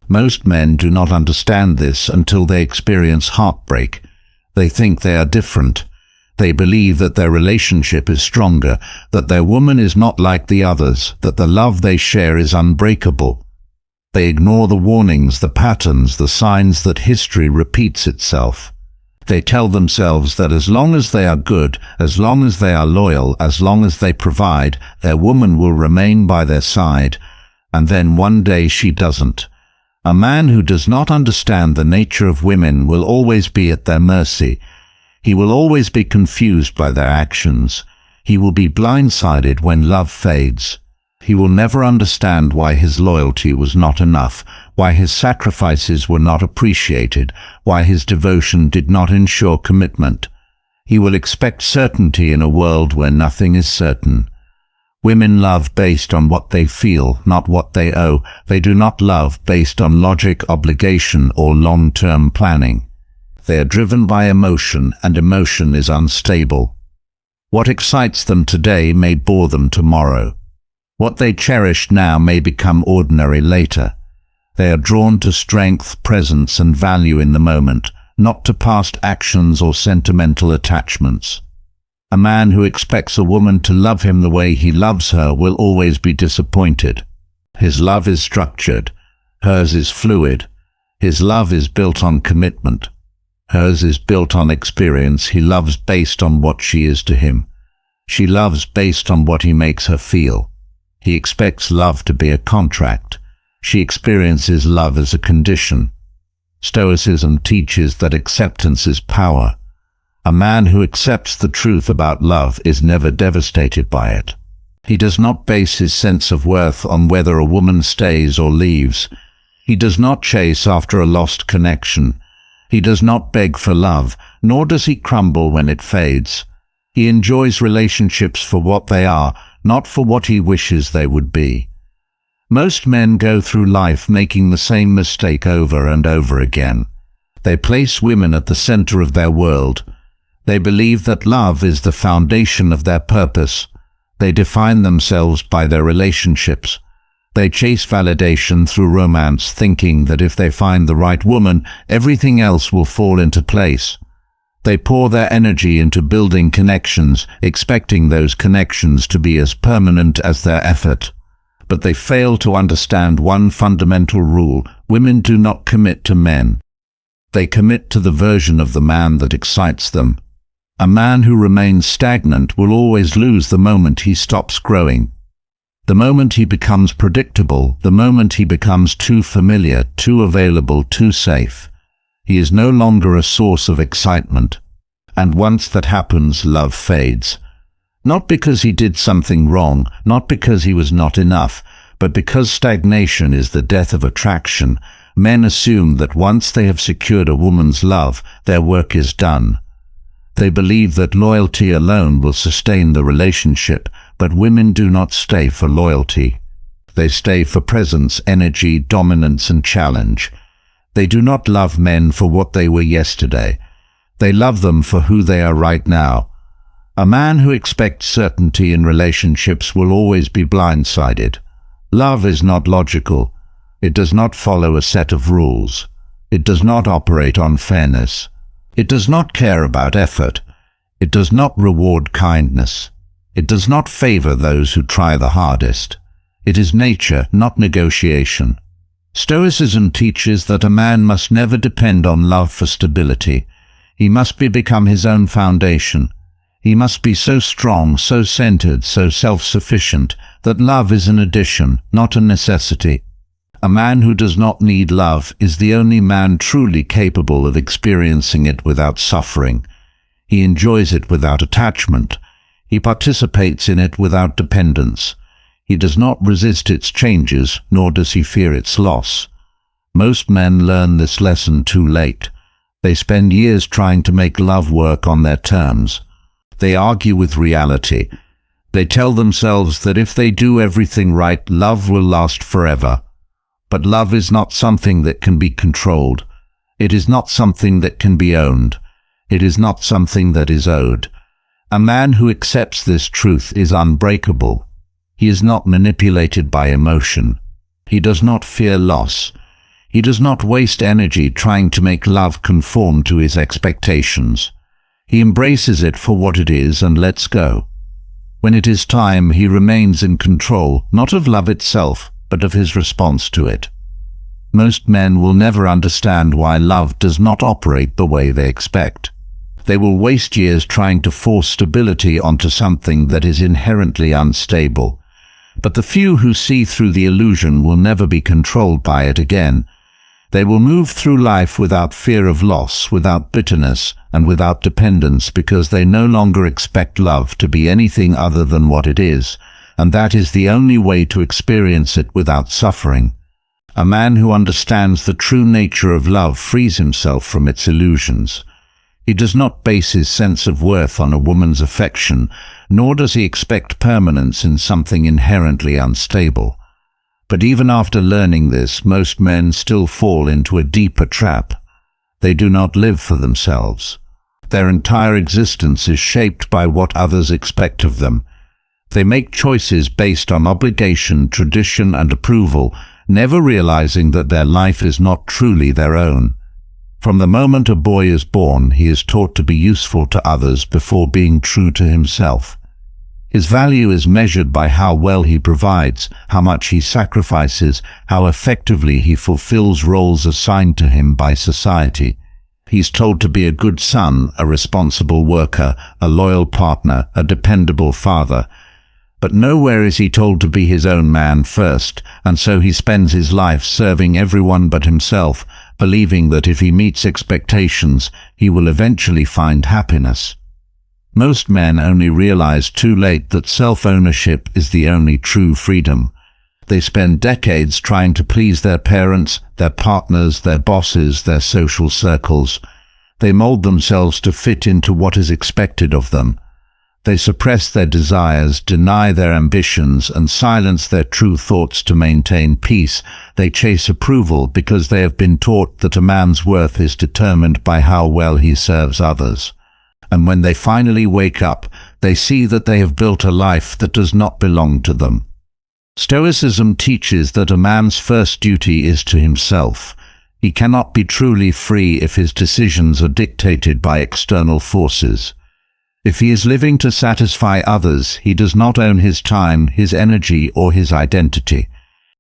Most men do not understand this until they experience heartbreak. They think they are different. They believe that their relationship is stronger, that their woman is not like the others, that the love they share is unbreakable. They ignore the warnings, the patterns, the signs that history repeats itself. They tell themselves that as long as they are good, as long as they are loyal, as long as they provide, their woman will remain by their side, and then one day she doesn't. A man who does not understand the nature of women will always be at their mercy. He will always be confused by their actions. He will be blindsided when love fades. He will never understand why his loyalty was not enough, why his sacrifices were not appreciated, why his devotion did not ensure commitment. He will expect certainty in a world where nothing is certain. Women love based on what they feel, not what they owe. They do not love based on logic, obligation, or long-term planning. They are driven by emotion, and emotion is unstable. What excites them today may bore them tomorrow. What they cherish now may become ordinary later. They are drawn to strength, presence, and value in the moment, not to past actions or sentimental attachments. A man who expects a woman to love him the way he loves her will always be disappointed. His love is structured. Hers is fluid. His love is built on commitment. Hers is built on experience. He loves based on what she is to him. She loves based on what he makes her feel. He expects love to be a contract. She experiences love as a condition. Stoicism teaches that acceptance is power. A man who accepts the truth about love is never devastated by it. He does not base his sense of worth on whether a woman stays or leaves. He does not chase after a lost connection. He does not beg for love, nor does he crumble when it fades. He enjoys relationships for what they are, not for what he wishes they would be. Most men go through life making the same mistake over and over again. They place women at the center of their world. They believe that love is the foundation of their purpose. They define themselves by their relationships. They chase validation through romance, thinking that if they find the right woman, everything else will fall into place. They pour their energy into building connections, expecting those connections to be as permanent as their effort. But they fail to understand one fundamental rule: women do not commit to men. They commit to the version of the man that excites them. A man who remains stagnant will always lose the moment he stops growing. The moment he becomes predictable, the moment he becomes too familiar, too available, too safe. He is no longer a source of excitement. And once that happens, love fades. Not because he did something wrong, not because he was not enough, but because stagnation is the death of attraction. Men assume that once they have secured a woman's love, their work is done. They believe that loyalty alone will sustain the relationship, but women do not stay for loyalty. They stay for presence, energy, dominance, and challenge. They do not love men for what they were yesterday. They love them for who they are right now. A man who expects certainty in relationships will always be blindsided. Love is not logical. It does not follow a set of rules. It does not operate on fairness. It does not care about effort. It does not reward kindness. It does not favor those who try the hardest. It is nature, not negotiation. Stoicism teaches that a man must never depend on love for stability. He must become his own foundation. He must be so strong, so centered, so self-sufficient, that love is an addition, not a necessity. A man who does not need love is the only man truly capable of experiencing it without suffering. He enjoys it without attachment. He participates in it without dependence. He does not resist its changes, nor does he fear its loss. Most men learn this lesson too late. They spend years trying to make love work on their terms. They argue with reality. They tell themselves that if they do everything right, love will last forever. But love is not something that can be controlled. It is not something that can be owned. It is not something that is owed. A man who accepts this truth is unbreakable. He is not manipulated by emotion. He does not fear loss. He does not waste energy trying to make love conform to his expectations. He embraces it for what it is and lets go. When it is time, he remains in control, not of love itself, but of his response to it. Most men will never understand why love does not operate the way they expect. They will waste years trying to force stability onto something that is inherently unstable. But the few who see through the illusion will never be controlled by it again. They will move through life without fear of loss, without bitterness, and without dependence, because they no longer expect love to be anything other than what it is, and that is the only way to experience it without suffering. A man who understands the true nature of love frees himself from its illusions. He does not base his sense of worth on a woman's affection, nor does he expect permanence in something inherently unstable. But even after learning this, most men still fall into a deeper trap. They do not live for themselves. Their entire existence is shaped by what others expect of them. They make choices based on obligation, tradition, and approval, never realizing that their life is not truly their own. From the moment a boy is born, he is taught to be useful to others before being true to himself. His value is measured by how well he provides, how much he sacrifices, how effectively he fulfills roles assigned to him by society. He's told to be a good son, a responsible worker, a loyal partner, a dependable father. But nowhere is he told to be his own man first, and so he spends his life serving everyone but himself, believing that if he meets expectations, he will eventually find happiness. Most men only realize too late that self-ownership is the only true freedom. They spend decades trying to please their parents, their partners, their bosses, their social circles. They mold themselves to fit into what is expected of them. They suppress their desires, deny their ambitions, and silence their true thoughts to maintain peace. They chase approval because they have been taught that a man's worth is determined by how well he serves others. And when they finally wake up, they see that they have built a life that does not belong to them. Stoicism teaches that a man's first duty is to himself. He cannot be truly free if his decisions are dictated by external forces. If he is living to satisfy others, he does not own his time, his energy, or his identity.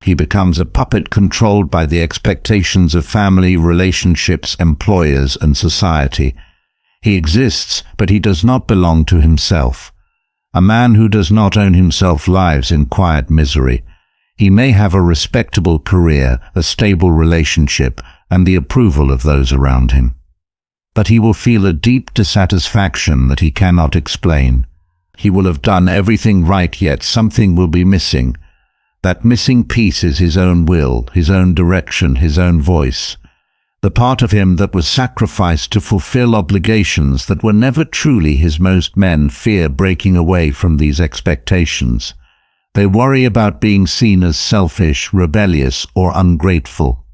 He becomes a puppet controlled by the expectations of family, relationships, employers, and society. He exists, but he does not belong to himself. A man who does not own himself lives in quiet misery. He may have a respectable career, a stable relationship, and the approval of those around him. But he will feel a deep dissatisfaction that he cannot explain. He will have done everything right, yet something will be missing. That missing piece is his own will, his own direction, his own voice. The part of him that was sacrificed to fulfill obligations that were never truly his. Most men fear breaking away from these expectations. They worry about being seen as selfish, rebellious, or ungrateful.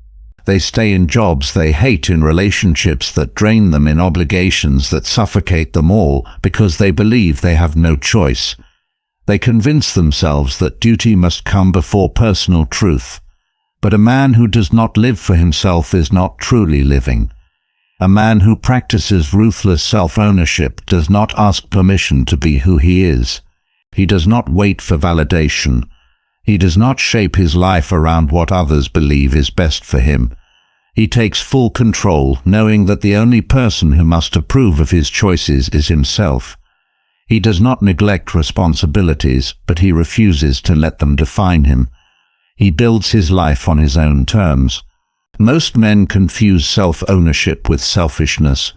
They stay in jobs they hate, in relationships that drain them, in obligations that suffocate them all, because they believe they have no choice. They convince themselves that duty must come before personal truth. But a man who does not live for himself is not truly living. A man who practices ruthless self-ownership does not ask permission to be who he is. He does not wait for validation. He does not shape his life around what others believe is best for him. He takes full control, knowing that the only person who must approve of his choices is himself. He does not neglect responsibilities, but he refuses to let them define him. He builds his life on his own terms. Most men confuse self-ownership with selfishness.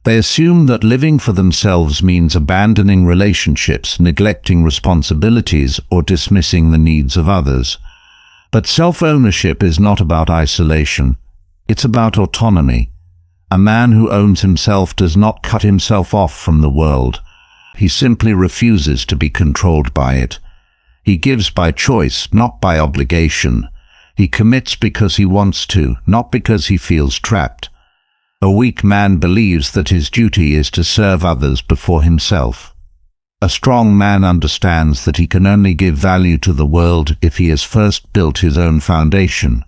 They assume that living for themselves means abandoning relationships, neglecting responsibilities, or dismissing the needs of others. But self-ownership is not about isolation. It's about autonomy. A man who owns himself does not cut himself off from the world. He simply refuses to be controlled by it. He gives by choice, not by obligation. He commits because he wants to, not because he feels trapped. A weak man believes that his duty is to serve others before himself. A strong man understands that he can only give value to the world if he has first built his own foundation.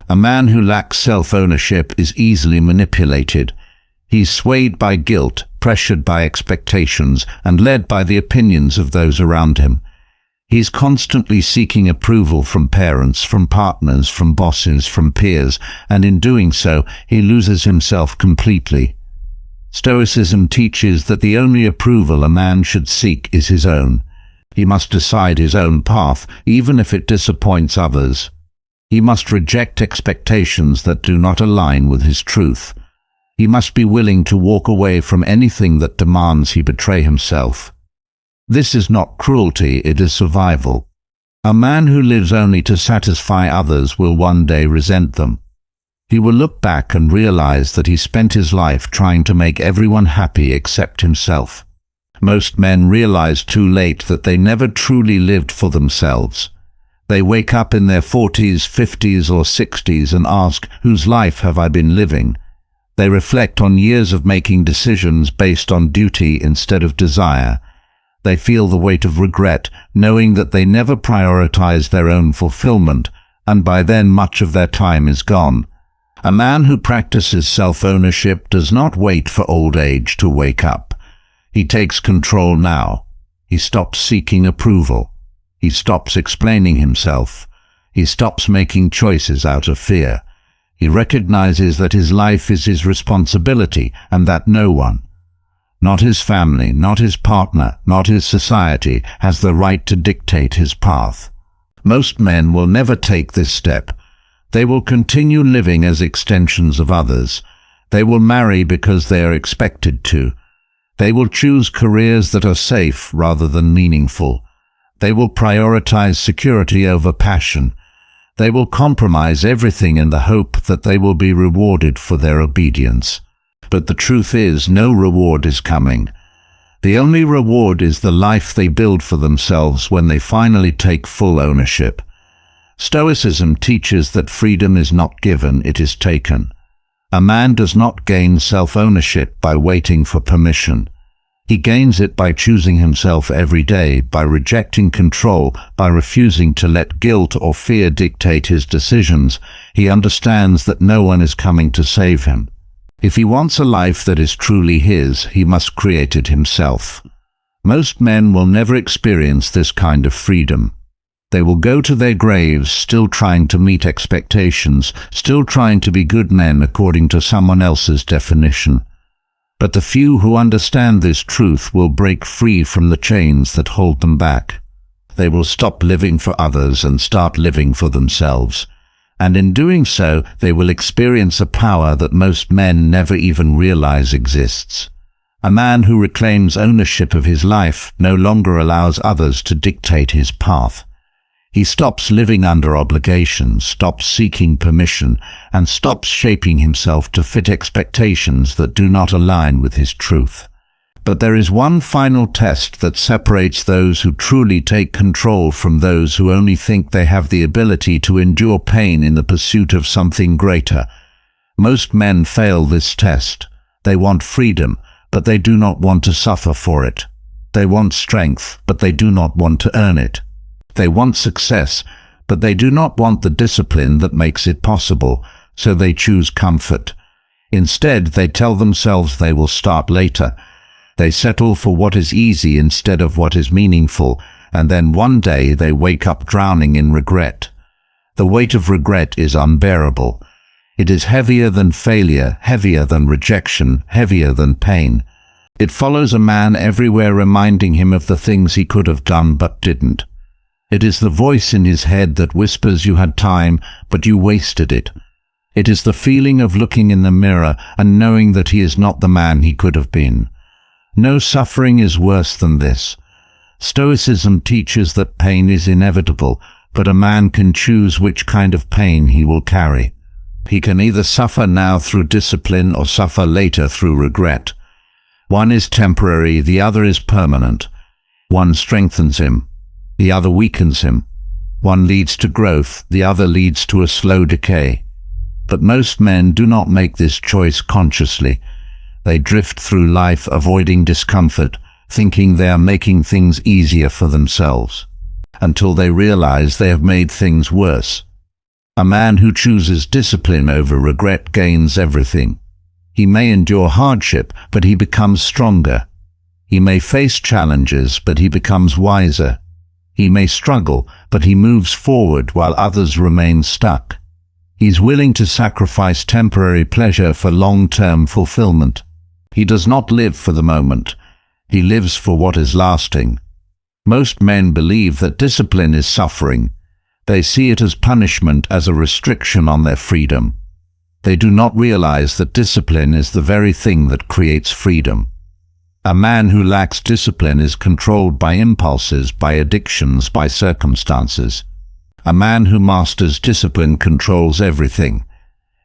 A man who lacks self-ownership is easily manipulated. He's swayed by guilt, pressured by expectations, and led by the opinions of those around him. He's constantly seeking approval from parents, from partners, from bosses, from peers, and in doing so, he loses himself completely. Stoicism teaches that the only approval a man should seek is his own. He must decide his own path, even if it disappoints others. He must reject expectations that do not align with his truth. He must be willing to walk away from anything that demands he betray himself. This is not cruelty, it is survival. A man who lives only to satisfy others will one day resent them. He will look back and realize that he spent his life trying to make everyone happy except himself. Most men realize too late that they never truly lived for themselves. They wake up in their 40s, 50s, or 60s and ask, whose life have I been living? They reflect on years of making decisions based on duty instead of desire. They feel the weight of regret, knowing that they never prioritized their own fulfillment, and by then much of their time is gone. A man who practices self-ownership does not wait for old age to wake up. He takes control now. He stops seeking approval. He stops explaining himself. He stops making choices out of fear. He recognizes that his life is his responsibility and that no one, not his family, not his partner, not his society, has the right to dictate his path. Most men will never take this step. They will continue living as extensions of others. They will marry because they are expected to. They will choose careers that are safe rather than meaningful. They will prioritize security over passion. They will compromise everything in the hope that they will be rewarded for their obedience. But the truth is, no reward is coming. The only reward is the life they build for themselves when they finally take full ownership. Stoicism teaches that freedom is not given, it is taken. A man does not gain self-ownership by waiting for permission. He gains it by choosing himself every day, by rejecting control, by refusing to let guilt or fear dictate his decisions. He understands that no one is coming to save him. If he wants a life that is truly his, he must create it himself. Most men will never experience this kind of freedom. They will go to their graves still trying to meet expectations, still trying to be good men according to someone else's definition. But the few who understand this truth will break free from the chains that hold them back. They will stop living for others and start living for themselves. And in doing so, they will experience a power that most men never even realize exists. A man who reclaims ownership of his life no longer allows others to dictate his path. He stops living under obligations, stops seeking permission, and stops shaping himself to fit expectations that do not align with his truth. But there is one final test that separates those who truly take control from those who only think they have the ability to endure pain in the pursuit of something greater. Most men fail this test. They want freedom, but they do not want to suffer for it. They want strength, but they do not want to earn it. They want success, but they do not want the discipline that makes it possible, so they choose comfort. Instead, they tell themselves they will start later. They settle for what is easy instead of what is meaningful, and then one day they wake up drowning in regret. The weight of regret is unbearable. It is heavier than failure, heavier than rejection, heavier than pain. It follows a man everywhere, reminding him of the things he could have done but didn't. It is the voice in his head that whispers you had time, but you wasted it. It is the feeling of looking in the mirror and knowing that he is not the man he could have been. No suffering is worse than this. Stoicism teaches that pain is inevitable, but a man can choose which kind of pain he will carry. He can either suffer now through discipline or suffer later through regret. One is temporary, the other is permanent. One strengthens him, the other weakens him. One leads to growth, the other leads to a slow decay. But most men do not make this choice consciously. They drift through life avoiding discomfort, thinking they are making things easier for themselves, until they realize they have made things worse. A man who chooses discipline over regret gains everything. He may endure hardship, but he becomes stronger. He may face challenges, but he becomes wiser. He may struggle, but he moves forward while others remain stuck. He's willing to sacrifice temporary pleasure for long-term fulfillment. He does not live for the moment. He lives for what is lasting. Most men believe that discipline is suffering. They see it as punishment, as a restriction on their freedom. They do not realize that discipline is the very thing that creates freedom. A man who lacks discipline is controlled by impulses, by addictions, by circumstances. A man who masters discipline controls everything.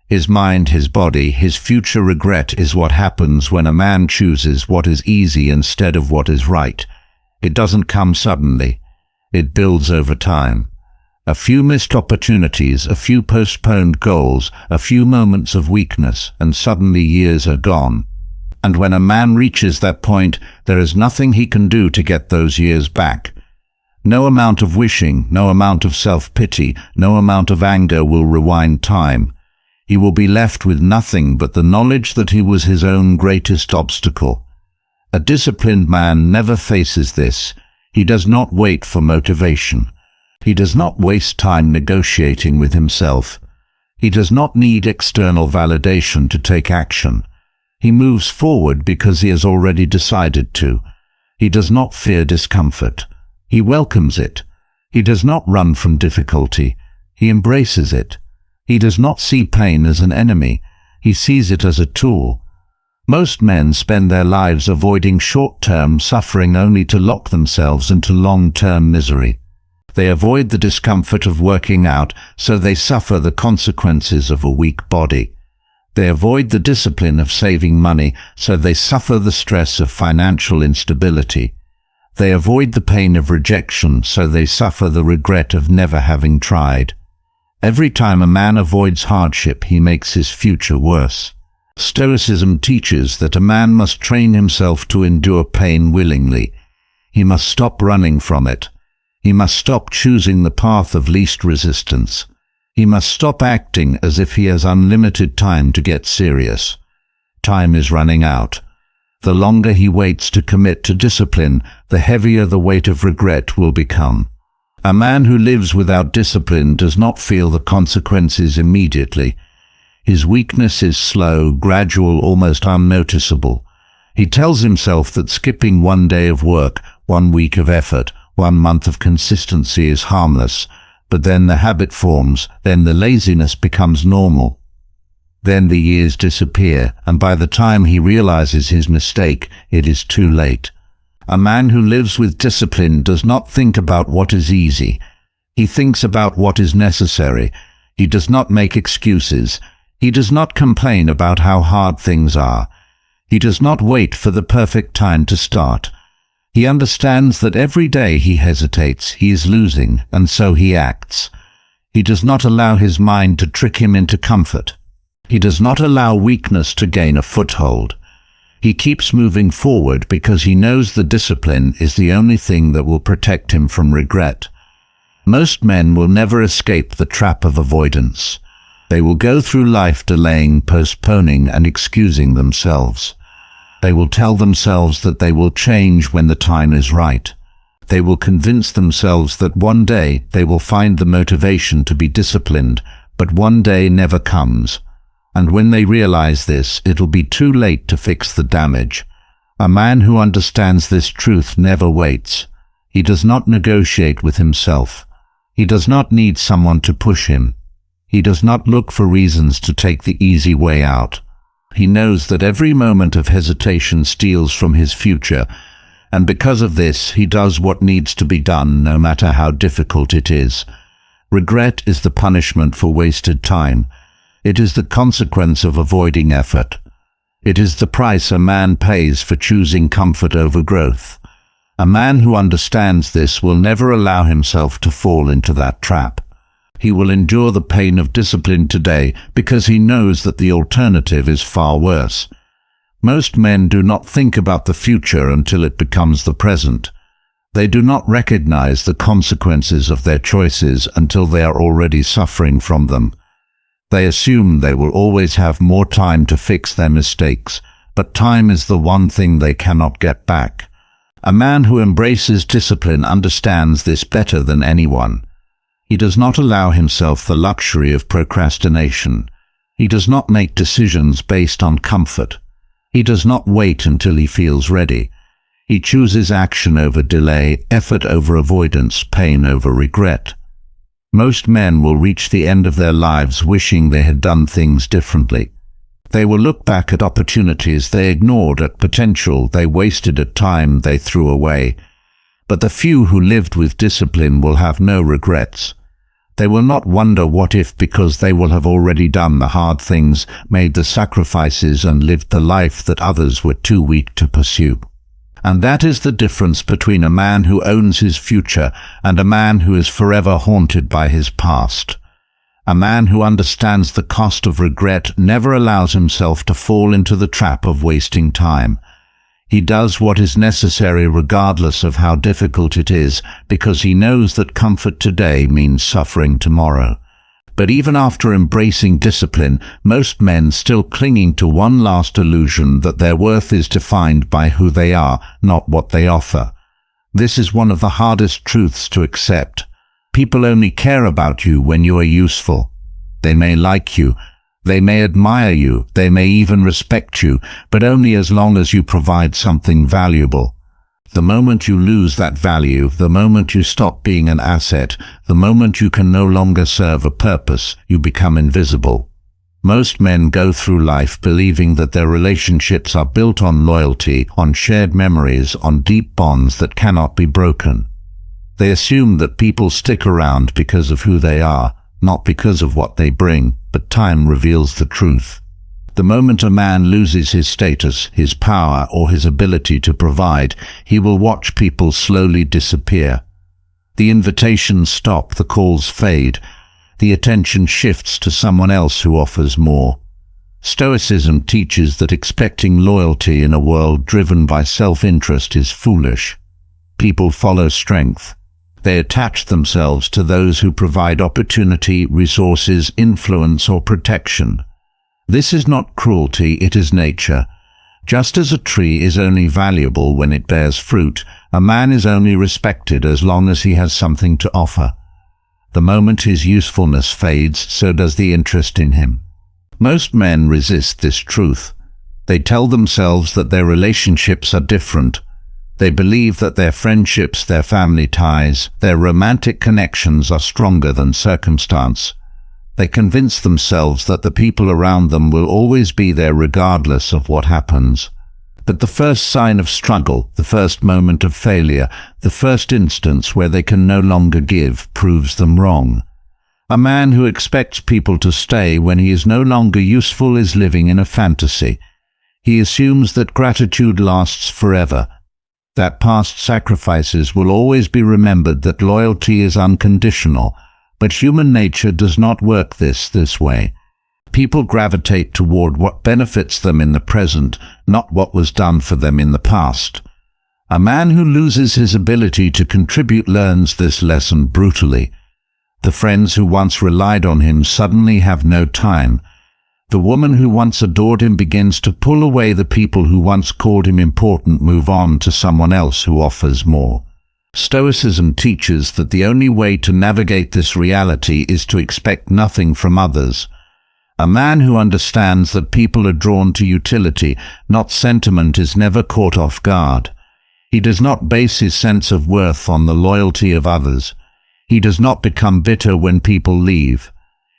His mind, his body, his future. Regret is what happens when a man chooses what is easy instead of what is right. It doesn't come suddenly. It builds over time. A few missed opportunities, a few postponed goals, a few moments of weakness, and suddenly years are gone. And when a man reaches that point, there is nothing he can do to get those years back. No amount of wishing, no amount of self-pity, no amount of anger will rewind time. He will be left with nothing but the knowledge that he was his own greatest obstacle. A disciplined man never faces this. He does not wait for motivation. He does not waste time negotiating with himself. He does not need external validation to take action. He moves forward because he has already decided to. He does not fear discomfort. He welcomes it. He does not run from difficulty. He embraces it. He does not see pain as an enemy. He sees it as a tool. Most men spend their lives avoiding short-term suffering only to lock themselves into long-term misery. They avoid the discomfort of working out, so they suffer the consequences of a weak body. They avoid the discipline of saving money, so they suffer the stress of financial instability. They avoid the pain of rejection, so they suffer the regret of never having tried. Every time a man avoids hardship, he makes his future worse. Stoicism teaches that a man must train himself to endure pain willingly. He must stop running from it. He must stop choosing the path of least resistance. He must stop acting as if he has unlimited time to get serious. Time is running out. The longer he waits to commit to discipline, the heavier the weight of regret will become. A man who lives without discipline does not feel the consequences immediately. His weakness is slow, gradual, almost unnoticeable. He tells himself that skipping one day of work, 1 week of effort, 1 month of consistency is harmless, but then the habit forms, then the laziness becomes normal. Then the years disappear, and by the time he realizes his mistake, it is too late. A man who lives with discipline does not think about what is easy. He thinks about what is necessary. He does not make excuses. He does not complain about how hard things are. He does not wait for the perfect time to start. He understands that every day he hesitates, he is losing, and so he acts. He does not allow his mind to trick him into comfort. He does not allow weakness to gain a foothold. He keeps moving forward because he knows the discipline is the only thing that will protect him from regret. Most men will never escape the trap of avoidance. They will go through life delaying, postponing, and excusing themselves. They will tell themselves that they will change when the time is right. They will convince themselves that one day they will find the motivation to be disciplined, but one day never comes. And when they realize this, it'll be too late to fix the damage. A man who understands this truth never waits. He does not negotiate with himself. He does not need someone to push him. He does not look for reasons to take the easy way out. He knows that every moment of hesitation steals from his future, and because of this, he does what needs to be done, no matter how difficult it is. Regret is the punishment for wasted time. It is the consequence of avoiding effort. It is the price a man pays for choosing comfort over growth. A man who understands this will never allow himself to fall into that trap. He will endure the pain of discipline today because he knows that the alternative is far worse. Most men do not think about the future until it becomes the present. They do not recognize the consequences of their choices until they are already suffering from them. They assume they will always have more time to fix their mistakes, but time is the one thing they cannot get back. A man who embraces discipline understands this better than anyone. He does not allow himself the luxury of procrastination. He does not make decisions based on comfort. He does not wait until he feels ready. He chooses action over delay, effort over avoidance, pain over regret. Most men will reach the end of their lives wishing they had done things differently. They will look back at opportunities they ignored, at potential they wasted, at time they threw away. But the few who lived with discipline will have no regrets. They will not wonder what if, because they will have already done the hard things, made the sacrifices, and lived the life that others were too weak to pursue. And that is the difference between a man who owns his future and a man who is forever haunted by his past. A man who understands the cost of regret never allows himself to fall into the trap of wasting time. He does what is necessary regardless of how difficult it is, because he knows that comfort today means suffering tomorrow. But even after embracing discipline, most men still clinging to one last illusion that their worth is defined by who they are, not what they offer. This is one of the hardest truths to accept. People only care about you when you are useful. They may like you, they may admire you, they may even respect you, but only as long as you provide something valuable. The moment you lose that value, the moment you stop being an asset, the moment you can no longer serve a purpose, you become invisible. Most men go through life believing that their relationships are built on loyalty, on shared memories, on deep bonds that cannot be broken. They assume that people stick around because of who they are, not because of what they bring, but time reveals the truth. The moment a man loses his status, his power, or his ability to provide, he will watch people slowly disappear. The invitations stop, the calls fade. The attention shifts to someone else who offers more. Stoicism teaches that expecting loyalty in a world driven by self-interest is foolish. People follow strength. They attach themselves to those who provide opportunity, resources, influence, or protection. This is not cruelty, it is nature. Just as a tree is only valuable when it bears fruit, a man is only respected as long as he has something to offer. The moment his usefulness fades, so does the interest in him. Most men resist this truth. They tell themselves that their relationships are different. They believe that their friendships, their family ties, their romantic connections are stronger than circumstance. They convince themselves that the people around them will always be there regardless of what happens. But the first sign of struggle, the first moment of failure, the first instance where they can no longer give, proves them wrong. A man who expects people to stay when he is no longer useful is living in a fantasy. He assumes that gratitude lasts forever, that past sacrifices will always be remembered, that loyalty is unconditional. But human nature does not work this way. People gravitate toward what benefits them in the present, not what was done for them in the past. A man who loses his ability to contribute learns this lesson brutally. The friends who once relied on him suddenly have no time. The woman who once adored him begins to pull away. The people who once called him important move on to someone else who offers more. Stoicism teaches that the only way to navigate this reality is to expect nothing from others. A man who understands that people are drawn to utility, not sentiment, is never caught off guard. He does not base his sense of worth on the loyalty of others. He does not become bitter when people leave.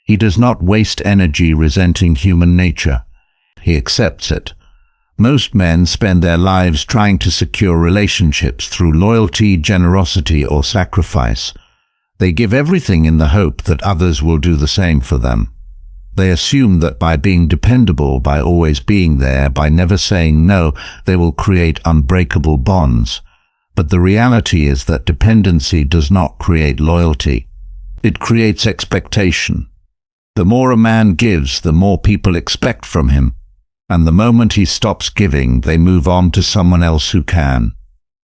He does not waste energy resenting human nature. He accepts it. Most men spend their lives trying to secure relationships through loyalty, generosity, or sacrifice. They give everything in the hope that others will do the same for them. They assume that by being dependable, by always being there, by never saying no, they will create unbreakable bonds. But the reality is that dependency does not create loyalty. It creates expectation. The more a man gives, the more people expect from him. And the moment he stops giving, they move on to someone else who can.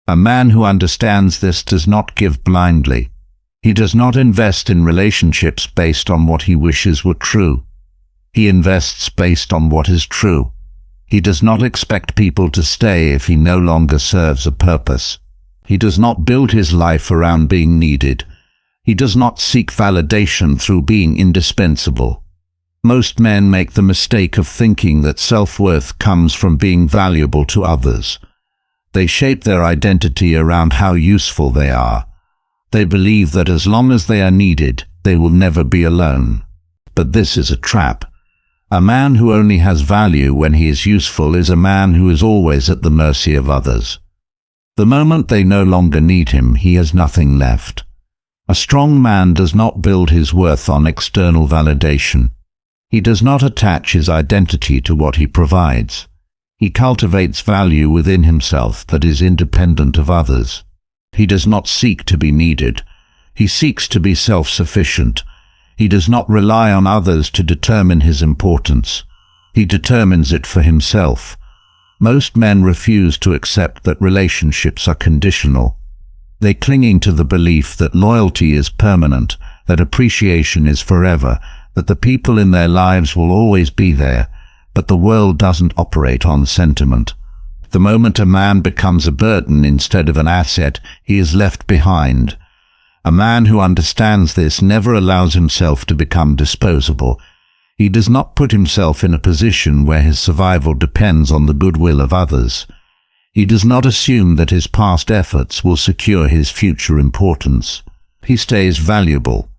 A man who understands this does not give blindly. He does not invest in relationships based on what he wishes were true. He invests based on what is true. He does not expect people to stay if he no longer serves a purpose. He does not build his life around being needed. He does not seek validation through being indispensable. Most men make the mistake of thinking that self-worth comes from being valuable to others. They shape their identity around how useful they are. They believe that as long as they are needed, they will never be alone. But this is a trap. A man who only has value when he is useful is a man who is always at the mercy of others. The moment they no longer need him, he has nothing left. A strong man does not build his worth on external validation. He does not attach his identity to what he provides. He cultivates value within himself that is independent of others. He does not seek to be needed. He seeks to be self-sufficient. He does not rely on others to determine his importance. He determines it for himself. Most men refuse to accept that relationships are conditional. They cling to the belief that loyalty is permanent, that appreciation is forever, that the people in their lives will always be there, but the world doesn't operate on sentiment. The moment a man becomes a burden instead of an asset, he is left behind. A man who understands this never allows himself to become disposable. He does not put himself in a position where his survival depends on the goodwill of others. He does not assume that his past efforts will secure his future importance. He stays valuable.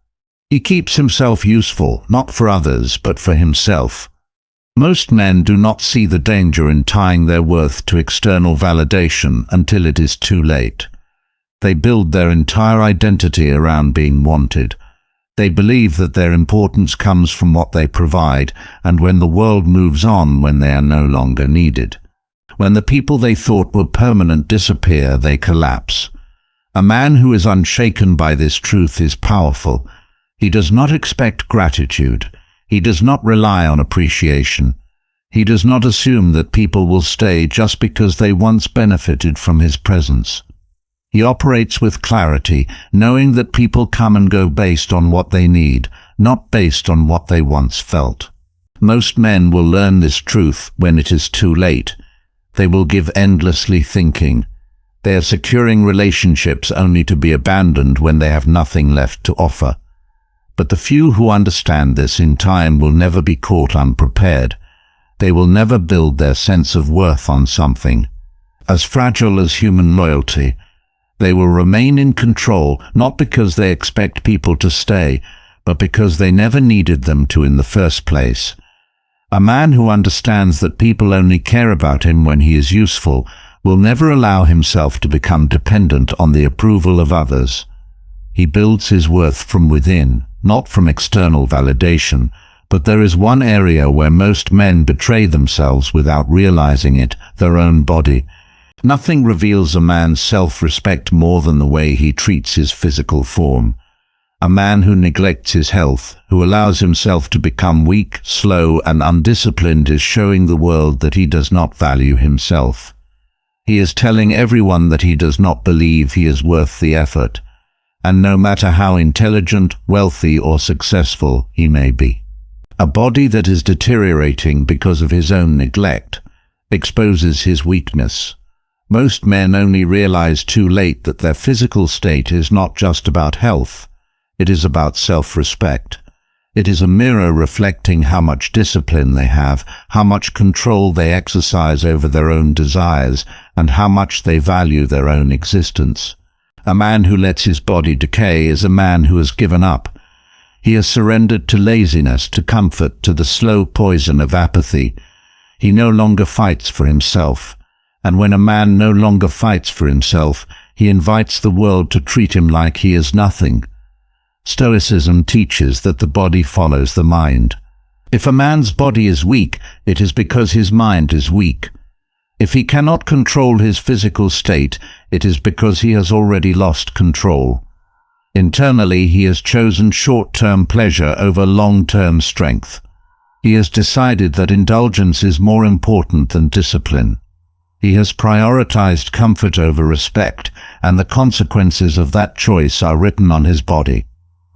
He keeps himself useful, not for others, but for himself. Most men do not see the danger in tying their worth to external validation until it is too late. They build their entire identity around being wanted. They believe that their importance comes from what they provide, and when the world moves on, when they are no longer needed. When the people they thought were permanent disappear, they collapse. A man who is unshaken by this truth is powerful. He does not expect gratitude. He does not rely on appreciation. He does not assume that people will stay just because they once benefited from his presence. He operates with clarity, knowing that people come and go based on what they need, not based on what they once felt. Most men will learn this truth when it is too late. They will give endlessly thinking. They are securing relationships only to be abandoned when they have nothing left to offer. But the few who understand this in time will never be caught unprepared. They will never build their sense of worth on something as fragile as human loyalty. They will remain in control, not because they expect people to stay, but because they never needed them to in the first place. A man who understands that people only care about him when he is useful will never allow himself to become dependent on the approval of others. He builds his worth from within, not from external validation, but there is one area where most men betray themselves without realizing it, their own body. Nothing reveals a man's self-respect more than the way he treats his physical form. A man who neglects his health, who allows himself to become weak, slow, and undisciplined is showing the world that he does not value himself. He is telling everyone that he does not believe he is worth the effort. And no matter how intelligent, wealthy, or successful he may be. A body that is deteriorating because of his own neglect exposes his weakness. Most men only realize too late that their physical state is not just about health. It is about self-respect. It is a mirror reflecting how much discipline they have, how much control they exercise over their own desires, and how much they value their own existence. A man who lets his body decay is a man who has given up. He has surrendered to laziness, to comfort, to the slow poison of apathy. He no longer fights for himself. And when a man no longer fights for himself, he invites the world to treat him like he is nothing. Stoicism teaches that the body follows the mind. If a man's body is weak, it is because his mind is weak. If he cannot control his physical state, it is because he has already lost control. Internally, he has chosen short-term pleasure over long-term strength. He has decided that indulgence is more important than discipline. He has prioritized comfort over respect, and the consequences of that choice are written on his body.